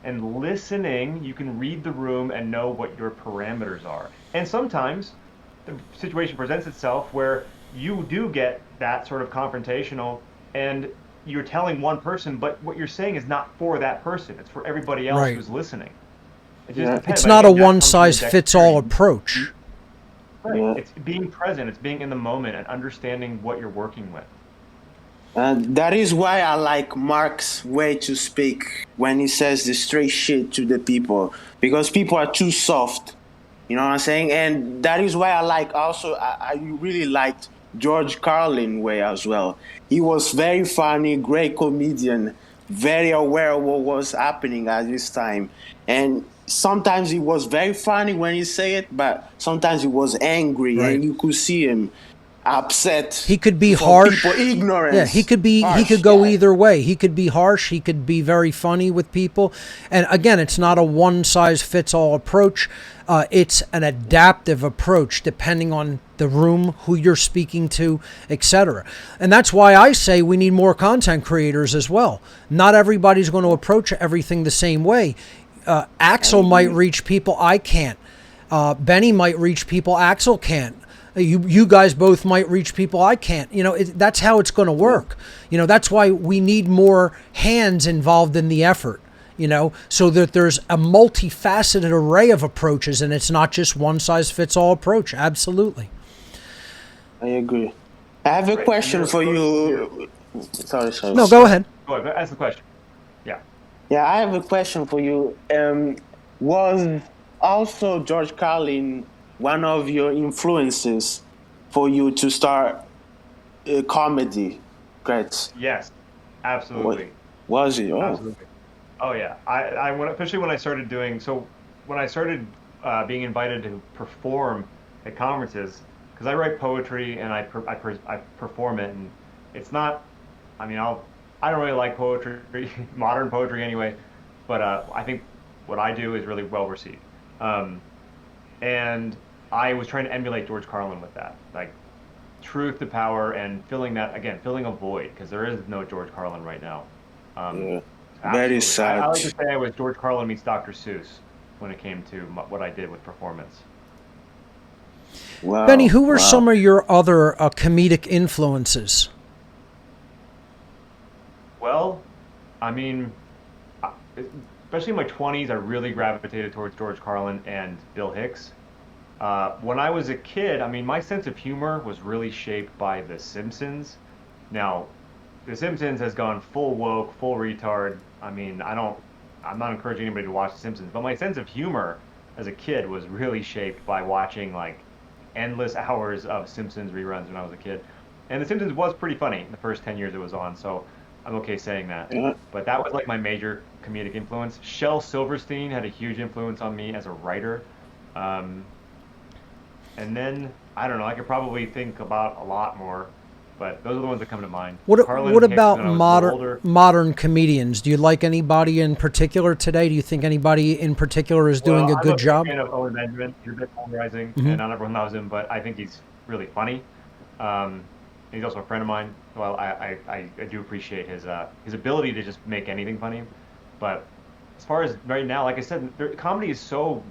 and listening, you can read the room and know what your parameters are. And sometimes the situation presents itself where you do get that sort of confrontational and you're telling one person, but what you're saying is not for that person. It's for everybody else Right. who's listening. It just depends. It's But not a again, that comes from the one-size-fits-all dexterity. approach. Right. Yeah. It's being present. It's being in the moment and understanding what you're working with. And that is why I like Mark's way to speak when he says the straight shit to the people, because people are too soft. You know what I'm saying? And that is why I like also, I really liked George Carlin way as well. He was very funny, great comedian, very aware of what was happening at this time. And sometimes he was very funny when he say it, but sometimes he was angry Right. and you could see him upset. He could be for harsh. people, ignorance. Yeah, he could be. He Harsh, could go yeah. either way. He could be harsh. He could be very funny with people. And again, it's not a one-size-fits-all approach. It's an adaptive approach depending on the room, who you're speaking to, etc. And that's why I say we need more content creators as well. Not everybody's going to approach everything the same way. Axel might reach people I can't. Benny might reach people Axel can't. You guys both might reach people I can't. You know, that's how it's going to work. You know, that's why we need more hands involved in the effort, you know, so that there's a multifaceted array of approaches and it's not just one size fits all approach. Absolutely. I agree. I have a question for you. Sorry. No, go ahead. Go ahead. Ask the question. Yeah. Yeah, I have a question for you. Was also George Carlin one of your influences for you to start comedy? Great. Yes. Absolutely. Was he? Oh. Absolutely. Oh yeah. Especially when I started being invited to perform at conferences, because I write poetry and I perform it, and it's not. I mean, I don't really like poetry, modern poetry anyway, but I think what I do is really well received. And I was trying to emulate George Carlin with that, like truth to power and filling a void, because there is no George Carlin right now. Yeah. That is sad. I like to say I was George Carlin meets Dr. Seuss when it came to what I did with performance. Wow. Benny, who were some of your other comedic influences? Well, I mean, especially in my 20s, I really gravitated towards George Carlin and Bill Hicks. When I was a kid, I mean, my sense of humor was really shaped by The Simpsons. Now, The Simpsons has gone full woke, full retard. I mean, I'm not encouraging anybody to watch The Simpsons, but my sense of humor as a kid was really shaped by watching like endless hours of Simpsons reruns when I was a kid. And The Simpsons was pretty funny the first 10 years it was on, so I'm okay saying that. Yeah. But that was like my major comedic influence. Shel Silverstein had a huge influence on me as a writer. And then, I don't know, I could probably think about a lot more, but those are the ones that come to mind. What Carlin, about Hicks, when I was older. modern comedians? Do you like anybody in particular today? Do you think anybody in particular is doing a good job? I'm a big fan of Owen Benjamin. He's a bit polarizing, and not everyone loves him, but I think he's really funny. He's also a friend of mine. Well, I do appreciate his ability to just make anything funny. But as far as right now, like I said, comedy is so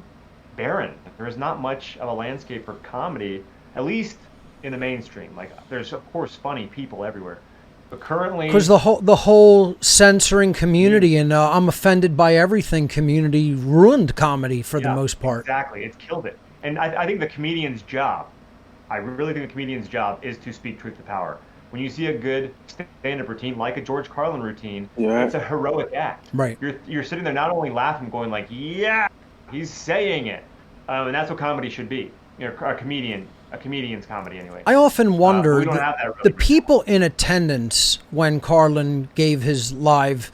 barren. There is not much of a landscape for comedy, at least in the mainstream. Like, there's of course funny people everywhere, but currently, because the whole censoring community and I'm offended by everything community ruined comedy for the most part. Exactly, it's killed it. And I think the comedian's job, I really think the comedian's job is to speak truth to power. When you see a good stand-up routine, like a George Carlin routine, it's a heroic act. Right. You're sitting there not only laughing, going like, yeah, he's saying it, and that's what comedy should be. You know, a comedian's comedy anyway. I often wonder, we don't have that really the people in attendance when Carlin gave his live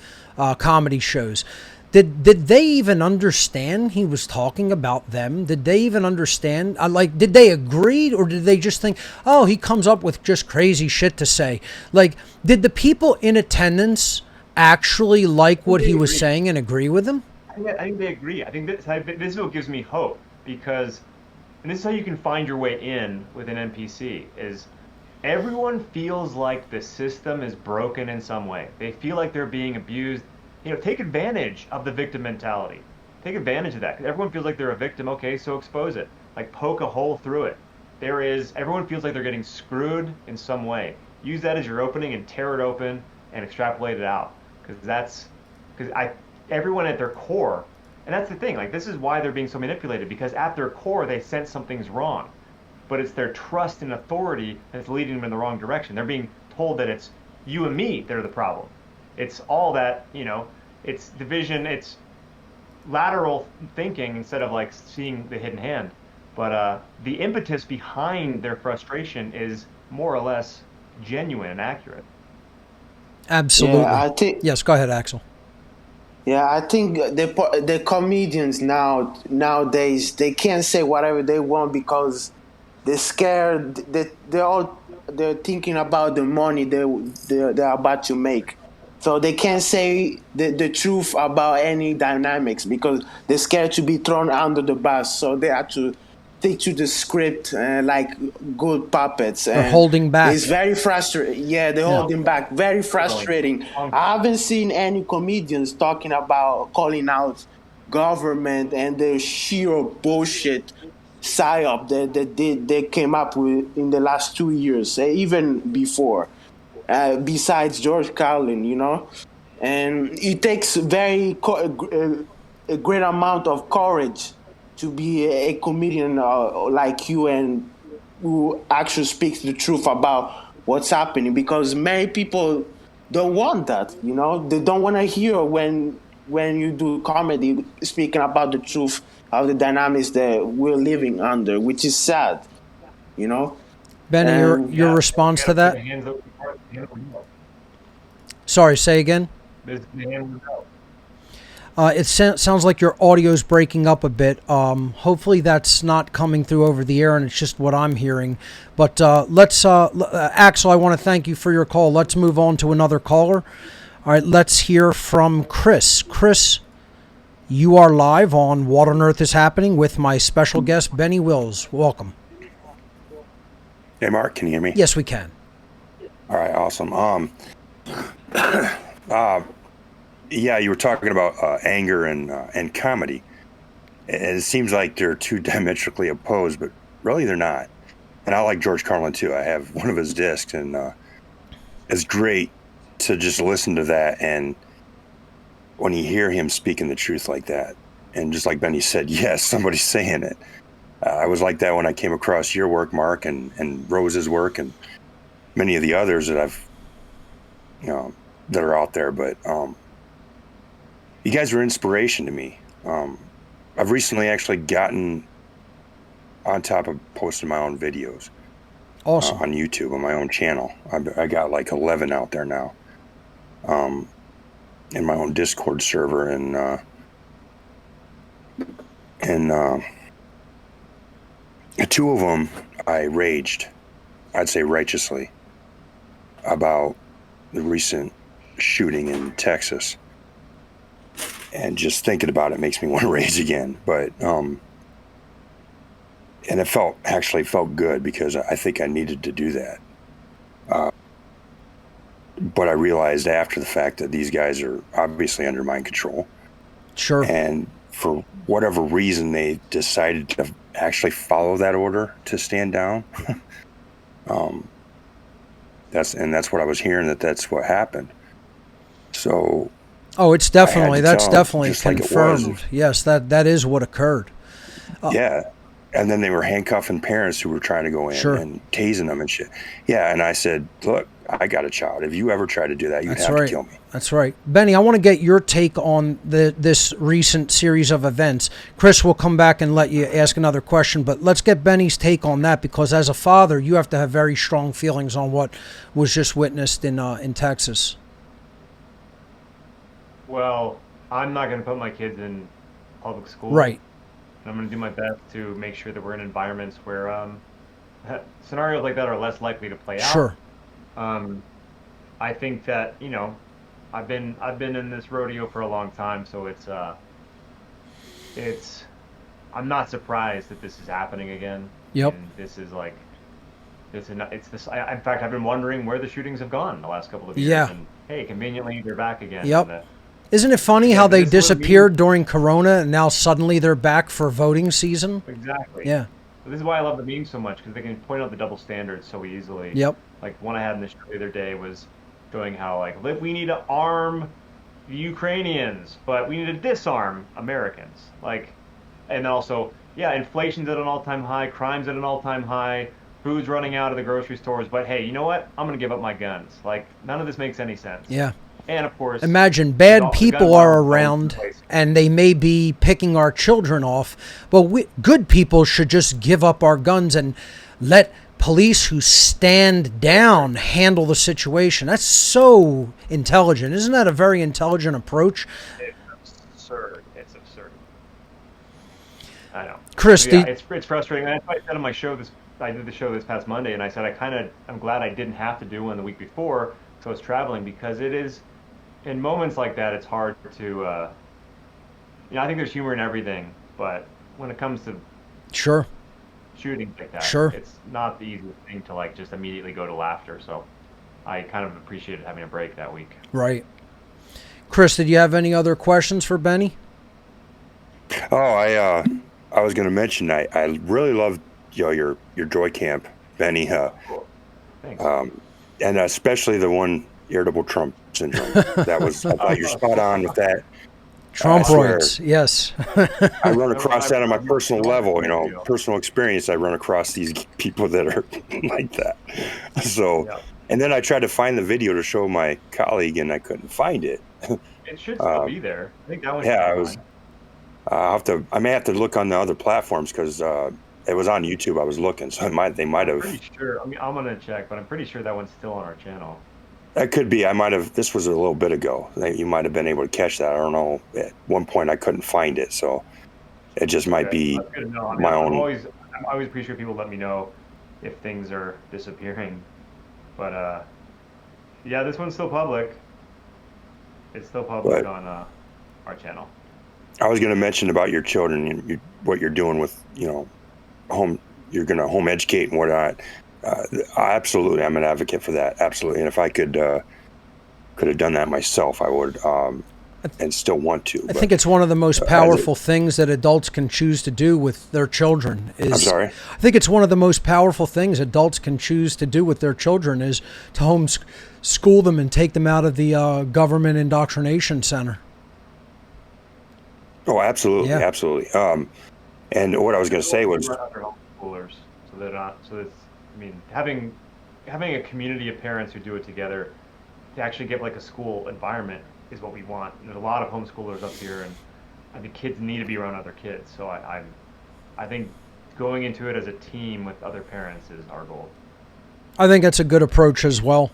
comedy shows, did they even understand he was talking about them? Did they even understand? Did they agree, or did they just think, oh, he comes up with just crazy shit to say? Like, did the people in attendance actually like what he was saying and agree with him? I think they agree. I think this is what gives me hope, because, and this is how you can find your way in with an NPC, is everyone feels like the system is broken in some way. They feel like they're being abused. You know, take advantage of the victim mentality. Take advantage of that. Everyone feels like they're a victim. Okay, so expose it. Like, poke a hole through it. Everyone feels like they're getting screwed in some way. Use that as your opening and tear it open and extrapolate it out. Because everyone at their core And that's the thing. Like, this is why they're being so manipulated, because at their core, they sense something's wrong. But it's their trust in authority that's leading them in the wrong direction. They're being told that it's you and me that are the problem. It's all that, it's division, it's lateral thinking instead of like seeing the hidden hand. But the impetus behind their frustration is more or less genuine and accurate. Absolutely. Yeah, I think. Yes, go ahead, Axel. Yeah, I think the comedians nowadays they can't say whatever they want because they're scared. They're thinking about the money they're about to make, so they can't say the truth about any dynamics because they're scared to be thrown under the bus. So they have to stick to the script like good puppets. They're And holding back. it's very frustrating. Yeah, they're holding back. Very frustrating. I haven't seen any comedians talking about calling out government and the sheer bullshit psyop that they came up with in the last 2 years, even before. Besides George Carlin, and it takes a great amount of courage to be a comedian like you and who actually speaks the truth about what's happening because many people don't want that. They don't want to hear when you do comedy speaking about the truth of the dynamics that we're living under, which is sad. Ben, your response to that? Sorry, say again. It sounds like your audio's breaking up a bit. Hopefully that's not coming through over the air and it's just what I'm hearing. But Axel, I want to thank you for your call. Let's move on to another caller. All right, let's hear from Chris. Chris, you are live on What on Earth is Happening with my special guest, Benny Wills. Welcome. Hey, Mark, can you hear me? Yes, we can. All right, awesome. Yeah, you were talking about anger and comedy. And it seems like they're two diametrically opposed, but really they're not. And I like George Carlin too. I have one of his discs, and it's great to just listen to that. And when you hear him speaking the truth like that, and just like Benny said, yes, somebody's saying it. I was like that when I came across your work, Mark, and Rose's work, and many of the others that I've, that are out there. But you guys are inspiration to me. I've recently actually gotten on top of posting my own videos. Awesome. On YouTube, on my own channel. I got like 11 out there now. In my own Discord server, and two of them I raged, I'd say righteously, about the recent shooting in Texas. And just thinking about it makes me want to rage again. But and it actually felt good because I think I needed to do that. But I realized after the fact that these guys are obviously under mind control. Sure. And for whatever reason, they decided to actually follow that order to stand down. That's what I was hearing, that's what happened. So. Oh, that's definitely confirmed. Like yes, that is what occurred. Yeah. And then they were handcuffing parents who were trying to go in and tasing them and shit. Yeah, and I said, look, I got a child. If you ever try to do that, you'd have to kill me. That's right. Benny, I want to get your take on this recent series of events. Chris will come back and let you ask another question, but let's get Benny's take on that because as a father, you have to have very strong feelings on what was just witnessed in Texas. Well, I'm not going to put my kids in public school. Right. And I'm going to do my best to make sure that we're in environments where scenarios like that are less likely to play out. Sure. I think that, I've been in this rodeo for a long time, so I'm not surprised that this is happening again. Yep. And this is like, in fact, I've been wondering where the shootings have gone the last couple of years. Yeah. And hey, conveniently, they're back again. Yep. Isn't it funny how they disappeared during Corona and now suddenly they're back for voting season? Exactly. Yeah. This is why I love the memes so much, because they can point out the double standards so easily. Yep. Like one I had in the show the other day was showing how like we need to arm the Ukrainians, but we need to disarm Americans. Like, and also, yeah, inflation's at an all-time high, crime's at an all-time high, food's running out of the grocery stores, but hey, you know what? I'm going to give up my guns. Like, none of this makes any sense. Yeah. And of course, imagine bad the people gun are violence around place. and they may be picking our children off, but good people should just give up our guns and let police who stand down handle the situation. That's so intelligent. Isn't that a very intelligent approach? It's absurd. It's absurd. I know. Chris, Yeah, it's frustrating. That's why I said on my show I did the show this past Monday, and I said I'm glad I didn't have to do one the week before, so I was traveling, because it is, in moments like that, it's hard to, I think there's humor in everything, but when it comes to sure shootings like that, Sure. it's not the easiest thing to like just immediately go to laughter. So I kind of appreciated having a break that week. Right. Chris, did you have any other questions for Benny? Oh, I was going to mention I really loved your Joy Camp, Benny. Cool. Thanks. And especially the one irritable Trump syndrome. That was, I thought you're spot on with that. Trumpoids, yes. I run across that on my personal level, personal experience. I run across these people that are like that. So, Yeah. And then I tried to find the video to show my colleague, and I couldn't find it. It should still be there. I think that one. Yeah, I may have to look on the other platforms, because it was on YouTube. I was looking, so they might have. Pretty sure. I mean, I'm gonna check, but I'm pretty sure that one's still on our channel. That could be. I might have. This was a little bit ago. You might have been able to catch that. I don't know. At one point, I couldn't find it, so it just might be That's good to know. I mean, my I'm own. always appreciate people let me know if things are disappearing. But yeah, this one's still public. It's still public on our channel. I was going to mention about your children and what you're doing with home. You're going to home educate and whatnot. Absolutely, I'm an advocate for that. Absolutely, and if I could have done that myself, I would, and still want to. I think it's one of the most powerful things that adults can choose to do with their children. I'm sorry? I think it's one of the most powerful things adults can choose to do with their children is to homeschool them and take them out of the government indoctrination center. Oh, absolutely, Yeah. absolutely. And what I was going to say was, Other homeschoolers, so they're not. So it's. I mean, having a community of parents who do it together to actually get like a school environment is what we want. There's a lot of homeschoolers up here, and I think kids need to be around other kids. So I think going into it as a team with other parents is our goal. I think that's a good approach as well.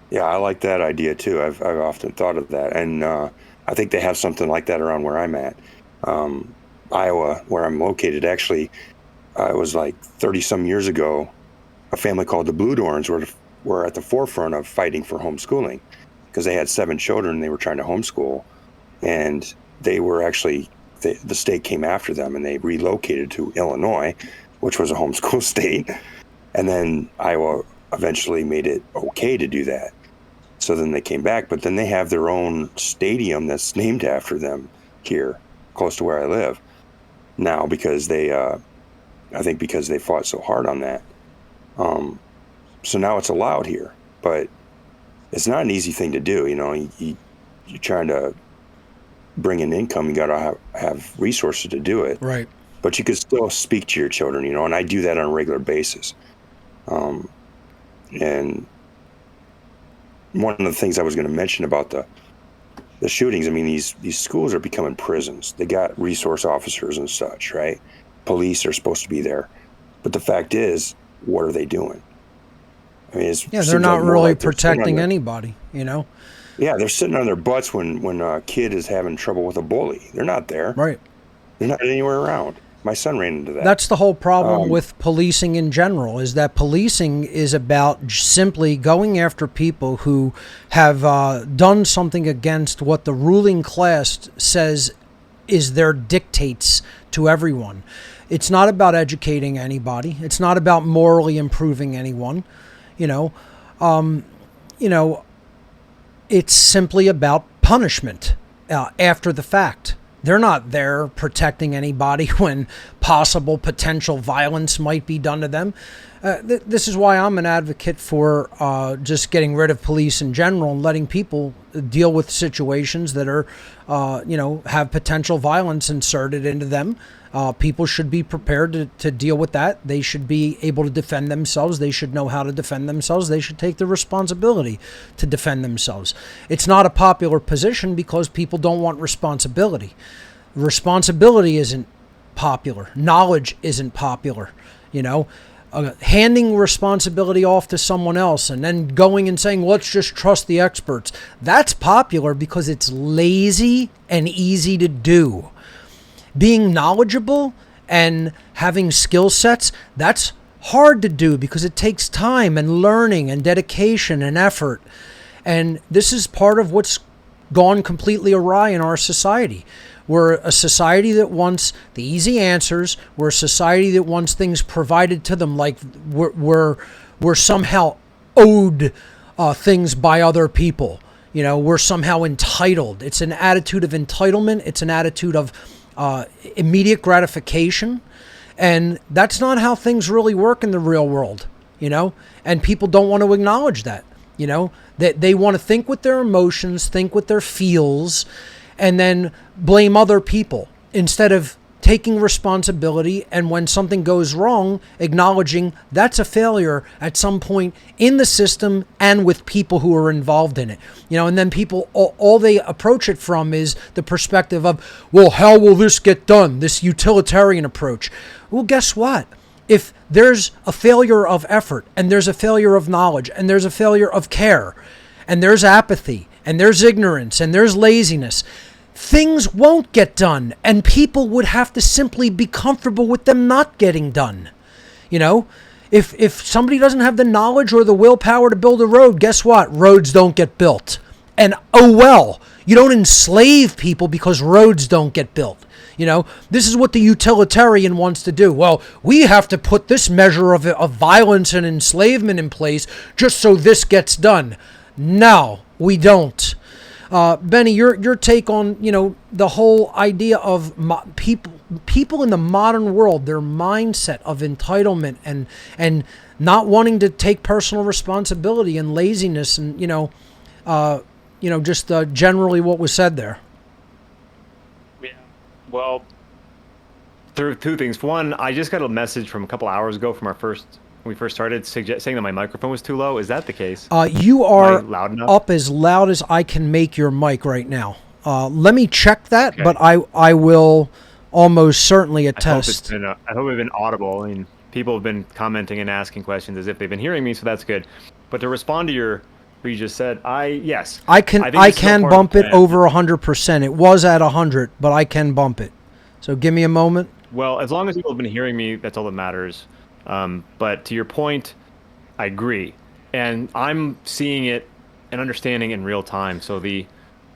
yeah, I like that idea too. I've often thought of that, and I think they have something like that around where I'm at. Iowa, where I'm located, actually, it was like 30 some years ago, a family called the Bluedorns were at the forefront of fighting for homeschooling, because they had 7 children and they were trying to homeschool, and they were actually, the state came after them and they relocated to Illinois, which was a homeschool state, and then Iowa eventually made it okay to do that. So then they came back, but then they have their own stadium that's named after them here, close to where I live now, because they, I think because they fought so hard on that. So now it's allowed here, but it's not an easy thing to do. You're trying to bring in income. You got to have resources to do it. Right. But you could still speak to your children, and I do that on a regular basis. And one of the things I was going to mention about the shootings, I mean, these schools are becoming prisons. They got resource officers and such, right? Police are supposed to be there. But the fact is, what are they doing? I mean, they're not really protecting anybody, Yeah, they're sitting on their butts when a kid is having trouble with a bully. They're not there. Right. They're not anywhere around. My son ran into that. That's the whole problem with policing in general, is that policing is about simply going after people who have done something against what the ruling class says is their dictates to everyone. It's not about educating anybody. It's not about morally improving anyone. It's simply about punishment after the fact. They're not there protecting anybody when possible potential violence might be done to them. This is why I'm an advocate for just getting rid of police in general and letting people deal with situations that are, have potential violence inserted into them. People should be prepared to deal with that. They should be able to defend themselves. They should know how to defend themselves. They should take the responsibility to defend themselves. It's not a popular position because people don't want responsibility. Responsibility isn't popular. Knowledge isn't popular. Handing responsibility off to someone else and then going and saying, let's just trust the experts. That's popular because it's lazy and easy to do. Being knowledgeable and having skill sets, that's hard to do because it takes time and learning and dedication and effort. And this is part of what's gone completely awry in our society. We're a society that wants the easy answers. We're a society that wants things provided to them like we're somehow owed things by other people. We're somehow entitled. It's an attitude of entitlement. It's an attitude of immediate gratification. And that's not how things really work in the real world, and people don't want to acknowledge that, that they want to think with their emotions, think with their feels, and then blame other people instead of taking responsibility, and when something goes wrong, acknowledging that's a failure at some point in the system and with people who are involved in it. And then people, all they approach it from is the perspective of, well, how will this get done? This utilitarian approach. Well, guess what? If there's a failure of effort, and there's a failure of knowledge, and there's a failure of care, and there's apathy, and there's ignorance, and there's laziness, things won't get done, and people would have to simply be comfortable with them not getting done. If somebody doesn't have the knowledge or the willpower to build a road, guess what? Roads don't get built. And oh well, you don't enslave people because roads don't get built. This is what the utilitarian wants to do. Well, we have to put this measure of violence and enslavement in place just so this gets done. No, we don't. Benny, your take on the whole idea of people in the modern world, their mindset of entitlement and not wanting to take personal responsibility and laziness and just generally what was said there. Yeah. Well, two things. One, I just got a message from a couple hours ago from when we first started, saying that my microphone was too low. Is that the case? You are loud enough? Up as loud as I can make your mic right now. Let me check that, okay. But I will almost certainly attest. I hope it's been audible. I mean, people have been commenting and asking questions as if they've been hearing me, so that's good. But to respond to what you just said, yes. I can bump it over 100%. It was at 100, but I can bump it. So give me a moment. Well, as long as people have been hearing me, that's all that matters. But to your point, I agree. And I'm seeing it and understanding in real time. So I'm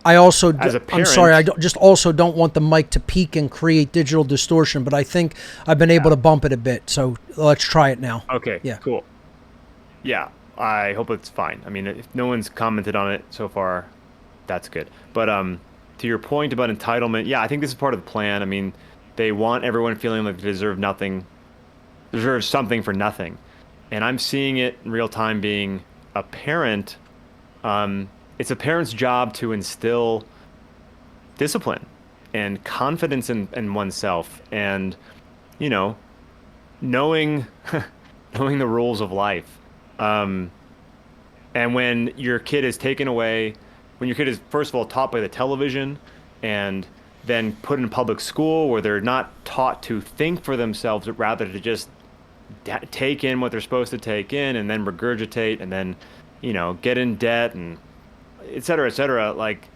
parent, sorry, I just also don't want the mic to peak and create digital distortion, but I think I've been able to bump it a bit. So let's try it now. Okay, yeah. Cool. Yeah, I hope it's fine. I mean, if no one's commented on it so far, that's good. But to your point about entitlement, yeah, I think this is part of the plan. I mean, they want everyone feeling like they deserve something for nothing. And I'm seeing it in real time being a parent. It's a parent's job to instill discipline and confidence in oneself and, knowing the rules of life. And when your kid is taken away, when your kid is, first of all, taught by the television and then put in public school where they're not taught to think for themselves, but rather to just take in what they're supposed to take in and then regurgitate and then, get in debt and et cetera, like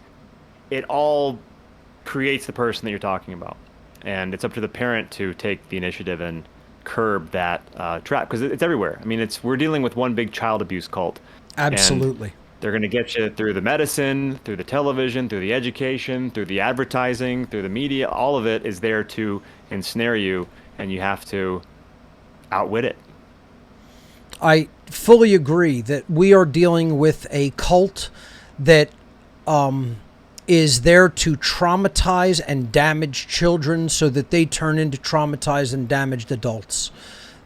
it all creates the person that you're talking about. And it's up to the parent to take the initiative and curb that trap because it's everywhere. I mean, we're dealing with one big child abuse cult. Absolutely. And they're going to get you through the medicine, through the television, through the education, through the advertising, through the media. All of it is there to ensnare you, and you have to outwit it. I fully agree that we are dealing with a cult that is there to traumatize and damage children so that they turn into traumatized and damaged adults.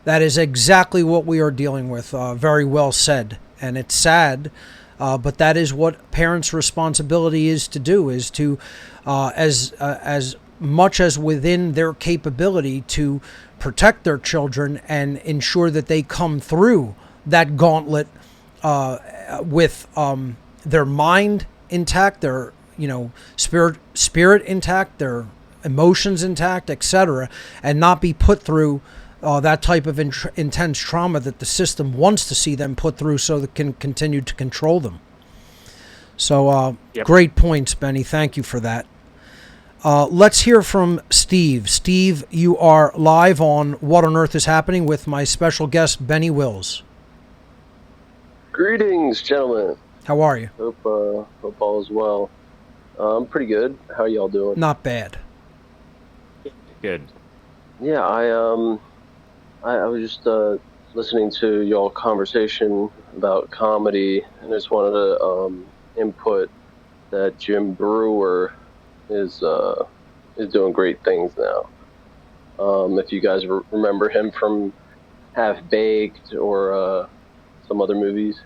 That is exactly what we are dealing with. Very well said. And it's sad, but that is what parents' responsibility is to do, is to, as much as within their capability, to protect their children and ensure that they come through that gauntlet with their mind intact, their spirit intact, their emotions intact, etc., and not be put through that type of intense trauma that the system wants to see them put through, so that can continue to control them. So, Great points, Benny. Thank you for that. Let's hear from Steve. Steve, you are live on What on Earth is Happening with my special guest, Benny Wills. Greetings, gentlemen. How are you? Hope all is well. I'm pretty good. How are y'all doing? Not bad. Good. Yeah, I was just listening to y'all conversation about comedy, and I just wanted to input that Jim Brewer is doing great things now. If you guys remember him from Half Baked or some other movies.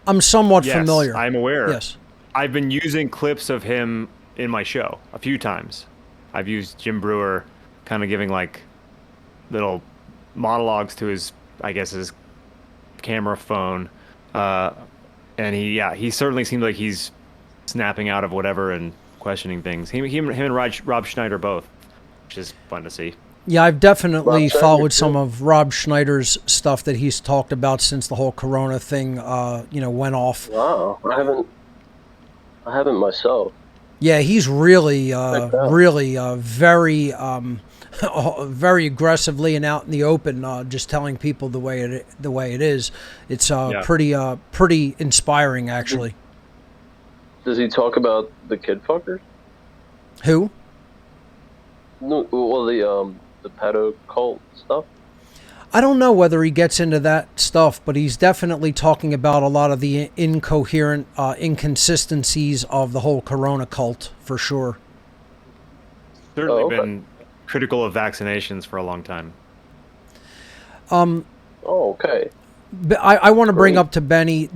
I'm somewhat familiar. I'm aware. Yes. I've been using clips of him in my show a few times. I've used Jim Brewer kind of giving like little monologues to his camera phone. And he certainly seems like he's snapping out of whatever and questioning things. Him and Rob Schneider both, which is fun to see. Yeah, I've definitely followed some of Rob Schneider's stuff that he's talked about since the whole Corona thing, went off. Wow, I haven't myself. Yeah, he's really, very, very aggressively and out in the open, just telling people the way it is. It's pretty inspiring, actually. Does he talk about the kid fuckers? Who? No, well, the pedo cult stuff. I don't know whether he gets into that stuff, but he's definitely talking about a lot of the incoherent inconsistencies of the whole Corona cult, for sure. Certainly been critical of vaccinations for a long time. Okay. But I want to bring up to Benny,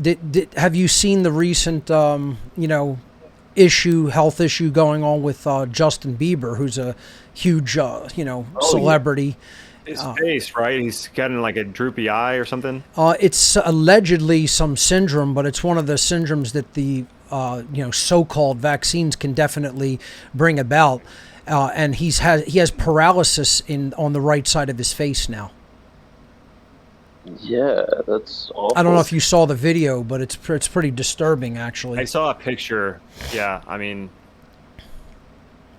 have you seen the recent, health issue going on with Justin Bieber, who's a huge, celebrity? His face, right? He's getting like a droopy eye or something. It's allegedly some syndrome, but it's one of the syndromes that the so-called vaccines can definitely bring about. And he has paralysis on the right side of his face now. Yeah, that's awful. I don't know if you saw the video, but it's pretty disturbing, actually. I saw a picture. Yeah, I mean,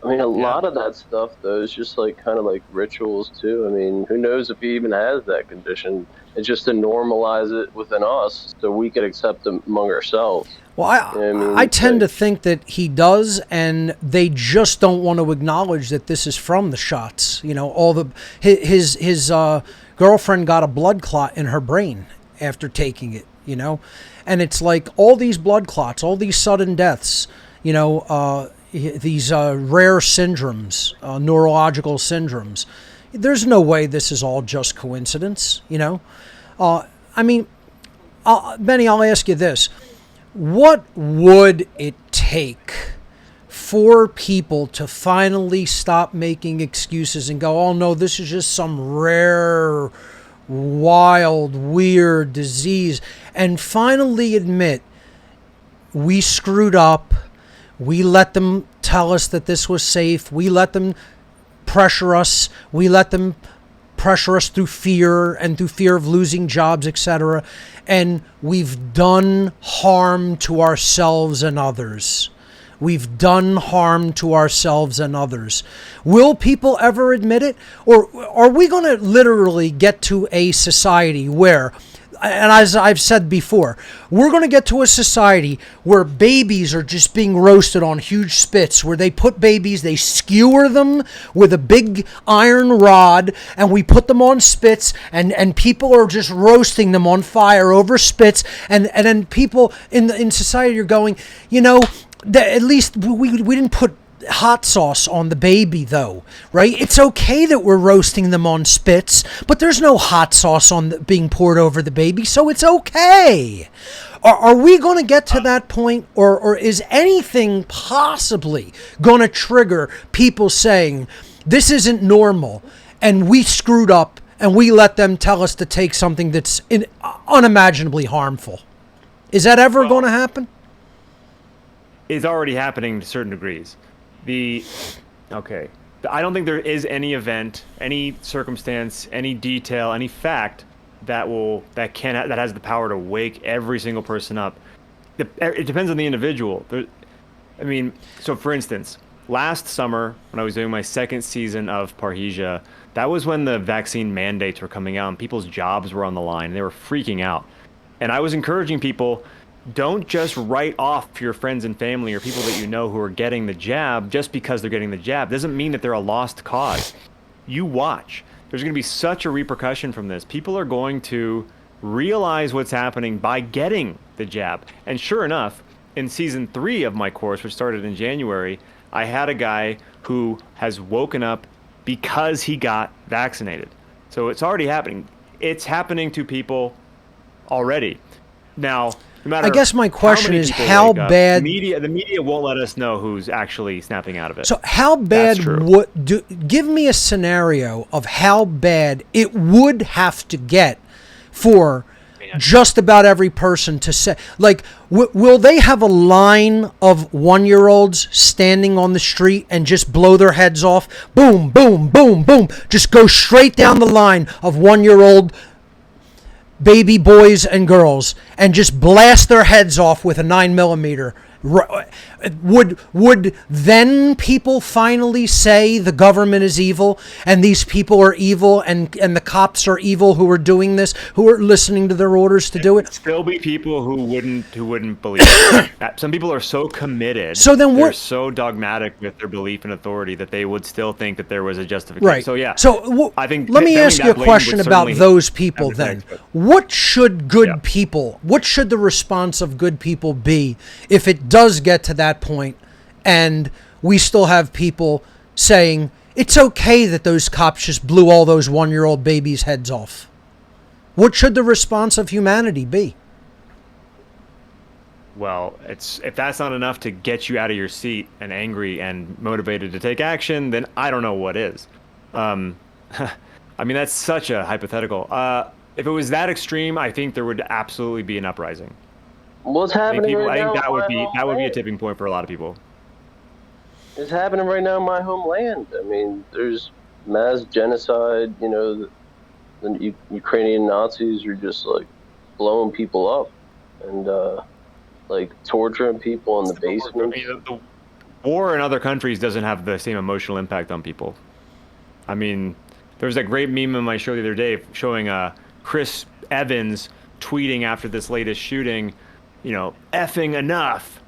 a lot of that stuff, though, is just like kind of like rituals, too. I mean, who knows if he even has that condition? It's just to normalize it within us so we could accept it among ourselves. Well, I tend to think that he does, and they just don't want to acknowledge that this is from the shots. His girlfriend got a blood clot in her brain after taking it, and it's like all these blood clots, all these sudden deaths, these rare syndromes, neurological syndromes. There's no way this is all just coincidence, Benny, I'll ask you this. What would it take for people to finally stop making excuses and go, oh no, this is just some rare, wild, weird disease, and finally admit we screwed up, we let them tell us that this was safe, we let them pressure us, through fear and through fear of losing jobs, etc. And we've done harm to ourselves and others. We've done harm to ourselves and others. Will people ever admit it? Or are we going to literally get to a society where, and as I've said before, we're going to get to a society where babies are just being roasted on huge spits, where they put babies, they skewer them with a big iron rod, and we put them on spits, and people are just roasting them on fire over spits, and then people in society are going, at least we didn't put hot sauce on the baby, though, right? It's okay that we're roasting them on spits, but there's no hot sauce being poured over the baby, so it's okay. Are we going to get to that point, or is anything possibly going to trigger people saying, this isn't normal, and we screwed up, and we let them tell us to take something that's unimaginably harmful? Is that ever going to happen? It's already happening to certain degrees. I don't think there is any event, any circumstance, any detail, any fact that has the power to wake every single person up. It depends on the individual. So for instance, last summer when I was doing my second season of Parhesia, that was when the vaccine mandates were coming out and people's jobs were on the line. They were freaking out. And I was encouraging people, don't just write off your friends and family or people that you know who are getting the jab just because they're getting the jab. Doesn't mean that they're a lost cause. You watch. There's going to be such a repercussion from this. People are going to realize what's happening by getting the jab. And sure enough, in season 3 of my course, which started in January, I had a guy who has woken up because he got vaccinated. So it's already happening. It's happening to people already. Now, no matter I guess my question is how bad the media won't let us know who's actually snapping out of it. So how bad give me a scenario of how bad it would have to get for just about every person to say, like, will they have a line of 1-year-olds standing on the street and just blow their heads off? Boom, boom, boom, boom. Just go straight down the line of 1-year-old baby boys and girls and just blast their heads off with a 9mm. Would then people finally say the government is evil and these people are evil and the cops are evil who are doing this, who are listening to their orders to do it? Still be people who wouldn't believe it. Some people are so committed. So then they're so dogmatic with their belief in authority that they would still think that there was a justification. Right. So yeah. So I think let me ask you a question about those people then. What should good people, what should the response of good people be if it does get to that point and we still have people saying it's okay that those cops just blew all those 1-year-old babies' heads off? What should the response of humanity be? Well, if that's not enough to get you out of your seat and angry and motivated to take action, then I don't know what is. I mean, that's such a hypothetical. If it was that extreme, I think there would absolutely be an uprising. What's happening right now? I think that would be a tipping point for a lot of people. It's happening right now in my homeland. I mean, there's mass genocide. You know, the Ukrainian Nazis are just like blowing people up and like torturing people in the basement. I mean, the war in other countries doesn't have the same emotional impact on people. I mean, there was that great meme on my show the other day showing Chris Evans tweeting after this latest shooting, you know, effing enough,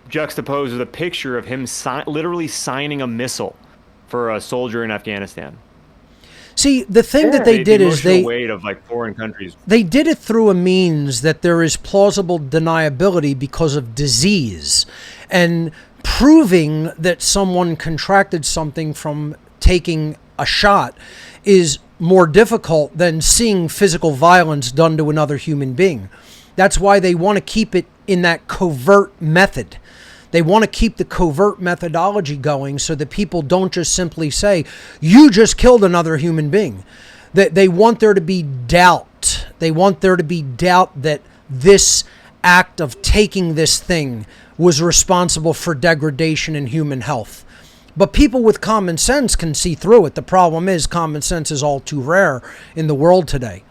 juxtaposed with a picture of him literally signing a missile for a soldier in Afghanistan. See, the thing that they did is the weight of like foreign countries. They did it through a means that there is plausible deniability because of disease, and proving that someone contracted something from taking a shot is more difficult than seeing physical violence done to another human being. That's why they want to keep it in that covert method. They want to keep the covert methodology going so that people don't just simply say, you just killed another human being. They want there to be doubt. They want there to be doubt that this act of taking this thing was responsible for degradation in human health. But people with common sense can see through it. The problem is common sense is all too rare in the world today.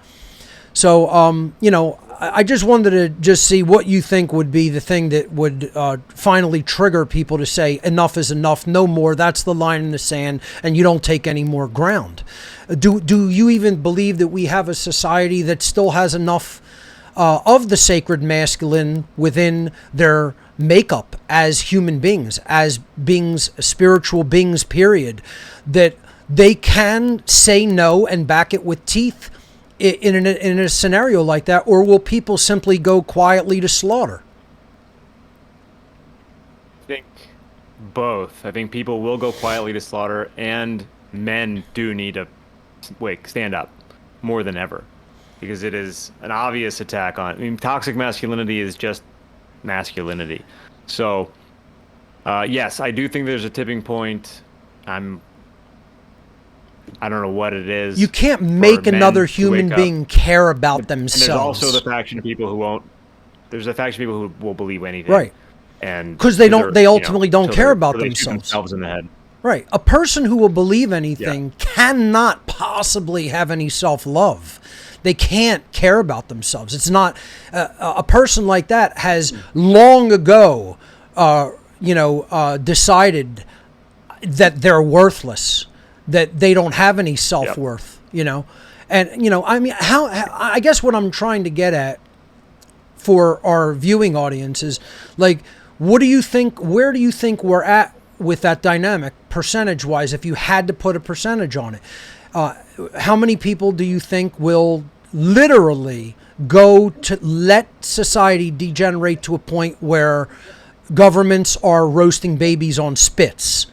So, you know, I just wanted to just see what you think would be the thing that would finally trigger people to say enough is enough, no more, that's the line in the sand, and you don't take any more ground. Do you even believe that we have a society that still has enough of the sacred masculine within their makeup as human beings, as beings, spiritual beings, period, that they can say no and back it with teeth in a scenario like that? Or will people simply go quietly to slaughter? I think both. I think people will go quietly to slaughter, and men do need to stand up more than ever, because it is an obvious attack on. I mean, toxic masculinity is just masculinity. So, yes, I do think there's a tipping point. I don't know what it is. You can't make another human being care about themselves. And there's also the faction of people who won't. There's a faction of people who will believe anything. Right. And because they don't. They ultimately don't care about they themselves. shoot themselves in the head. Right. A person who will believe anything cannot possibly have any self-love. They can't care about themselves. It's not a person like that has long ago, decided that they're worthless, that they don't have any self-worth. And I mean, I guess what I'm trying to get at for our viewing audience is, like, what do you think? Where do you think we're at with that dynamic, percentage-wise, if you had to put a percentage on it? How many people do you think will literally go to let society degenerate to a point where governments are roasting babies on spits?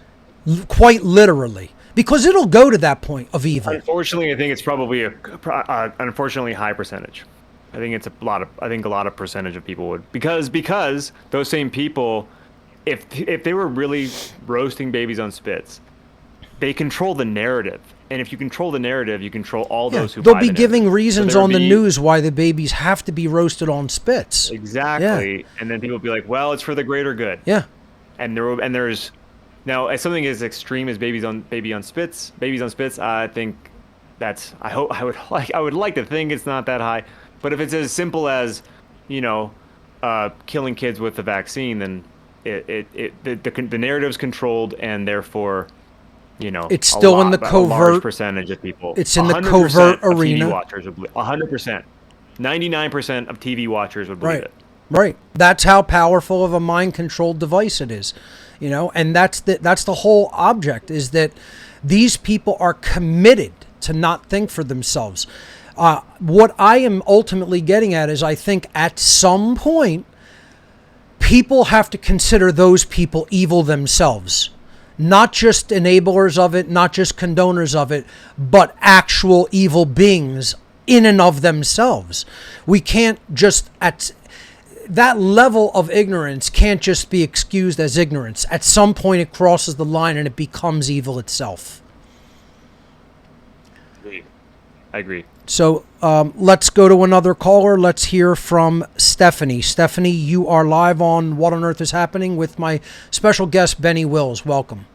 Quite literally. Because it'll go to that point of evil. Unfortunately, I think it's probably an unfortunately high percentage. I think it's a lot of percentage of people would, because those same people, if they were really roasting babies on spits, they control the narrative. And if you control the narrative, you control all those who they'll buy be the giving narrative. reasons on the news why the babies have to be roasted on spits. Exactly. Yeah. And then people will be like, well, it's for the greater good. Yeah. And there's now, as something as extreme as babies on spits, I think that's, I would like to think it's not that high. But if it's as simple as, killing kids with the vaccine, then the narrative's controlled, and therefore, it's still in the covert. A large percentage of people. It's in the covert arena. TV watchers would believe 100%. 99% of TV watchers would believe it. Right. That's how powerful of a mind-controlled device it is. And that's the whole object, is that these people are committed to not think for themselves. What I am ultimately getting at is, I think at some point, people have to consider those people evil themselves. Not just enablers of it, not just condoners of it, but actual evil beings in and of themselves. We can't just, that level of ignorance can't just be excused as ignorance. At some point it crosses the line and it becomes evil itself. I agree. So let's go to another caller. Let's hear from Stephanie. Stephanie, you are live on What on Earth is Happening with my special guest, Benny Wills. Welcome.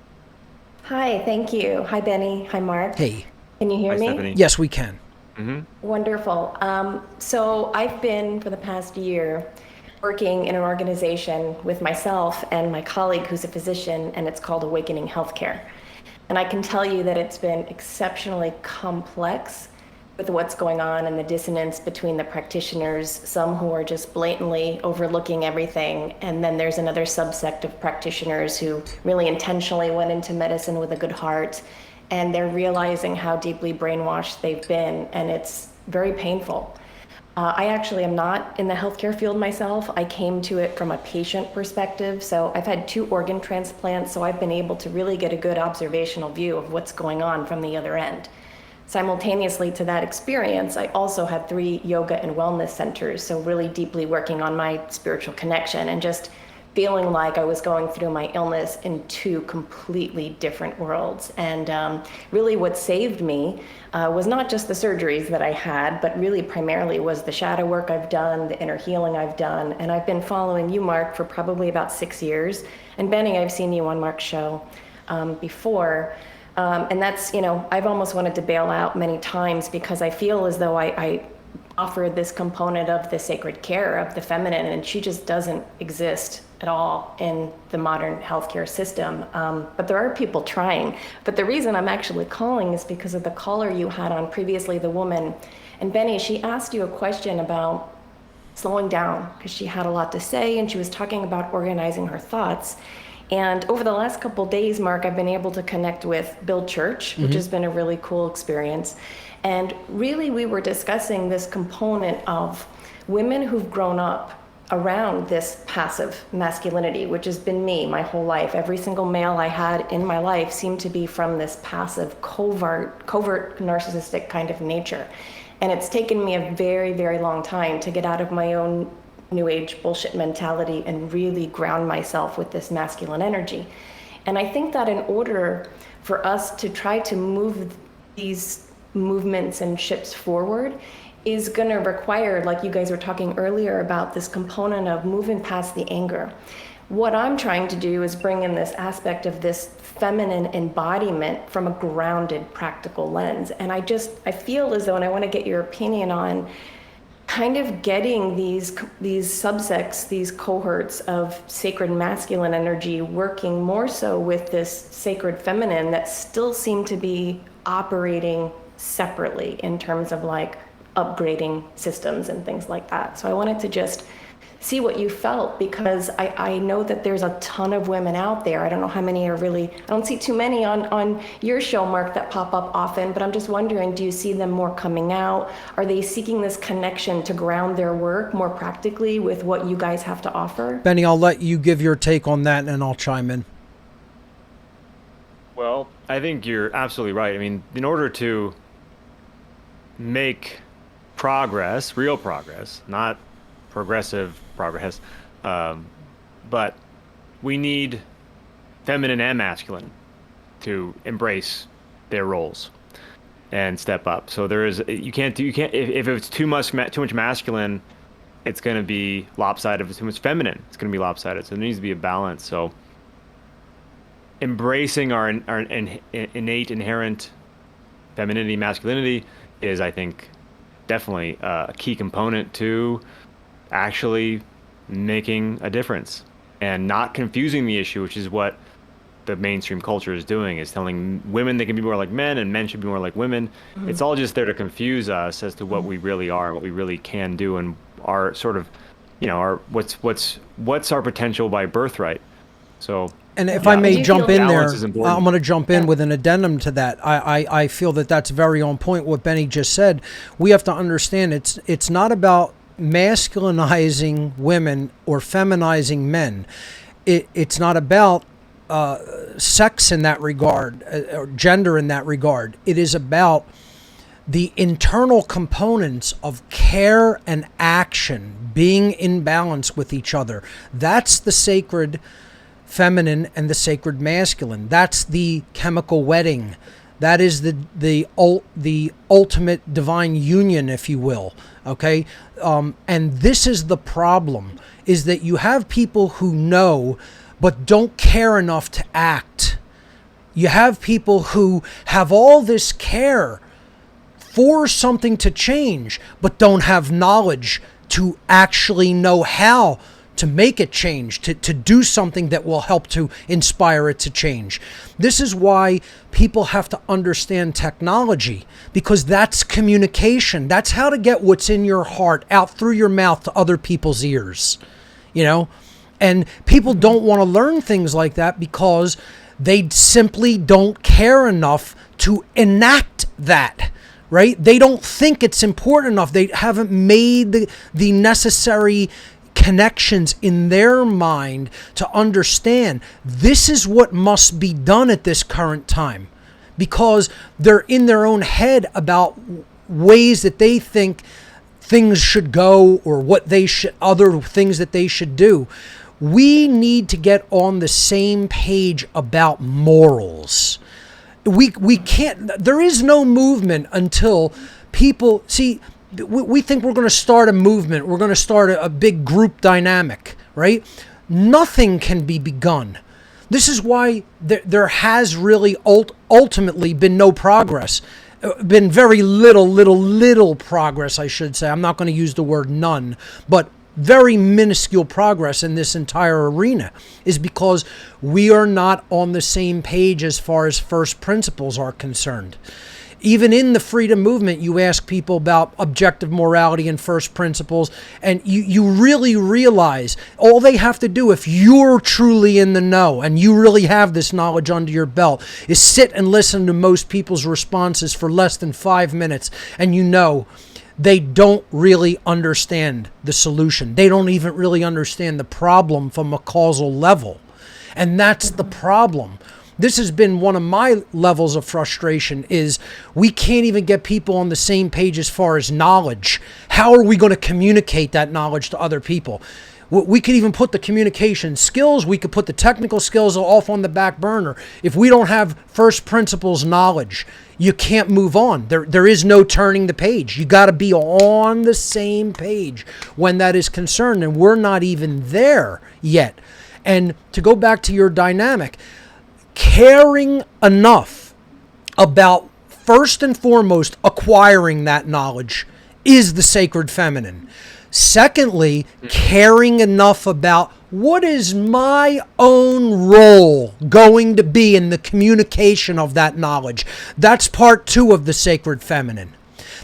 Hi, thank you. Hi, Benny. Hi, Mark. Hey. Can you hear me? Stephanie. Yes, we can. Mm-hmm. Wonderful. So I've been, for the past year, working in an organization with myself and my colleague who's a physician, and it's called Awakening Healthcare. And I can tell you that it's been exceptionally complex with what's going on and the dissonance between the practitioners, some who are just blatantly overlooking everything, and then there's another subsect of practitioners who really intentionally went into medicine with a good heart, and they're realizing how deeply brainwashed they've been, and it's very painful. I actually am not in the healthcare field myself. I came to it from a patient perspective. So I've had 2 organ transplants, so I've been able to really get a good observational view of what's going on from the other end. Simultaneously to that experience, I also had 3 yoga and wellness centers, so really deeply working on my spiritual connection and just feeling like I was going through my illness in 2 completely different worlds. And really what saved me was not just the surgeries that I had, but really primarily was the shadow work I've done, the inner healing I've done. And I've been following you, Mark, for probably about 6 years. And Benny, I've seen you on Mark's show before. And that's, I've almost wanted to bail out many times because I feel as though I offered this component of the sacred care of the feminine, and she just doesn't exist at all in the modern healthcare system. But there are people trying. But the reason I'm actually calling is because of the caller you had on previously, the woman. And Benny, she asked you a question about slowing down because she had a lot to say, and she was talking about organizing her thoughts. And over the last couple of days, Mark, I've been able to connect with Bill Church, which has been a really cool experience. And really, we were discussing this component of women who've grown up around this passive masculinity, which has been me my whole life. Every single male I had in my life seemed to be from this passive, covert narcissistic kind of nature. And it's taken me a very, very long time to get out of my own new age bullshit mentality and really ground myself with this masculine energy. And I think that in order for us to try to move these movements and ships forward is going to require, like you guys were talking earlier about, this component of moving past the anger. What I'm trying to do is bring in this aspect of this feminine embodiment from a grounded, practical lens. And I feel as though, and I want to get your opinion on, kind of getting these subsects, these cohorts of sacred masculine energy working more so with this sacred feminine that still seem to be operating separately in terms of like upgrading systems and things like that. So I wanted to just see what you felt, because I know that there's a ton of women out there. I don't know how many are really, I don't see too many on your show, Mark, that pop up often, but I'm just wondering, do you see them more coming out? Are they seeking this connection to ground their work more practically with what you guys have to offer? Benny, I'll let you give your take on that and I'll chime in. Well, I think you're absolutely right. I mean, in order to make progress, real progress, not progressive progress, but we need feminine and masculine to embrace their roles and step up. So if it's too much masculine, it's going to be lopsided. If it's too much feminine, it's going to be lopsided. So there needs to be a balance. So embracing our innate, inherent femininity, masculinity is, I think, definitely a key component to actually making a difference and not confusing the issue, which is what the mainstream culture is doing, is telling women they can be more like men and men should be more like women. Mm-hmm. It's all just there to confuse us as to what we really are and what we really can do, and our sort of, our what's our potential by birthright. So, and if I may jump in there, I'm going to jump in with an addendum to that. I feel that that's very on point what Benny just said. We have to understand it's not about masculinizing women or feminizing men. It's not about sex in that regard, or gender in that regard. It is about the internal components of care and action being in balance with each other. That's the sacred feminine and the sacred masculine. That's the chemical wedding. That is the ultimate divine union, if you will. Okay, and this is the problem: is that you have people who know but don't care enough to act. You have people who have all this care for something to change, but don't have knowledge to actually know how to make it change, to do something that will help to inspire it to change. This is why people have to understand technology, because that's communication. That's how to get what's in your heart out through your mouth to other people's ears, And people don't want to learn things like that because they simply don't care enough to enact that. Right? They don't think it's important enough. They haven't made the necessary connections in their mind to understand this is what must be done at this current time, because they're in their own head about ways that they think things should go, or other things that they should do. We need to get on the same page about morals. We can't, there is no movement until people see. We think we're going to start a movement. We're going to start a big group dynamic, right? Nothing can be begun. This is why there has really ultimately been no progress. Been very little progress, I should say. I'm not going to use the word none, but very minuscule progress in this entire arena, is because we are not on the same page as far as first principles are concerned. Even in the freedom movement, you ask people about objective morality and first principles, and you really realize all they have to do, if you're truly in the know and you really have this knowledge under your belt, is sit and listen to most people's responses for less than 5 minutes, and they don't really understand the solution. They don't even really understand the problem from a causal level. And that's the problem. This has been one of my levels of frustration, is we can't even get people on the same page as far as knowledge. How are we going to communicate that knowledge to other people? We could even put the communication skills, we could put the technical skills off on the back burner. If we don't have first principles knowledge, you can't move on. There is no turning the page. You got to be on the same page when that is concerned, and we're not even there yet. And to go back to your dynamic, caring enough about, first and foremost, acquiring that knowledge is the sacred feminine. Secondly, caring enough about what is my own role going to be in the communication of that knowledge. That's part 2 of the sacred feminine.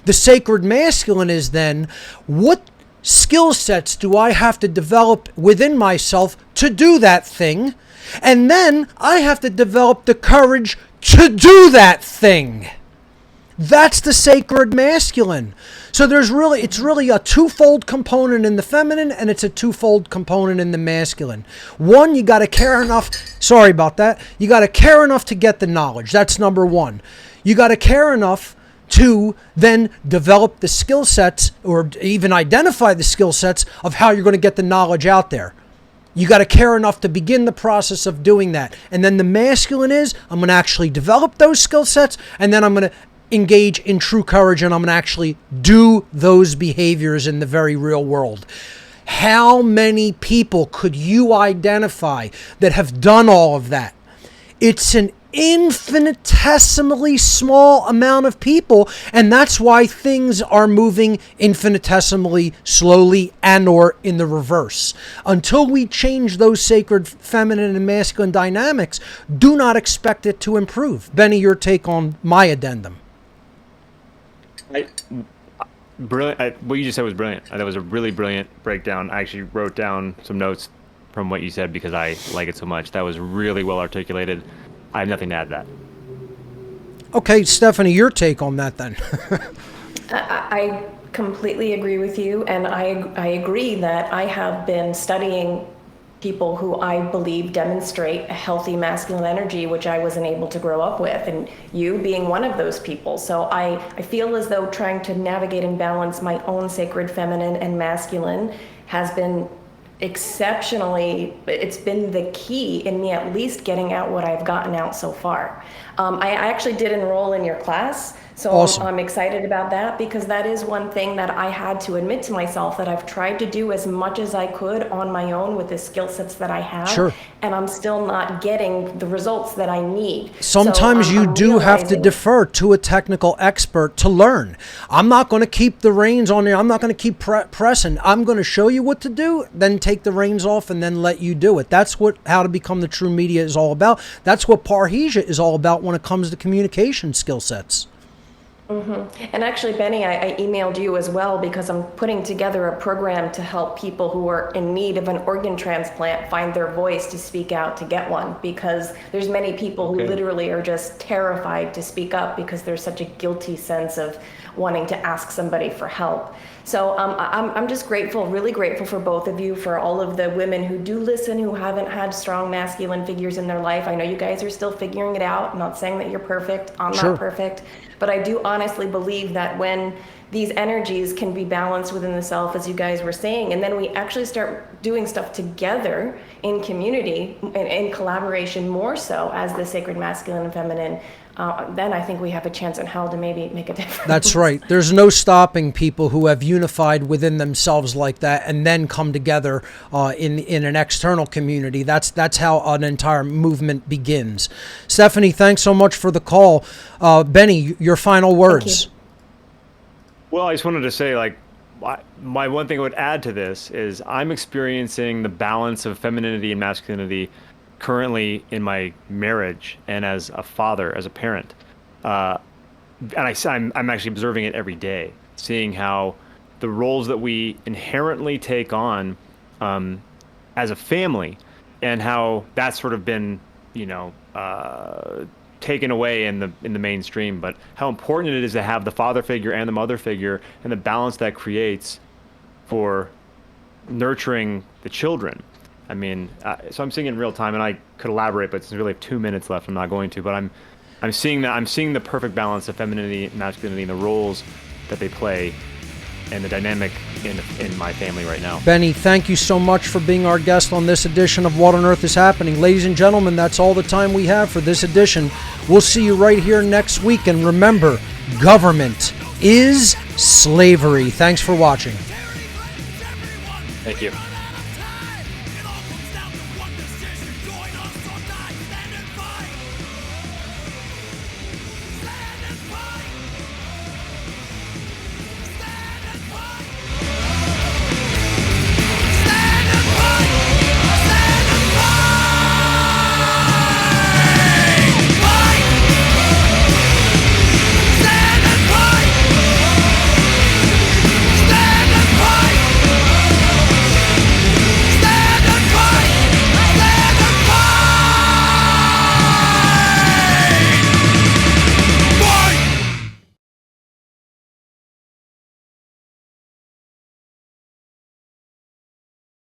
The sacred masculine is then, what skill sets do I have to develop within myself to do that thing? And then I have to develop the courage to do that thing. That's the sacred masculine. So it's really a twofold component in the feminine, and it's a twofold component in the masculine. One, you got to care enough. Sorry about that. You got to care enough to get the knowledge. That's number 1. You got to care enough to then develop the skill sets, or even identify the skill sets of how you're going to get the knowledge out there. You got to care enough to begin the process of doing that. And then the masculine is, I'm going to actually develop those skill sets, and then I'm going to engage in true courage, and I'm going to actually do those behaviors in the very real world. How many people could you identify that have done all of that? It's an infinitesimally small amount of people, and that's why things are moving infinitesimally slowly, and or in the reverse. Until we change those sacred feminine and masculine dynamics, do not expect it to improve. Benny, your take on my addendum. Brilliant. What you just said was brilliant. That was a really brilliant breakdown. I actually wrote down some notes from what you said because I like it so much. That was really well articulated. I have nothing to add to that. Okay, Stephanie, your take on that then. I completely agree with you, and I agree that I have been studying people who I believe demonstrate a healthy masculine energy, which I wasn't able to grow up with, and you being one of those people. So I feel as though trying to navigate and balance my own sacred feminine and masculine has been exceptionally, it's been the key in me at least getting out what I've gotten out so far. I actually did enroll in your class, so awesome. I'm excited about that, because that is one thing that I had to admit to myself that I've tried to do as much as I could on my own with the skill sets that I have, sure. And I'm still not getting the results that I need. Sometimes you do have to defer to a technical expert to learn. I'm not going to keep the reins on you. I'm not going to keep pressing. I'm going to show you what to do, then take the reins off and then let you do it. That's what How to Become the True Media is all about. That's what Parhesia is all about when it comes to communication skill sets. Mm-hmm. And actually, Benny, I emailed you as well because I'm putting together a program to help people who are in need of an organ transplant find their voice to speak out to get one, because there's many people who literally are just terrified to speak up because there's such a guilty sense of wanting to ask somebody for help. So I'm just grateful, really grateful for both of you, for all of the women who do listen, who haven't had strong masculine figures in their life. I know you guys are still figuring it out. I'm not saying that you're perfect. I'm not perfect. But I do honestly believe that when these energies can be balanced within the self, as you guys were saying, and then we actually start doing stuff together in community, in collaboration more so as the sacred masculine and feminine, then I think we have a chance in hell to maybe make a difference. That's right. There's no stopping people who have unified within themselves like that and then come together in an external community. That's how an entire movement begins. Stephanie, thanks so much for the call. Benny, your final words. Well, I just wanted to say, like, my one thing I would add to this is I'm experiencing the balance of femininity and masculinity currently in my marriage and as a father, as a parent. And I'm actually observing it every day, seeing how the roles that we inherently take on as a family, and how that's sort of been, taken away in the mainstream, but how important it is to have the father figure and the mother figure and the balance that creates for nurturing the children. I mean, so I'm seeing it in real time, and I could elaborate, but since we really have 2 minutes left, I'm not going to. But I'm seeing that. I'm seeing the perfect balance of femininity and masculinity and the roles that they play and the dynamic in my family right now. Benny, thank you so much for being our guest on this edition of What on Earth is Happening. Ladies and gentlemen, that's all the time we have for this edition. We'll see you right here next week. And remember, government is slavery. Thanks for watching. Thank you.